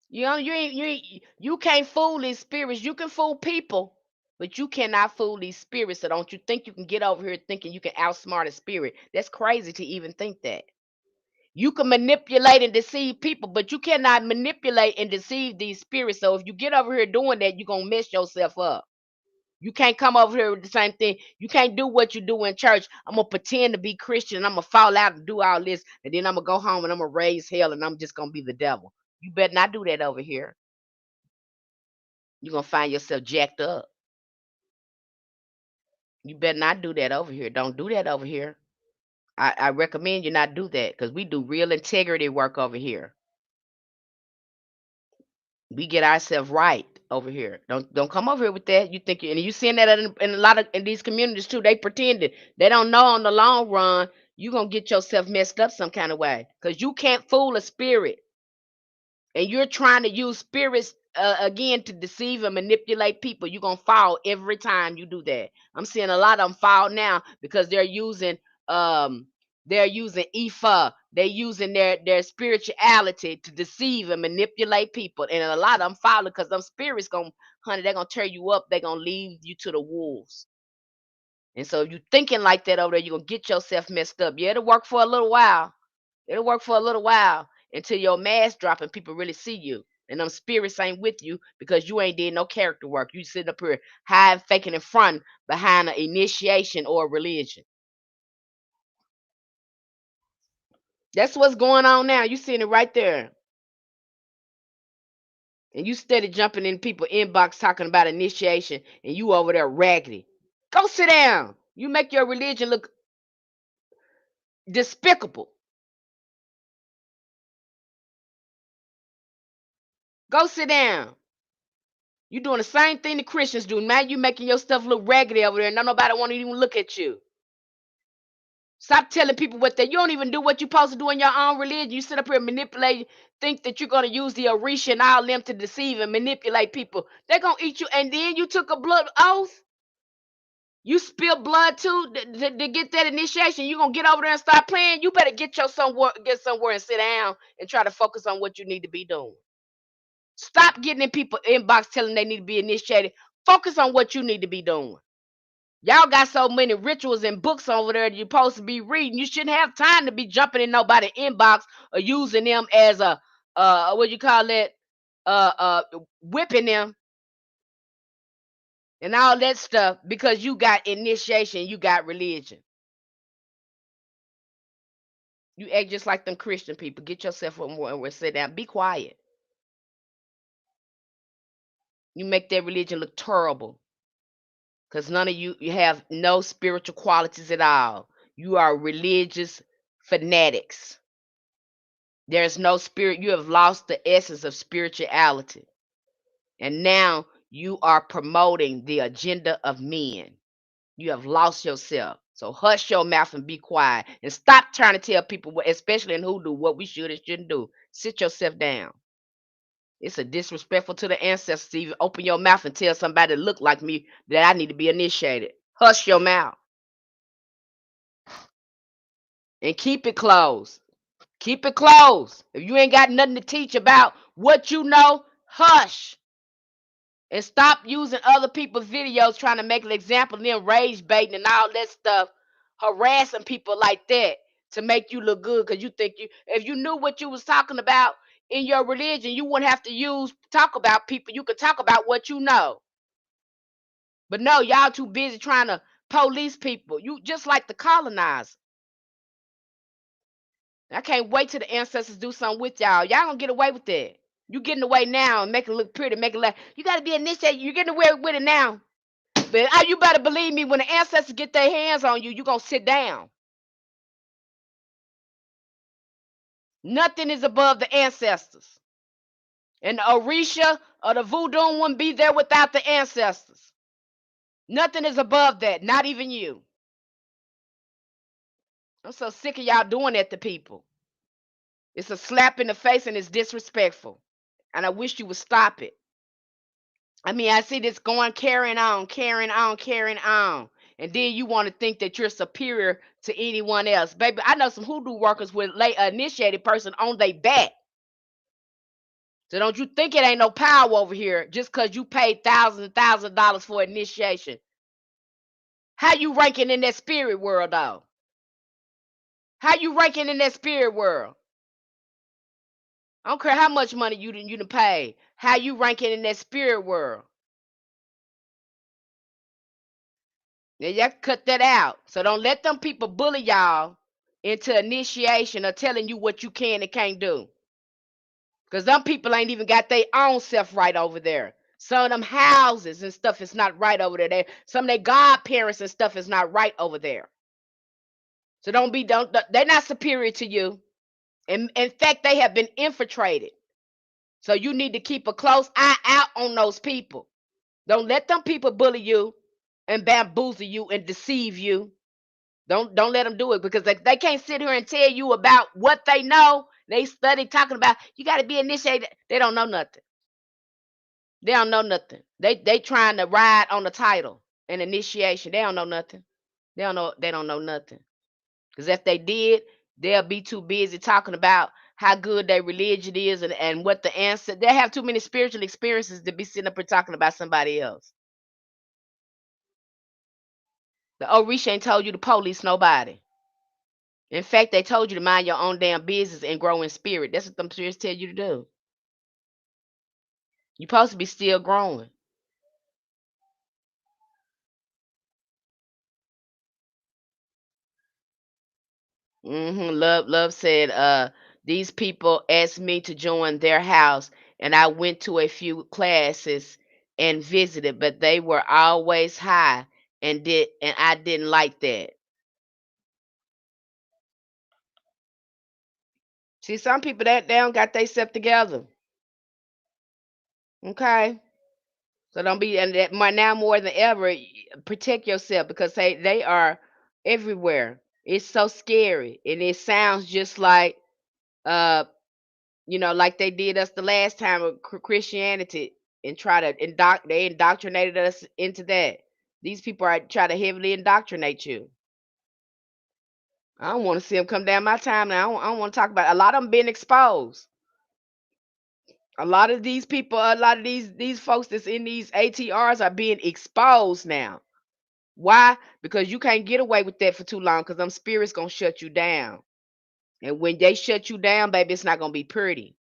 Speaker 1: You know, you can't fool these spirits. You can fool people, but you cannot fool these spirits. So don't you think you can get over here thinking you can outsmart a spirit? That's crazy to even think that. You can manipulate and deceive people, but you cannot manipulate and deceive these spirits. So if you get over here doing that, you're gonna mess yourself up. You can't come over here with the same thing. You can't do what you do in church. I'm gonna pretend to be Christian and I'm gonna fall out and do all this, and then I'm gonna go home and I'm gonna raise hell and I'm just gonna be the devil. You better not do that over here. You're gonna find yourself jacked up. You better not do that over here. Don't do that over here. I recommend you not do that because we do real integrity work over here. We get ourselves right over here. Don't come over here with that. You think and you seeing that in a lot of in these communities too. They pretended. They don't know on the long run you're gonna get yourself messed up some kind of way. Because you can't fool a spirit. And you're trying to use spirits again to deceive and manipulate people. You're gonna fall every time you do that. I'm seeing a lot of them fall now because um they're using Ifa. They're using their spirituality to deceive and manipulate people. And a lot of them fall because them spirits they're gonna tear you up, they're gonna leave you to the wolves. And so if you thinking like that over there, you're gonna get yourself messed up. Yeah, it'll work for a little while. It'll work for a little while until your mask drop and people really see you. And them spirits ain't with you because you ain't did no character work. You sitting up here hiding, faking in front behind an initiation or a religion. That's what's going on now. You seeing it right there. And you steady jumping in people inbox talking about initiation and you over there raggedy. Go sit down. You make your religion look despicable. Go sit down. You doing the same thing the Christians do. Now you making your stuff look raggedy over there and nobody want to even look at you. Stop telling people what they you don't even do what you're supposed to do in your own religion. You sit up here and manipulate, think that you're gonna use the Orisha and all them to deceive and manipulate people. They're gonna eat you, and then you took a blood oath. You spill blood too to get that initiation. You gonna get over there and start playing. You better get somewhere and sit down and try to focus on what you need to be doing. Stop getting in people inbox telling they need to be initiated. Focus on what you need to be doing. Y'all got so many rituals and books over there that you're supposed to be reading. You shouldn't have time to be jumping in nobody's inbox or using them as a what you call it, whipping them and all that stuff because you got initiation, you got religion. You act just like them Christian people. Get yourself up more and sit down. Be quiet. You make that religion look terrible because none of you have no spiritual qualities at all. You are religious fanatics. There's no spirit. You have lost the essence of spirituality. And now you are promoting the agenda of men. You have lost yourself. So hush your mouth and be quiet. And stop trying to tell people, especially in Hoodoo, what we should and shouldn't do. Sit yourself down. It's a disrespectful to the ancestors to even open your mouth and tell somebody that look like me that I need to be initiated. Hush your mouth. And keep it closed. Keep it closed. If you ain't got nothing to teach about what you know, hush. And stop using other people's videos trying to make an example of them rage baiting and all that stuff, harassing people like that to make you look good because you think if you knew what you was talking about in your religion, you wouldn't have to talk about people. You could talk about what you know. But no, y'all too busy trying to police people. You just like the colonizer. I can't wait till the ancestors do something with y'all. Y'all gonna get away with that. You getting away now and make it look pretty, make it like you gotta be initiated. You're getting away with it now. But you better believe me, when the ancestors get their hands on you, you're going to sit down. Nothing is above the ancestors. And the Orisha or the Voodoo wouldn't be there without the ancestors. Nothing is above that, not even you. I'm so sick of y'all doing that to people. It's a slap in the face and it's disrespectful. And I wish you would stop it. I mean, I see this going carrying on, carrying on, carrying on. And then you want to think that you're superior to anyone else. Baby, I know some Hoodoo workers with lay initiated person on their back. So don't you think it ain't no power over here just because you paid thousands and thousands of dollars for initiation. How you ranking in that spirit world, though? How you ranking in that spirit world? I don't care how much money you done pay. How you ranking in that spirit world? Now y'all cut that out. So don't let them people bully y'all into initiation or telling you what you can and can't do. Because them people ain't even got their own self right over there. Some of them houses and stuff is not right over there. Some of their godparents and stuff is not right over there. So they're not superior to you. In fact, they have been infiltrated. So you need to keep a close eye out on those people. Don't let them people bully you and bamboozle you and deceive you. Don't let them do it because they can't sit here and tell you about what they know. They study talking about you got to be initiated. They don't know nothing. They don't know nothing. They trying to ride on the title and initiation. They don't know nothing. They don't know nothing. Because if they did, they'll be too busy talking about how good their religion is and what the answer. They have too many spiritual experiences to be sitting up and talking about somebody else. The Orisha ain't told you to police nobody. In fact, they told you to mind your own damn business and grow in spirit. That's what them spirits tell you to do. You're supposed to be still growing. Love said, these people asked me to join their house, and I went to a few classes and visited, but they were always high and I didn't like that. See, some people that they don't got themselves together. Okay. So don't be and that now more than ever, protect yourself because they are everywhere. It's so scary. And it sounds just like uh like they did us the last time with Christianity and try to they indoctrinated us into that. These people are try to heavily indoctrinate you. I don't want to see them come down my time now. I don't want to talk about it. A lot of them being exposed. A lot of these people, a lot of these folks that's in these ATRs are being exposed now. Why? Because you can't get away with that for too long because them spirits gonna shut you down. And when they shut you down, baby, it's not gonna be pretty.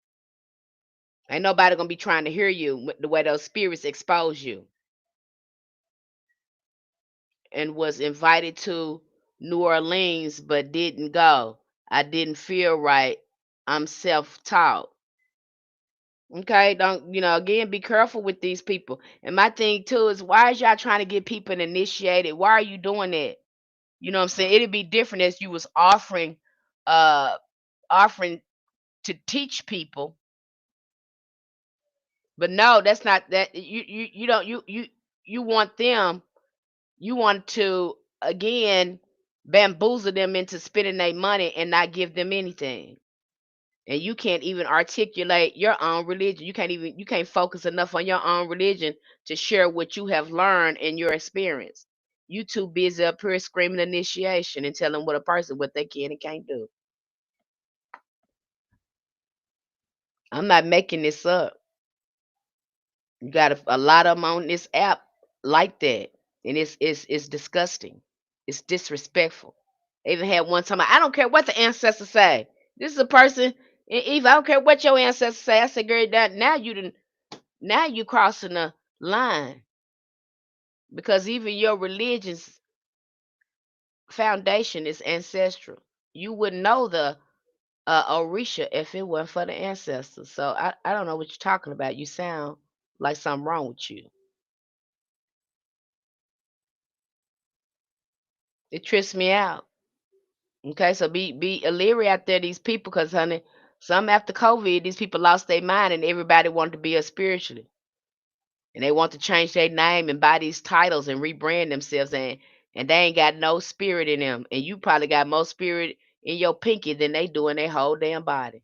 Speaker 1: Ain't nobody gonna be trying to hear you the way those spirits expose you. And was invited to New Orleans but didn't go. I didn't feel right. I'm self-taught. Okay, don't again be careful with these people. And my thing too is why is y'all trying to get people initiated? Why are you doing that? You know what I'm saying? It'd be different as you was uh offering to teach people. But no, that's not that you don't you want them, you want to again bamboozle them into spending their money and not give them anything. And you can't even articulate your own religion. You can't focus enough on your own religion to share what you have learned in your experience. You too busy up here screaming initiation and telling what a person what they can and can't do. I'm not making this up. You got a lot of them on this app like that, and it's disgusting. It's disrespectful. They even had one time. I don't care what the ancestors say. This is a person. Eve, I don't care what your ancestors say. I said, girl, that now you crossing the line because even your religion's foundation is ancestral. You wouldn't know the Orisha if it wasn't for the ancestors. So I don't know what you're talking about. You sound like something wrong with you. It trips me out. Okay, so be leery out there, these people, because honey, some after COVID, these people lost their mind and everybody wanted to be a spiritually. And they want to change their name and buy these titles and rebrand themselves and they ain't got no spirit in them. And you probably got more spirit in your pinky than they do in their whole damn body.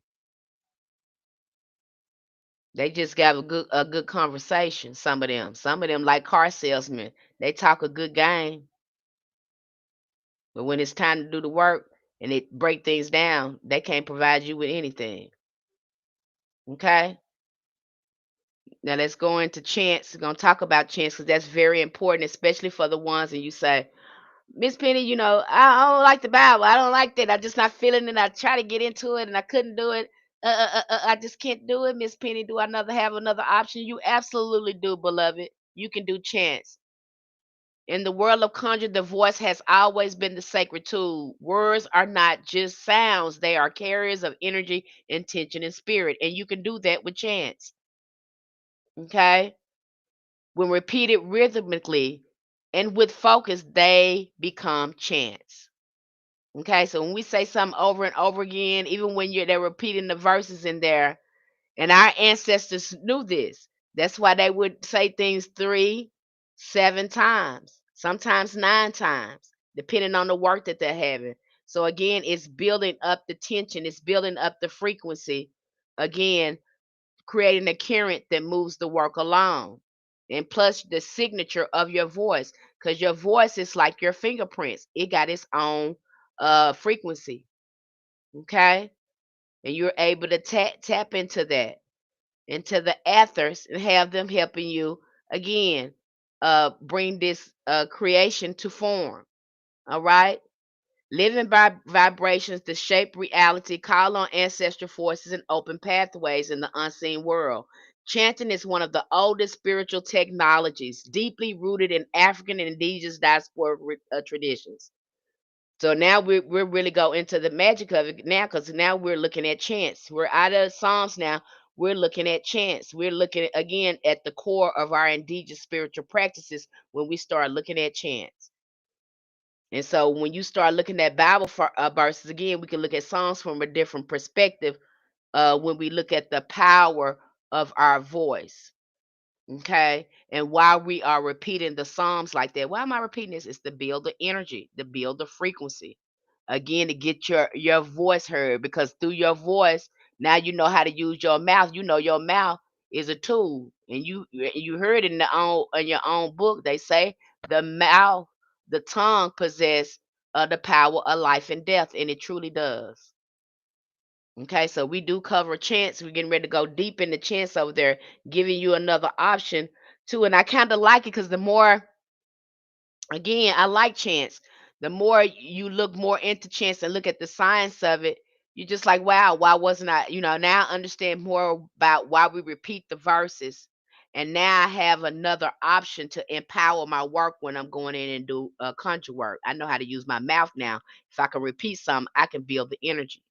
Speaker 1: They just got a good conversation, some of them. Some of them like car salesmen. They talk a good game. But when it's time to do the work and it break things down, they can't provide you with anything. Okay? Now let's go into chants. We're gonna talk about chants because that's very important, especially for the ones and you say, Miss Penny, I don't like the Bible. I don't like that. I'm just not feeling it. I try to get into it and I couldn't do it. I just can't do it, Miss Penny. Do I have another option? You absolutely do, beloved. You can do chants. In the world of conjure, the voice has always been the sacred tool. Words are not just sounds, they are carriers of energy, intention, and spirit. And you can do that with chants. Okay? When repeated rhythmically and with focus, they become chants. Okay, so when we say something over and over again, even when they're repeating the verses in there, and our ancestors knew this. That's why they would say things 3, 7 times, sometimes 9 times, depending on the work that they're having. So again, it's building up the tension, it's building up the frequency. Again, creating a current that moves the work along. And plus the signature of your voice, because your voice is like your fingerprints. It got its own frequency. Okay. And you're able to tap into that, into the ethers, and have them helping you again bring this creation to form. All right. Living by vibrations to shape reality, call on ancestral forces and open pathways in the unseen world. Chanting is one of the oldest spiritual technologies, deeply rooted in African and Indigenous diasporic traditions. So now we're really go into the magic of it now, because now we're looking at chants. We're out of Psalms now. We're looking at chants. We're looking again at the core of our indigenous spiritual practices when we start looking at chants. And so when you start looking at Bible verses again, we can look at Psalms from a different perspective when we look at the power of our voice. Okay. And while we are repeating the Psalms like that, why am I repeating this? It's to build the energy, to build the frequency. Again, to get your voice heard, because through your voice, now you know how to use your mouth. You know your mouth is a tool. And you heard in your own book, they say the mouth, the tongue possess the power of life and death, and it truly does. Okay, so we do cover chants. We're getting ready to go deep into chants over there, giving you another option too. And I kind of like it because the more, again, I like chants. The more you look more into chants and look at the science of it, you're just like, wow, why wasn't I? Now I understand more about why we repeat the verses. And now I have another option to empower my work when I'm going in and do conjure work. I know how to use my mouth now. If I can repeat something, I can build the energy.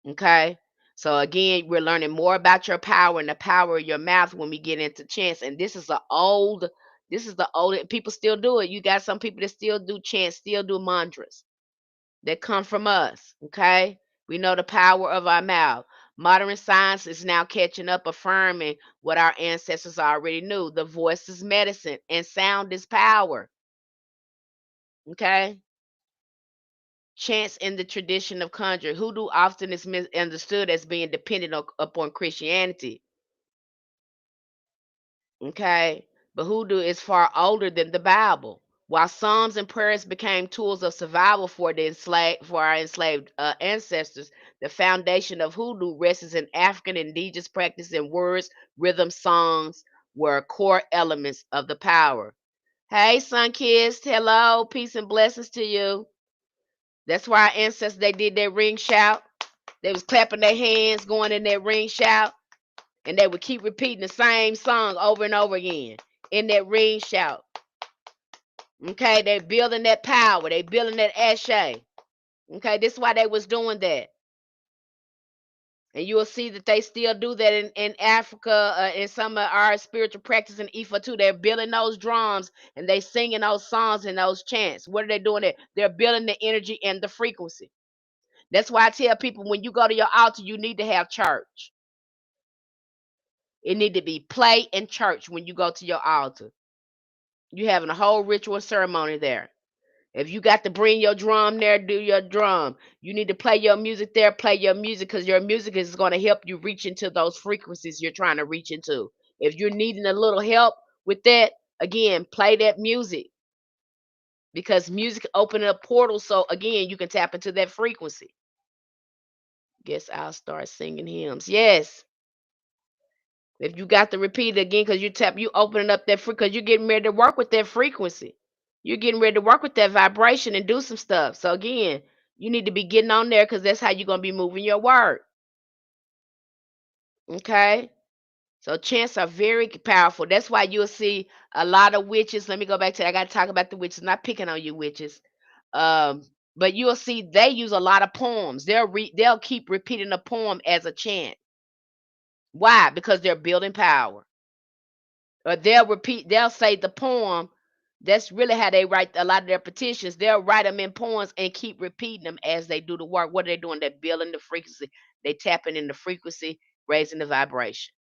Speaker 1: Okay. So again, we're learning more about your power and the power of your mouth when we get into chants. And this is the old people still do it. You got some people that still do chants, still do mantras that come from us. Okay. We know the power of our mouth. Modern science is now catching up, affirming what our ancestors already knew. The voice is medicine and sound is power. Okay. Chants in the tradition of conjure. Hoodoo often is misunderstood as being dependent upon Christianity. Okay. But hoodoo is far older than the Bible. While psalms and prayers became tools of survival for our enslaved ancestors, the foundation of hoodoo rests in African and Indigenous practice, and words, rhythm, songs were core elements of the power. Hey, sun kissed. Hello, peace and blessings to you. That's why our ancestors, they did their ring shout. They was clapping their hands, going in their ring shout, and they would keep repeating the same song over and over again in that ring shout. Okay, they building that power. They building that ashe. Okay, this is why they was doing that. And you will see that they still do that in Africa, in some of our spiritual practice in Ifa too. They're building those drums and they singing those songs and those chants. What are they doing there? They're building the energy and the frequency. That's why I tell people, when you go to your altar, you need to have church. It need to be play in church when you go to your altar. You having a whole ritual ceremony there. If you got to bring your drum there, do your drum. You need to play your music there, play your music, because your music is going to help you reach into those frequencies you're trying to reach into. If you're needing a little help with that, again, play that music, because music open up portals. So again, you can tap into that frequency. Guess I'll start singing hymns. Yes. If you got to repeat it again, because you opening up that because you're getting ready to work with that frequency. You're getting ready to work with that vibration and do some stuff. So again, you need to be getting on there, because that's how you're gonna be moving your word. Okay. So chants are very powerful. That's why you'll see a lot of witches. Let me go back to that. I gotta talk about the witches. Not picking on you witches. Um, but you'll see they use a lot of poems. They'll keep repeating a poem as a chant. Why? Because they're building power. Or they'll say the poem. That's really how they write a lot of their petitions. They'll write them in poems and keep repeating them as they do the work. What are they doing? They're building the frequency. They tapping in the frequency, raising the vibration.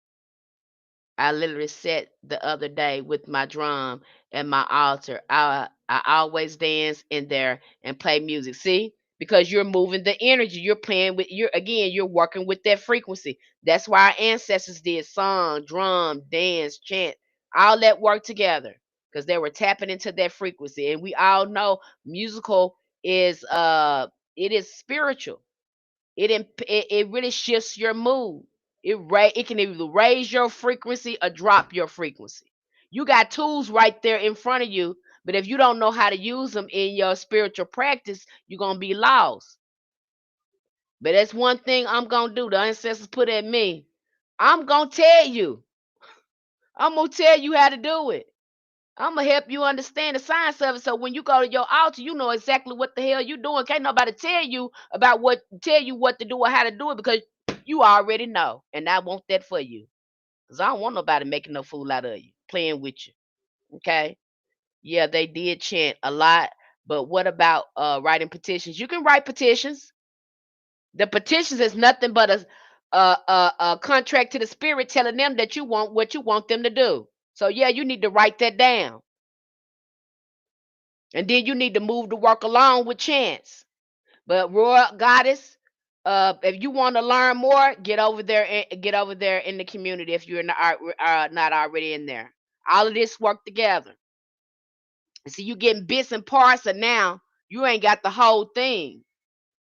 Speaker 1: I literally sat the other day with my drum and my altar. I always dance in there and play music. See? Because you're moving the energy. You're playing with you're working with that frequency. That's why our ancestors did song, drum, dance, chant, all that work together. Because they were tapping into that frequency. And we all know musical is it is spiritual. It really shifts your mood. It can either raise your frequency or drop your frequency. You got tools right there in front of you, but if you don't know how to use them in your spiritual practice, you're gonna be lost. But that's one thing I'm gonna do. The ancestors put at me. I'm gonna tell you. I'm gonna tell you how to do it. I'm gonna help you understand the science of it. So when you go to your altar, you know exactly what the hell you're doing. Can't nobody tell you what to do or how to do it, because you already know. And I want that for you. Because I don't want nobody making no fool out of you, playing with you. Okay. Yeah, they did chant a lot. But what about writing petitions? You can write petitions. The petitions is nothing but a contract to the spirit, telling them that you want what you want them to do. So yeah, you need to write that down. And then you need to move to work along with Chance. But Royal Goddess, if you want to learn more, get over there in the community if you're not already in there. All of this work together. See, you getting bits and parts, and now you ain't got the whole thing.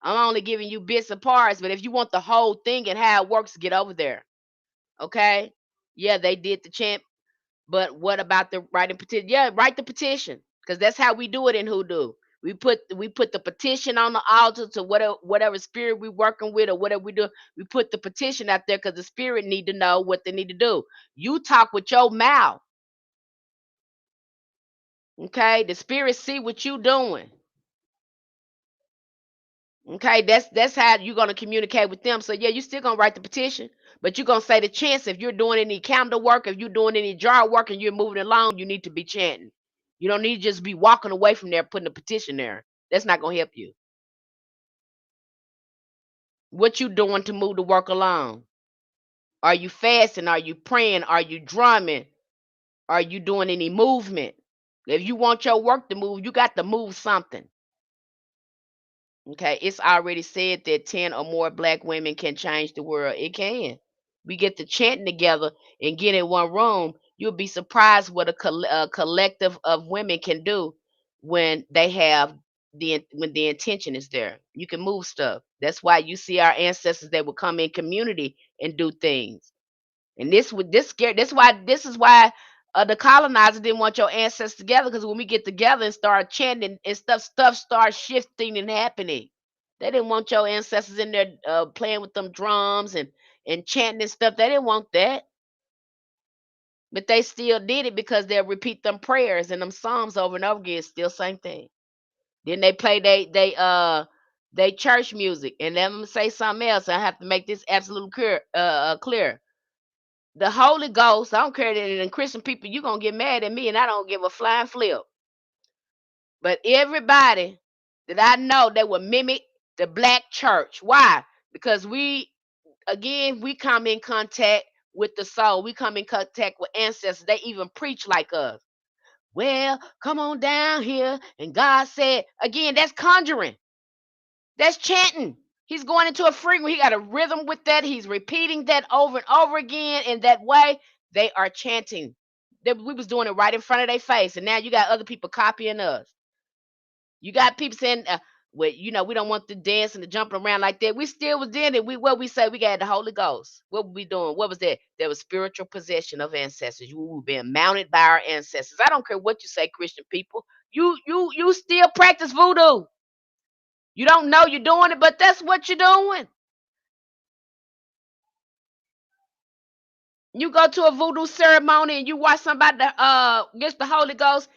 Speaker 1: I'm only giving you bits and parts, but if you want the whole thing and how it works, get over there. Okay? Yeah, they did the chant, but what about the writing petition? Yeah, write the petition because that's how we do it in Hoodoo. We put the petition on the altar to whatever spirit we working with or whatever we do. We put the petition out there because the spirit need to know what they need to do. You talk with your mouth, okay? The spirit see what you doing. Okay, that's how you're gonna communicate with them. So yeah, you still gonna write the petition, but you're gonna say the chants. If you're doing any calendar work, if you're doing any jar work, and you're moving along, you need to be chanting. You don't need to just be walking away from there putting a petition there. That's not gonna help you. What you doing to move the work along? Are you fasting? Are you praying? Are you drumming? Are you doing any movement? If you want your work to move, you got to move something. Okay, it's already said that 10 or more black women can change the world. It can. We get to chanting together and get in one room. You'll be surprised what a collective of women can do when they have when the intention is there. You can move stuff. That's why you see our ancestors that would come in community and do things. And this scare this is why the colonizer didn't want your ancestors together because when we get together and start chanting and stuff starts shifting and happening. They didn't want your ancestors in there playing with them drums and chanting and stuff. They didn't want that, but they still did it because they'll repeat them prayers and them psalms over and over again. Still same thing. Then they play they church music and then say something else. I have to make this absolutely clear. The Holy Ghost, I don't care that in Christian people, you're gonna get mad at me and I don't give a flying flip. But everybody that I know that will mimic the black church. Why? Because we come in contact with the soul. We come in contact with ancestors. They even preach like us. Well, come on down here. And God said, again, that's conjuring. That's chanting. He's going into a frequency. He got a rhythm with that. He's repeating that over and over again. In that way, they are chanting. We was doing it right in front of their face, and now you got other people copying us. You got people saying, "Well, we don't want to dance and to jumping around like that." We still was doing it. What we say, we got the Holy Ghost. What were we doing? What was that? There was spiritual possession of ancestors. You were being mounted by our ancestors. I don't care what you say, Christian people. You still practice voodoo. You don't know you're doing it, but that's what you're doing. You go to a voodoo ceremony and you watch somebody gets the Holy Ghost.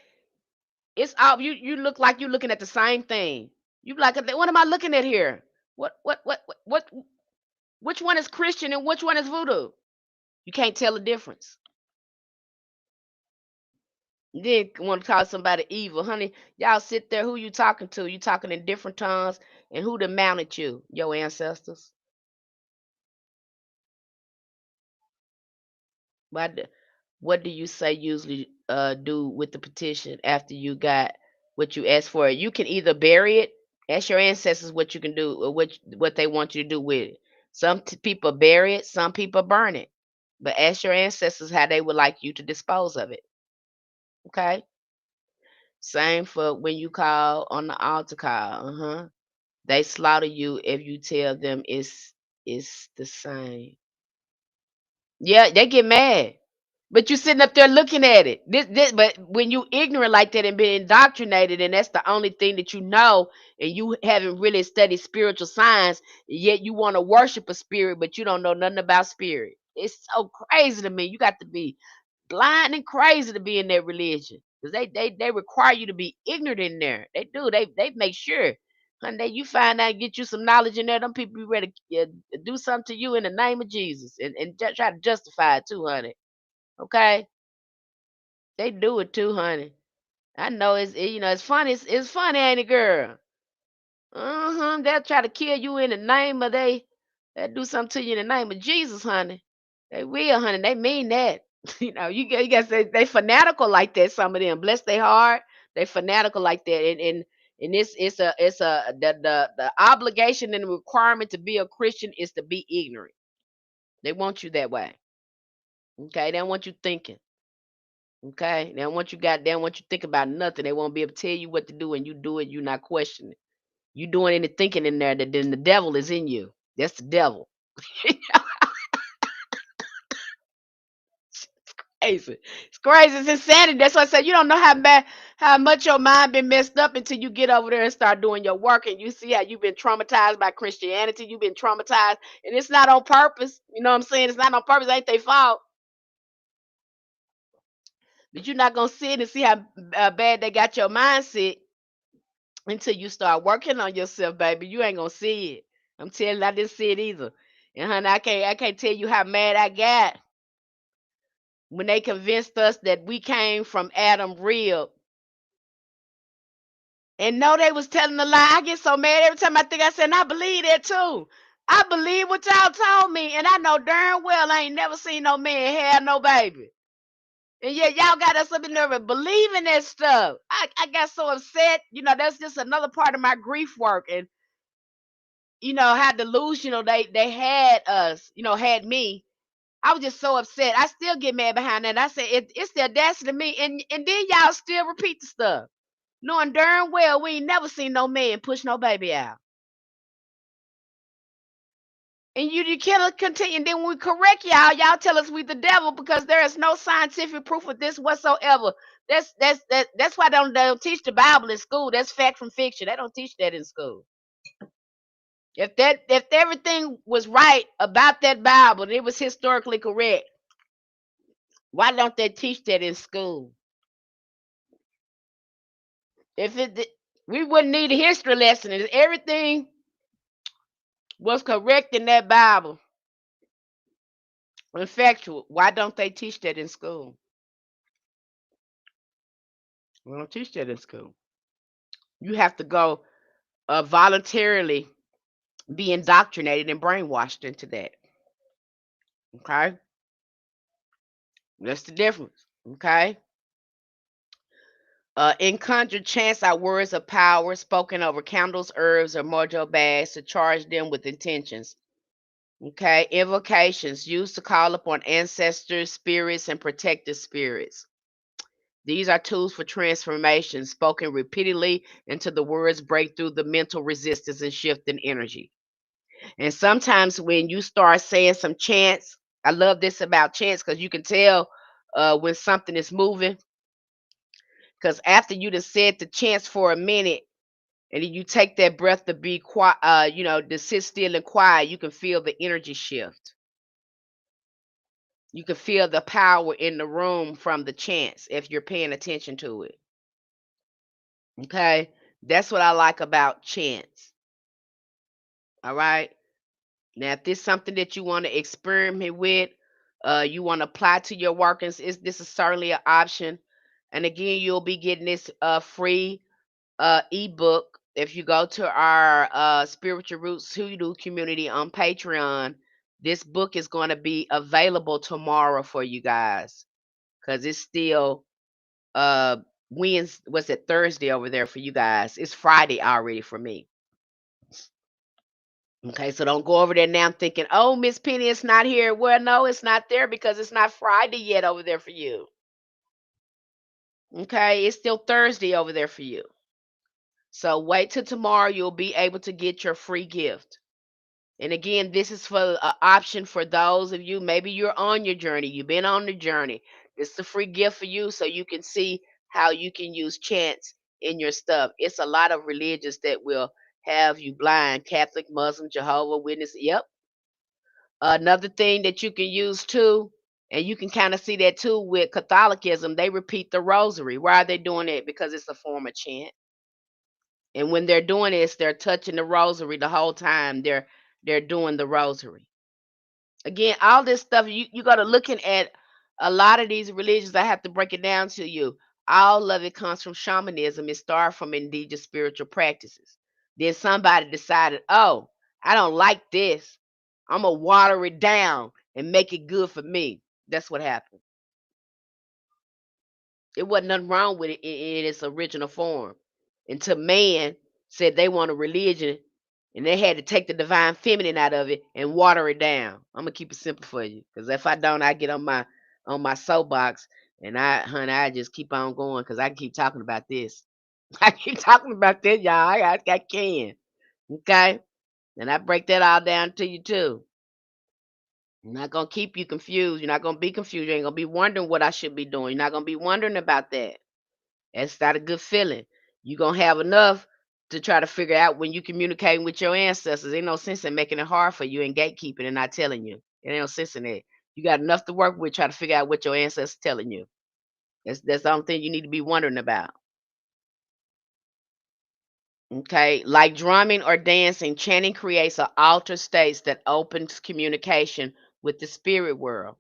Speaker 1: It's all you look like you're looking at the same thing. You be like, what am I looking at here? What which one is Christian and which one is voodoo? You can't tell the difference. You then want to call somebody evil, honey. Y'all sit there. Who you talking to? You talking in different tongues, and who done mounted you? Your ancestors. What what do you say usually do with the petition after you got what you asked for? You can either bury it, ask your ancestors what you can do or what they want you to do with it. Some people bury it, some people burn it. But ask your ancestors how they would like you to dispose of it. Okay? Same for when you call on the altar call. Uh-huh. They slaughter you if you tell them it's the same. Yeah, they get mad. But you sitting up there looking at it. But when you ignorant like that and being indoctrinated, and that's the only thing that you know, and you haven't really studied spiritual science, yet you want to worship a spirit, but you don't know nothing about spirit. It's so crazy to me. You got to be blind and crazy to be in that religion because they require you to be ignorant in there. They do. They make sure. Honey, you find out, get you some knowledge in there. Them people be ready to do something to you in the name of Jesus and try to justify it too, honey. Okay, they do it too, honey. I know it's funny. It's funny, ain't it, girl? Uh-huh. They'll try to kill you in the name of they'll do something to you in the name of Jesus, honey. They will, honey. They mean that. You got they fanatical like that. Some of them, bless their heart, they fanatical like that. And it's a the obligation and the requirement to be a Christian is to be ignorant. They want you that way. Okay, they don't want you thinking. Okay, they don't want you think about nothing. They won't be able to tell you what to do, and you do it. You're not questioning. You doing any thinking in there, that then the devil is in you. That's the devil. Crazy. It's crazy. It's insanity. That's why I said you don't know how much your mind been messed up until you get over there and start doing your work, and you see how you've been traumatized by Christianity. You've been traumatized, and it's not on purpose. You know what I'm saying? It's not on purpose. It ain't their fault. But you're not gonna sit and see how bad they got your mindset until you start working on yourself, baby. You ain't gonna see it. I'm telling you, I didn't see it either. And honey, I can't tell you how mad I got when they convinced us that we came from Adam rib. And no, they was telling a lie. I get so mad every time I think I said, and I believe that too. I believe what y'all told me, and I know darn well I ain't never seen no man have no baby. And yet y'all got us up in there believing that stuff. I got so upset. You know, that's just another part of my grief work. And you know how delusional they had us, you know, had me. I was just so upset. I still get mad behind that. I said it's the audacity of me, and then y'all still repeat the stuff, knowing darn well we ain't never seen no man push no baby out. And you cannot continue. And then when we correct y'all tell us we the devil because there is no scientific proof of this whatsoever. That's why they don't teach the Bible in school. That's fact from fiction. They don't teach that in school. If everything was right about that Bible and it was historically correct, why don't they teach that in school? If it we wouldn't need a history lesson. If everything was correct in that Bible and factual, why don't they teach that in school? We don't teach that in school. You have to go voluntarily be indoctrinated and brainwashed into that. Okay, that's the difference. Okay. In Conjure, chants are words of power spoken over candles, herbs, or mojo bags to charge them with intentions. Okay, invocations used to call upon ancestors, spirits, and protective spirits. These are tools for transformation, spoken repeatedly until the words break through the mental resistance and shift in energy. And sometimes when you start saying some chants, I love this about chants because you can tell when something is moving. Because after you just said the chants for a minute, and then you take that breath to be quiet, to sit still and quiet, you can feel the energy shift. You can feel the power in the room from the chants if you're paying attention to it. Okay, that's what I like about chants. All right. Now, if this is something that you want to experiment with, you want to apply to your workings, this is certainly an option. And again, you'll be getting this free ebook if you go to our Spiritual Roots Hoodoo community on Patreon. This book is going to be available tomorrow for you guys because it's still Wednesday. Was it Thursday over there for you guys? It's Friday already for me. Okay, so don't go over there now thinking, oh, Miss Penny, it's not here. Well, no, it's not there because it's not Friday yet over there for you. Okay, it's still Thursday over there for you. So wait till tomorrow. You'll be able to get your free gift. And again, this is for an option for those of you. Maybe you're on your journey. You've been on the journey. It's a free gift for you so you can see how you can use chants in your stuff. It's a lot of religions that will have you blind. Catholic, Muslim, Jehovah Witness. Yep. Another thing that you can use too, and you can kind of see that too with Catholicism, they repeat the rosary. Why are they doing it? Because it's a form of chant. And when they're doing this, they're touching the rosary the whole time. They're doing the rosary. Again, all this stuff you got to looking at a lot of these religions. I have to break it down to you. All of it comes from shamanism. It started from indigenous spiritual practices. Then somebody decided, oh, I don't like this. I'm gonna water it down and make it good for me. That's what happened. It wasn't nothing wrong with it in its original form until man said they want a religion and they had to take the divine feminine out of it and water it down. I'm gonna keep it simple for you because if I don't, I get on my soapbox and I just keep on going because I can keep talking about this. I keep talking about this, y'all. I can. Okay? And I break that all down to you too. I'm not gonna keep you confused. You're not gonna be confused. You ain't gonna be wondering what I should be doing. You're not gonna be wondering about that. That's not a good feeling. You're gonna have enough to try to figure out when you communicating with your ancestors. Ain't no sense in making it hard for you and gatekeeping and not telling you. It ain't no sense in that. You got enough to work with, try to figure out what your ancestors telling you. That's the only thing you need to be wondering about. Okay, like drumming or dancing, chanting creates an altered states that opens communication with the spirit world.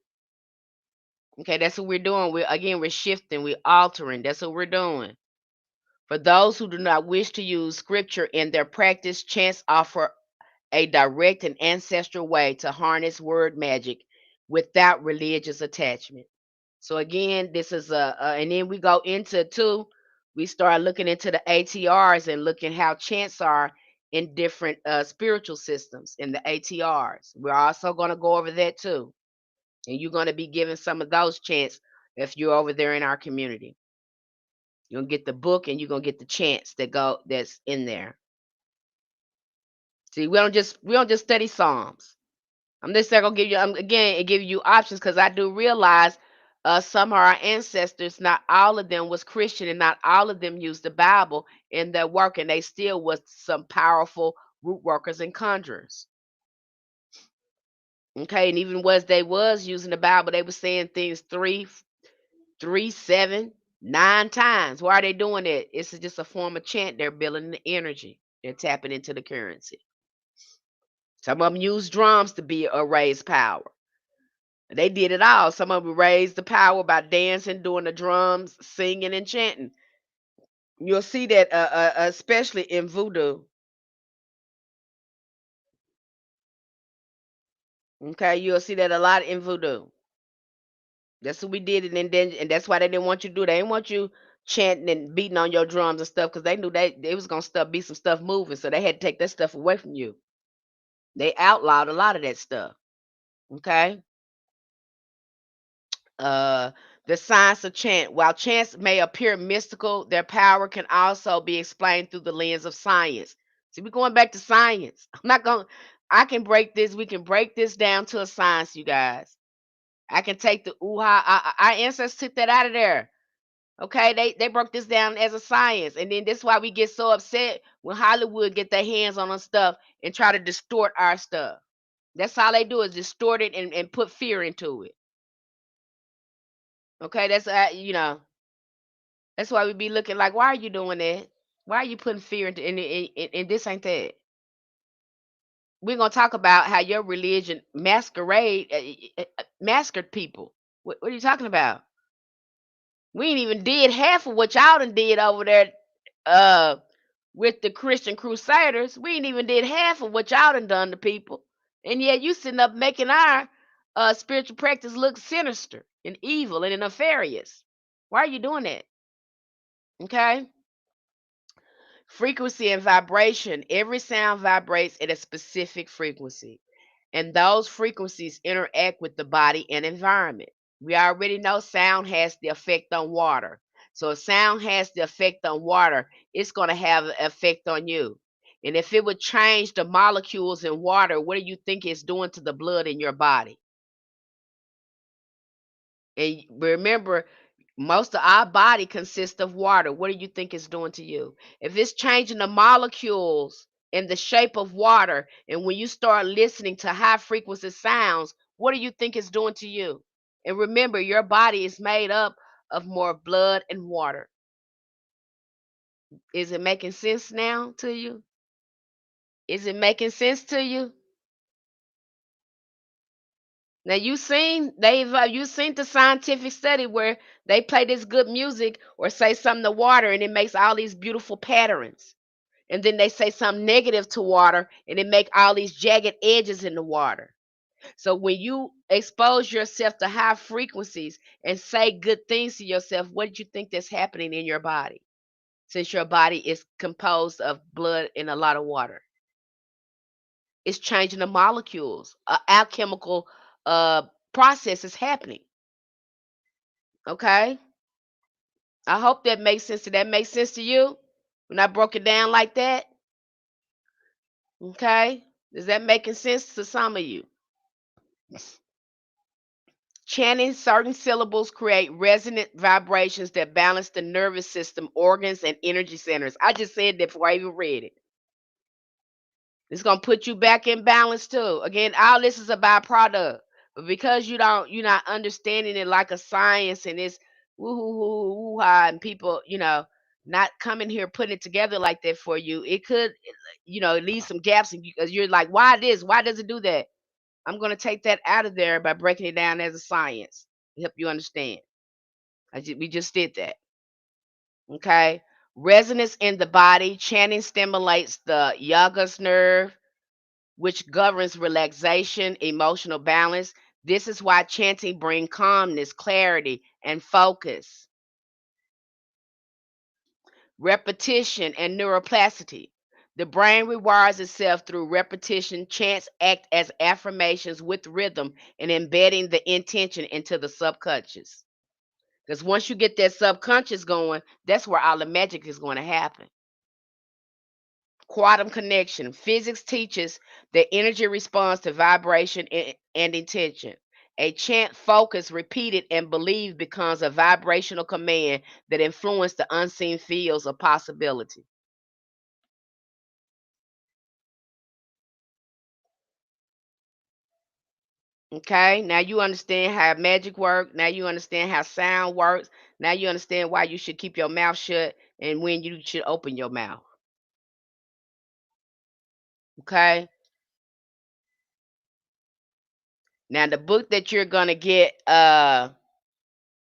Speaker 1: Okay, that's what we're doing. We're shifting, we're altering. That's what we're doing. For those who do not wish to use scripture in their practice, chants offer a direct and ancestral way to harness word magic without religious attachment. So again, this is and then we go into two. We start looking into the ATRs and looking how chants are in different spiritual systems in the ATRs. We're also going to go over that too, and you're going to be given some of those chants if you're over there in our community. You're gonna get the book and you're gonna get the chants that's in there. See, we don't just study Psalms. I'm just not gonna give you again and give you options because I do realize some of our ancestors, not all of them was Christian and not all of them used the Bible in their work, and they still was some powerful root workers and conjurers. Okay, and even was they was using the Bible, they were saying things three, 7, 9 times. Why are they doing that? It's just a form of chant. They're building the energy. They're tapping into the currency. Some of them use drums to be a raised power. They did it all. Some of them raised the power by dancing, doing the drums, singing, and chanting. You'll see that, especially in voodoo. Okay, you'll see that a lot in voodoo. That's what we did, and that's why they didn't want you to do. They didn't want you chanting and beating on your drums and stuff because they knew they was gonna be some stuff moving, so they had to take that stuff away from you. They outlawed a lot of that stuff. Okay. Uh, the science of chant. While chants may appear mystical, their power can also be explained through the lens of science. See, we're going back to science. I'm not going. I can break this. We can break this down to a science, you guys. I can take the ooh-ha. Our ancestors took that out of there. Okay, they broke this down as a science, and then that's why we get so upset when Hollywood get their hands on our stuff and try to distort our stuff. That's all they do is distort it and put fear into it. Okay, that's why we be looking like, why are you doing that? Why are you putting fear into and this ain't that? We're gonna talk about how your religion massacred people. What are you talking about? We ain't even did half of what y'all done did over there uh with the Christian Crusaders. We ain't even did half of what y'all done to people. And yet you sitting up making our spiritual practice look sinister and evil and nefarious. Why are you doing that? Okay? Frequency and vibration. Every sound vibrates at a specific frequency, and those frequencies interact with the body and environment. We already know sound has the effect on water. So if sound has the effect on water, it's going to have an effect on you. And if it would change the molecules in water, what do you think it's doing to the blood in your body? And remember, most of our body consists of water. What do you think it's doing to you? If it's changing the molecules in the shape of water, and when you start listening to high frequency sounds, what do you think it's doing to you? And remember, your body is made up of more blood and water. Is it making sense now to you? Is it making sense to you? Now you seen the scientific study where they play this good music or say something to water and it makes all these beautiful patterns. And then they say something negative to water and it make all these jagged edges in the water. So when you expose yourself to high frequencies and say good things to yourself, what do you think that's happening in your body? Since your body is composed of blood and a lot of water, it's changing the molecules. Alchemical uh, process is happening. Okay, I hope that makes sense. That makes sense to you when I broke it down like that. Okay? Is that making sense to some of you? Chanting certain syllables create resonant vibrations that balance the nervous system, organs, and energy centers. I just said that before I even read it. It's gonna put you back in balance too. Again, all this is a byproduct. But because you're not understanding it like a science and it's woo hoo hoo woo ha and people, not coming here putting it together like that for you, it could, leave some gaps in you because you're like, why this? Why does it do that? I'm gonna take that out of there by breaking it down as a science to help you understand. We just did that. Okay. Resonance in the body, chanting stimulates the yagas nerve, which governs relaxation, emotional balance. This is why chanting brings calmness, clarity, and focus. Repetition and neuroplasticity. The brain rewires itself through repetition. Chants act as affirmations with rhythm and embedding the intention into the subconscious. Because once you get that subconscious going, that's where all the magic is going to happen. Quantum connection. Physics teaches that energy responds to vibration and intention. A chant focused, repeated, and believed becomes a vibrational command that influences the unseen fields of possibility. Okay, now you understand how magic works. Now you understand how sound works. Now you understand why you should keep your mouth shut and when you should open your mouth. Okay, now the book that you're gonna get,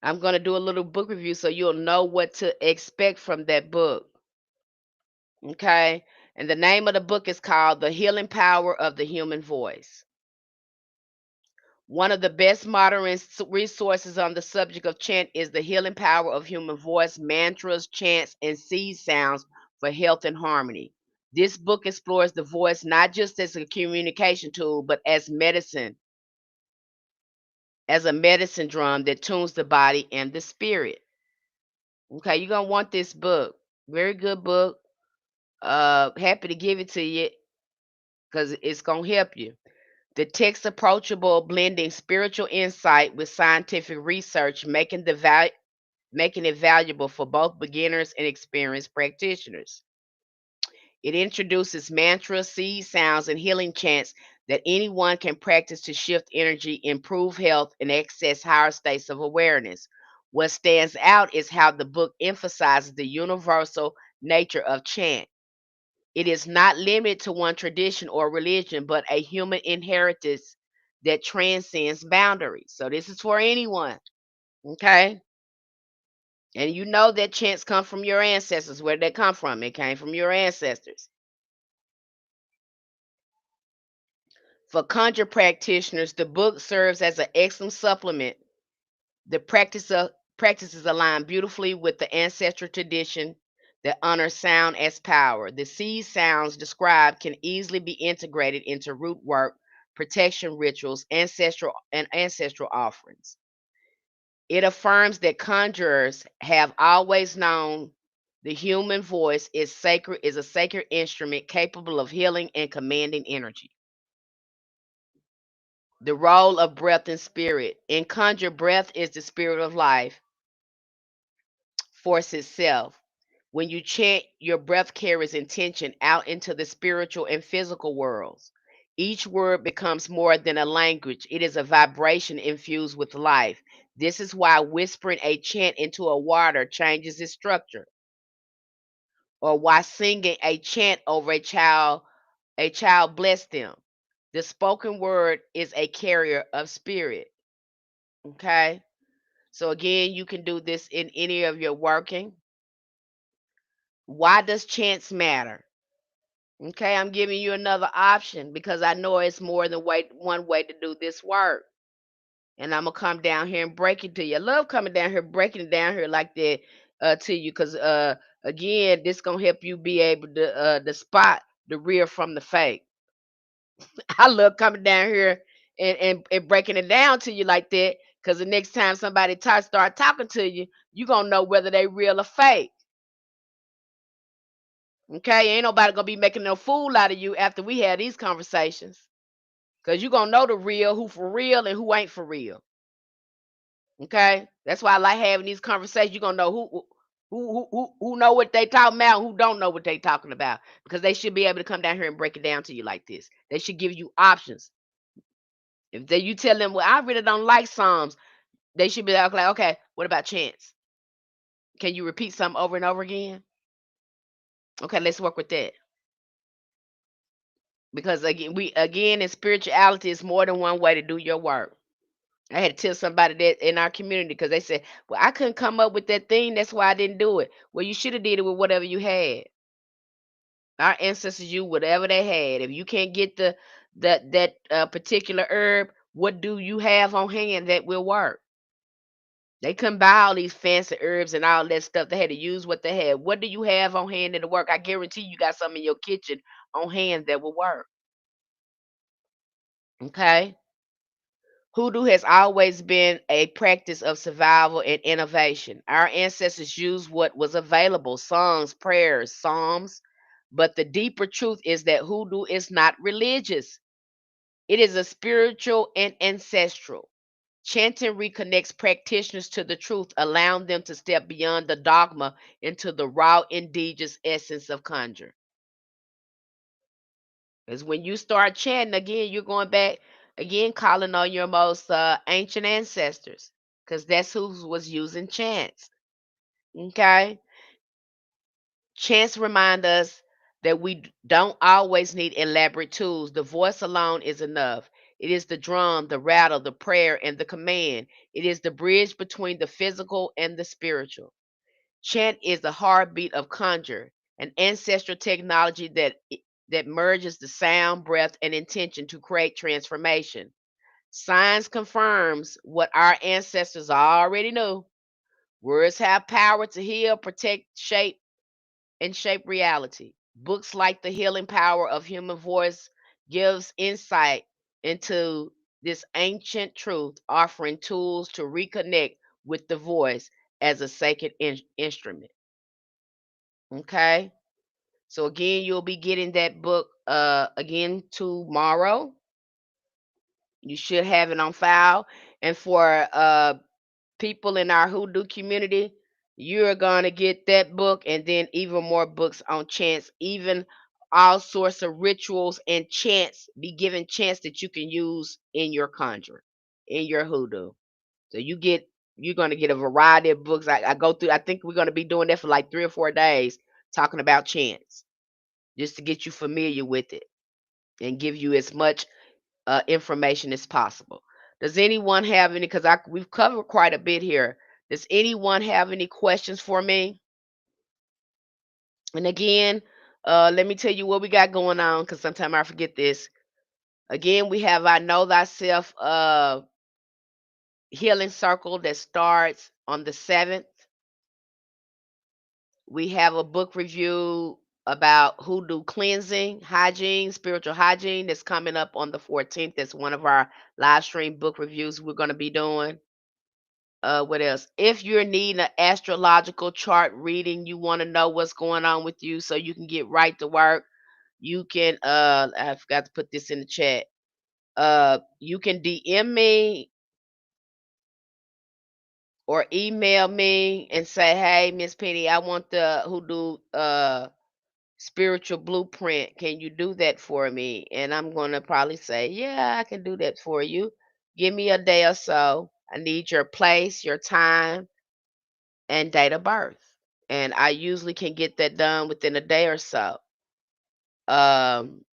Speaker 1: I'm going to do a little book review so you'll know what to expect from that book. Okay. And the name of the book is called The Healing Power of the Human Voice. One of the best modern resources on the subject of chant is The Healing Power of Human Voice, Mantras, Chants, and Seed Sounds for Health and Harmony. This book explores the voice not just as a communication tool, but as a medicine drum that tunes the body and the spirit. Okay, you're gonna want this book. Very good book. Happy to give it to you because it's gonna help you. The text approachable, blending spiritual insight with scientific research, making it valuable for both beginners and experienced practitioners. It introduces mantras, seed sounds, and healing chants that anyone can practice to shift energy, improve health, and access higher states of awareness. What stands out is how the book emphasizes the universal nature of chant. It is not limited to one tradition or religion, but a human inheritance that transcends boundaries. So this is for anyone. Okay. And you know that chants come from your ancestors. Where did they come from? It came from your ancestors. For conjure practitioners, the book serves as an excellent supplement. The practices align beautifully with the ancestral tradition that honors sound as power. The seed sounds described can easily be integrated into root work, protection rituals, ancestral offerings. It affirms that conjurers have always known the human voice is a sacred instrument capable of healing and commanding energy. The role of breath and spirit. In conjure, breath is the spirit of life force itself. When you chant, your breath carries intention out into the spiritual and physical worlds. Each word becomes more than a language, it is a vibration infused with life. This is why whispering a chant into a water changes its structure, or why singing a chant over a child bless them. The spoken word is a carrier of spirit. Okay? So again, you can do this in any of your working. Why does chance matter? Okay, I'm giving you another option because I know it's more than one way to do this work. And I'm gonna come down here and break it to you. I love coming down here, breaking it down here like that to you, because again, this gonna help you be able to spot the real from the fake. I love coming down here and breaking it down to you like that, because the next time somebody start talking to you, you gonna know whether they real or fake. Okay, ain't nobody gonna be making no fool out of you after we had these conversations. Cause you gonna know the real, who for real and who ain't for real. Okay, that's why I like having these conversations. You gonna know who know what they talking about, who don't know what they talking about, because they should be able to come down here and break it down to you like this. They should give you options. If you tell them, well, I really don't like Psalms, they should be like, okay, what about chants? Can you repeat something over and over again? Okay, let's work with that. Because again in spirituality, it's more than one way to do your work. I had to tell somebody that in our community because they said, "Well, I couldn't come up with that thing. That's why I didn't do it." Well, you should have did it with whatever you had. Our ancestors used whatever they had. If you can't get that particular herb, what do you have on hand that will work? They couldn't buy all these fancy herbs and all that stuff. They had to use what they had. What do you have on hand that'll work? I guarantee you got something in your kitchen on hand that will work. Okay. Hoodoo has always been a practice of survival and innovation. Our ancestors used what was available, songs, prayers, psalms. But the deeper truth is that hoodoo is not religious, it is a spiritual and ancestral. Chanting reconnects practitioners to the truth, allowing them to step beyond the dogma into the raw, indigenous essence of conjure. Because when you start chanting again, you're going back again, calling on your most ancient ancestors, because that's who was using chants. Okay, chants remind us that don't always need elaborate tools. The voice alone is enough. It is the drum, the rattle, the prayer, and the command. It is the bridge between the physical and the spiritual. Chant is the heartbeat of conjure, an ancestral technology that merges the sound, breath, and intention to create transformation. Science confirms what our ancestors already knew. Words have power to heal, protect, shape reality. Books like The Healing Power of Human Voice gives insight into this ancient truth, offering tools to reconnect with the voice as a sacred instrument. Okay. So again, you'll be getting that book again tomorrow. You should have it on file. And for people in our hoodoo community, you're gonna get that book and then even more books on chants, even all sorts of rituals and chants, be given chants that you can use in your conjuring, in your hoodoo. So you're gonna get a variety of books. I go through, I think we're gonna be doing that for like 3 or 4 days, talking about chants, just to get you familiar with it and give you as much information as possible. Does anyone have any? Because we've covered quite a bit here. Does anyone have any questions for me? And again, let me tell you what we got going on, because sometimes I forget this. Again, we have our Know Thyself healing circle that starts on the 7th. We have a book review about hoodoo cleansing, hygiene, spiritual hygiene, that's coming up on the 14th. That's one of our live stream book reviews we're going to be doing. What else? If you're needing an astrological chart reading, you want to know what's going on with you so you can get right to work, you can I forgot to put this in the chat. You can DM me or email me and say, "Hey, Miss Penny, I want the hoodoo spiritual blueprint. Can you do that for me?" And I'm going to probably say, "Yeah, I can do that for you. Give me a day or so. I need your place, your time, and date of birth." And I usually can get that done within a day or so. Um,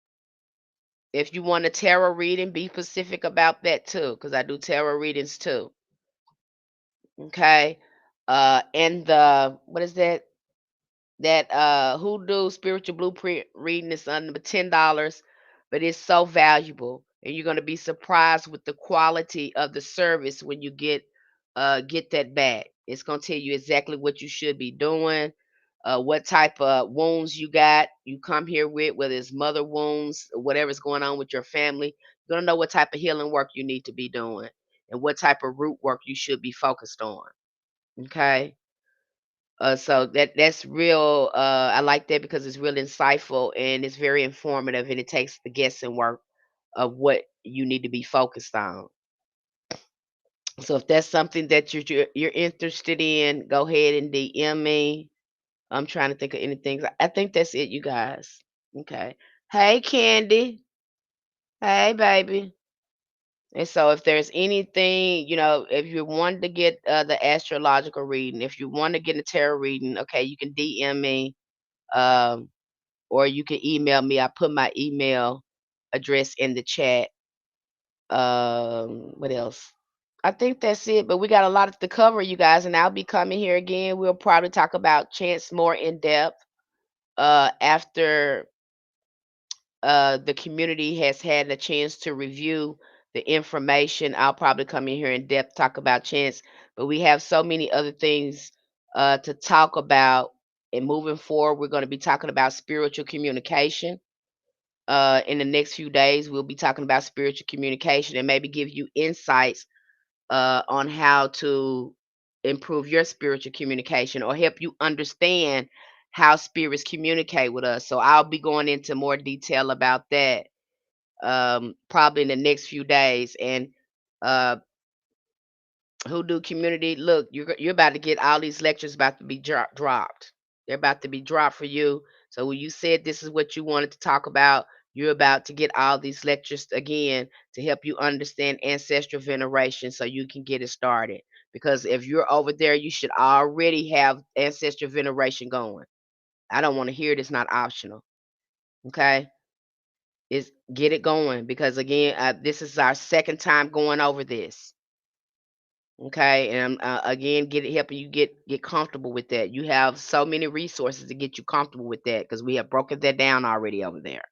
Speaker 1: if you want a tarot reading, be specific about that too, because I do tarot readings too. Okay. And the what is that? That Hoodoo spiritual blueprint reading is under $10, but it's so valuable, and you're gonna be surprised with the quality of the service when you get that back. It's gonna tell you exactly what you should be doing, what type of wounds you come here with, whether it's mother wounds, whatever's going on with your family. You're gonna know what type of healing work you need to be doing and what type of root work you should be focused on. Okay. So that's real. I like that because it's real insightful and it's very informative, and it takes the guessing work of what you need to be focused on. So if that's something that you're interested in, go ahead and DM me. I'm trying to think of anything. I think that's it, you guys. Okay. Hey, Candy. Hey, baby. And so if there's anything, if you want to get the astrological reading, if you want to get a tarot reading, okay, you can DM me, um, or you can email me. I put my email address in the chat. What else? I think that's it. But we got a lot to cover, you guys, and I'll be coming here again. We'll probably talk about chants more in depth after the community has had a chance to review the information. I'll probably come in here in depth, talk about chance, but we have so many other things to talk about. And moving forward, we're going to be talking about spiritual communication. In the next few days, we'll be talking about spiritual communication and maybe give you insights on how to improve your spiritual communication or help you understand how spirits communicate with us. So I'll be going into more detail about that probably in the next few days. And uh, Hoodoo community, look, you're about to get all these lectures about to be dropped. They're about to be dropped for you. So when you said this is what you wanted to talk about, you're about to get all these lectures again to help you understand ancestral veneration so you can get it started. Because if you're over there, you should already have ancestral veneration going. I don't want to hear it. It's not optional. Okay. Is get it going because again, this is our second time going over this. Okay, and again, get it helping you get comfortable with that. You have so many resources to get you comfortable with that because we have broken that down already over there.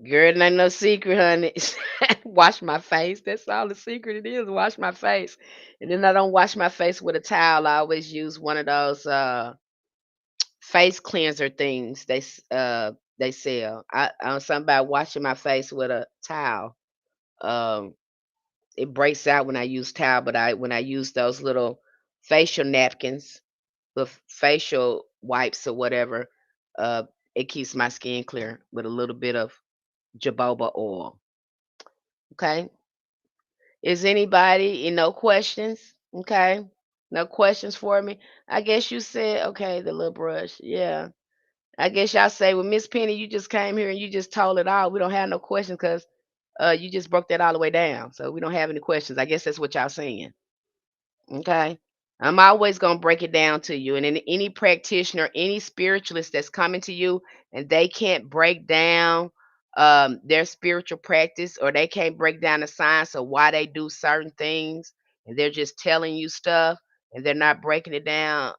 Speaker 1: Girl, it ain't no secret, honey. Wash my face. That's all the secret it is. Wash my face, and then I don't wash my face with a towel. I always use one of those face cleanser things they sell. I'm something about washing my face with a towel. Um, it breaks out when I use towel, but I when I use those little facial napkins with facial wipes or whatever, uh, it keeps my skin clear with a little bit of jojoba oil. Okay. Is anybody no questions? Okay. No questions for me. I guess you said okay. The little brush. Yeah. I guess y'all say, well, Miss Penny, you just came here and you just told it all. We don't have no questions because you just broke that all the way down. So we don't have any questions. I guess that's what y'all saying. Okay. I'm always going to break it down to you. And any practitioner, any spiritualist that's coming to you and they can't break down their spiritual practice or they can't break down the science of why they do certain things and they're just telling you stuff and they're not breaking it down,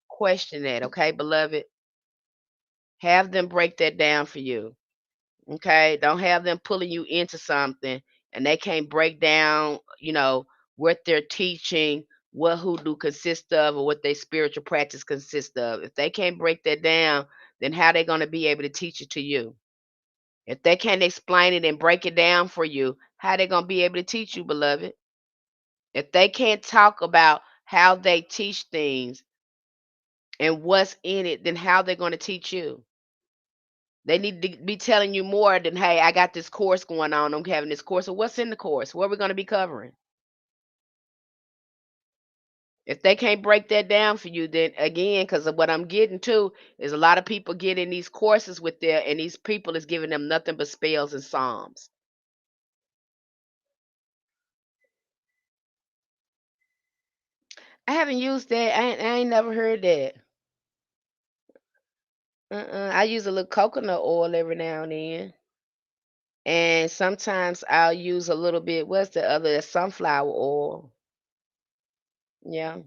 Speaker 1: question that. Okay, beloved? Have them break that down for you. Okay, don't have them pulling you into something and they can't break down, what they're teaching, what hoodoo consists of, or what their spiritual practice consists of. If they can't break that down, then how they going to be able to teach it to you? If they can't explain it and break it down for you, how they going to be able to teach you, beloved? If they can't talk about how they teach things and what's in it, then how they going to teach you? They need to be telling you more than, hey, I got this course going on. I'm having this course. So what's in the course? What are we going to be covering? If they can't break that down for you, then again, because of what I'm getting to is a lot of people getting these courses with there, and these people is giving them nothing but spells and psalms. I haven't used that. I ain't never heard that. I use a little coconut oil every now and then, and sometimes I'll use a little bit. What's the other? Sunflower oil. Yeah.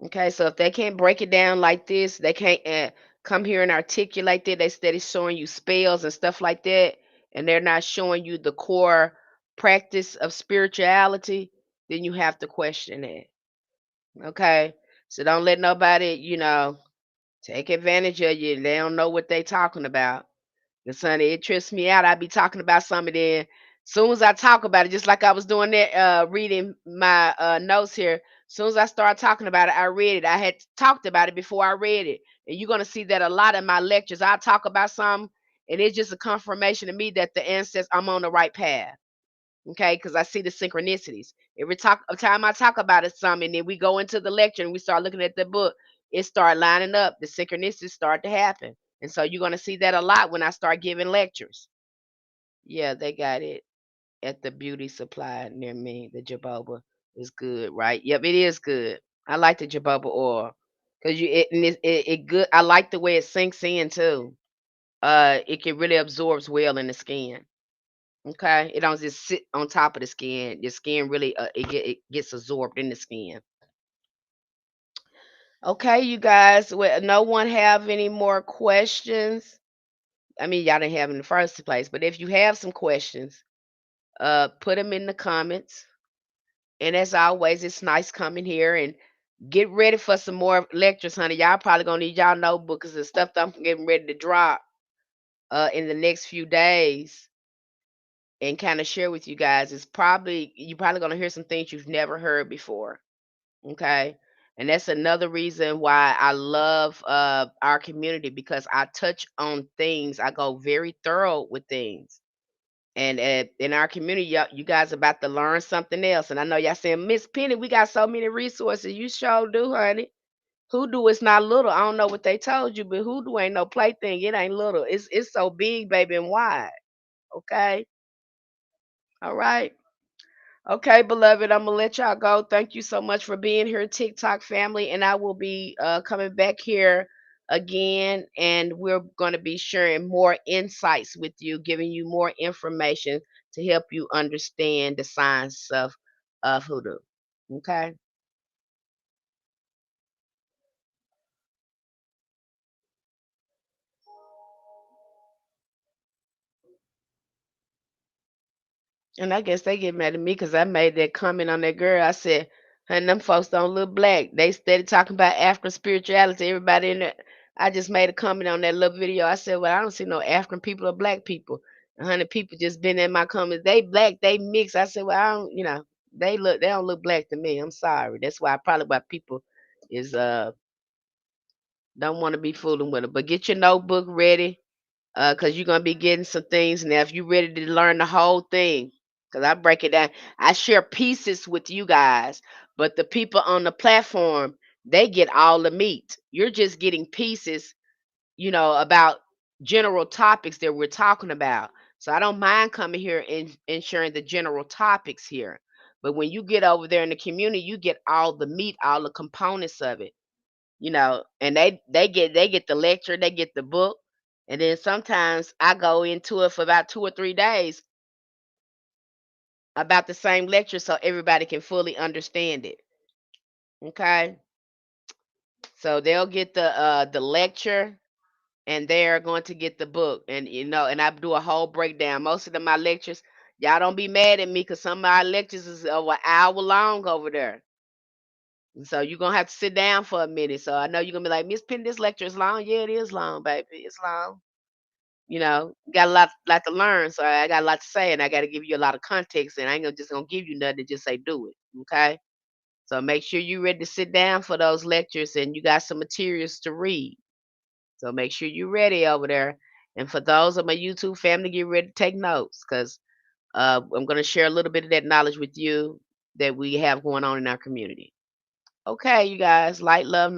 Speaker 1: Okay, so if they can't break it down like this, they can't come here and articulate that. They steady showing you spells and stuff like that, and they're not showing you the core practice of spirituality. Then you have to question it. Okay, so don't let nobody, take advantage of you. They don't know what they talking about. Cause honey, it trips me out. I be talking about something then Soon as I talk about it, just like I was doing that, reading my notes here. Soon as I started talking about it, I read it. I had talked about it before I read it, and you're gonna see that a lot of my lectures. I talk about something, and it's just a confirmation to me that the ancestors, I'm on the right path. Okay, because I see the synchronicities. Time I talk about it some, and then we go into the lecture and we start looking at the book, it start lining up. The synchronicities start to happen, and so you're gonna see that a lot when I start giving lectures. Yeah, they got it at the beauty supply near me. The jojoba is good, right? Yep, it is good. I like the jojoba oil because it good. I like the way it sinks in too. It can really absorbs well in the skin. Okay, it don't just sit on top of the skin. Your skin really it gets absorbed in the skin. Okay, you guys. Well, no one have any more questions? I mean, y'all didn't have in the first place, but if you have some questions, put them in the comments. And as always, it's nice coming here and get ready for some more lectures, honey. Y'all probably gonna need y'all notebooks and stuff that I'm getting ready to drop in the next few days and kind of share with you guys. It's probably you're probably gonna hear some things you've never heard before. Okay. And that's another reason why I love our community because I touch on things. I go very thorough with things. And in our community, you guys about to learn something else. And I know y'all saying, Miss Penny, we got so many resources. You sure do, honey. Hoodoo is not little. I don't know what they told you, but hoodoo ain't no plaything. It ain't little. It's so big, baby, and wide. Okay. All right. Okay, beloved, I'm gonna let y'all go. Thank you so much for being here, TikTok family, and I will be coming back here again, and we're going to be sharing more insights with you, giving you more information to help you understand the science of hoodoo. Okay. And I guess they get mad at me because I made that comment on that girl. I said, "Honey, them folks don't look black. They steady talking about African spirituality. Everybody in there." I just made a comment on that little video. I said, "Well, I don't see no African people or black people. 100 people just been in my comments. They black, they mix." I said, "Well, I don't, they don't look black to me. I'm sorry. That's why probably why people is don't want to be fooling with them. But get your notebook ready because you're gonna be getting some things. Now, if you're ready to learn the whole thing, because I break it down, I share pieces with you guys, but the people on the platform, they get all the meat. You're just getting pieces, about general topics that we're talking about. So I don't mind coming here and sharing the general topics here. But when you get over there in the community, you get all the meat, all the components of it, and they get the lecture, they get the book, and then sometimes I go into it for about 2 or 3 days about the same lecture so everybody can fully understand it. Okay, so they'll get the lecture and they're going to get the book, and I do a whole breakdown. Most of my lectures, y'all don't be mad at me because some of our lectures is over an hour long over there. And so you're gonna have to sit down for a minute. So I know you're gonna be like, Miss Penn, this lecture is long. Yeah, it is long, baby. It's long. Got a lot to learn. So I got a lot to say, and I got to give you a lot of context. And I ain't just gonna give you nothing and just say do it. Okay. So make sure you're ready to sit down for those lectures, and you got some materials to read. So make sure you're ready over there. And for those of my YouTube family, get ready to take notes because I'm gonna share a little bit of that knowledge with you that we have going on in our community. Okay, you guys, light, love.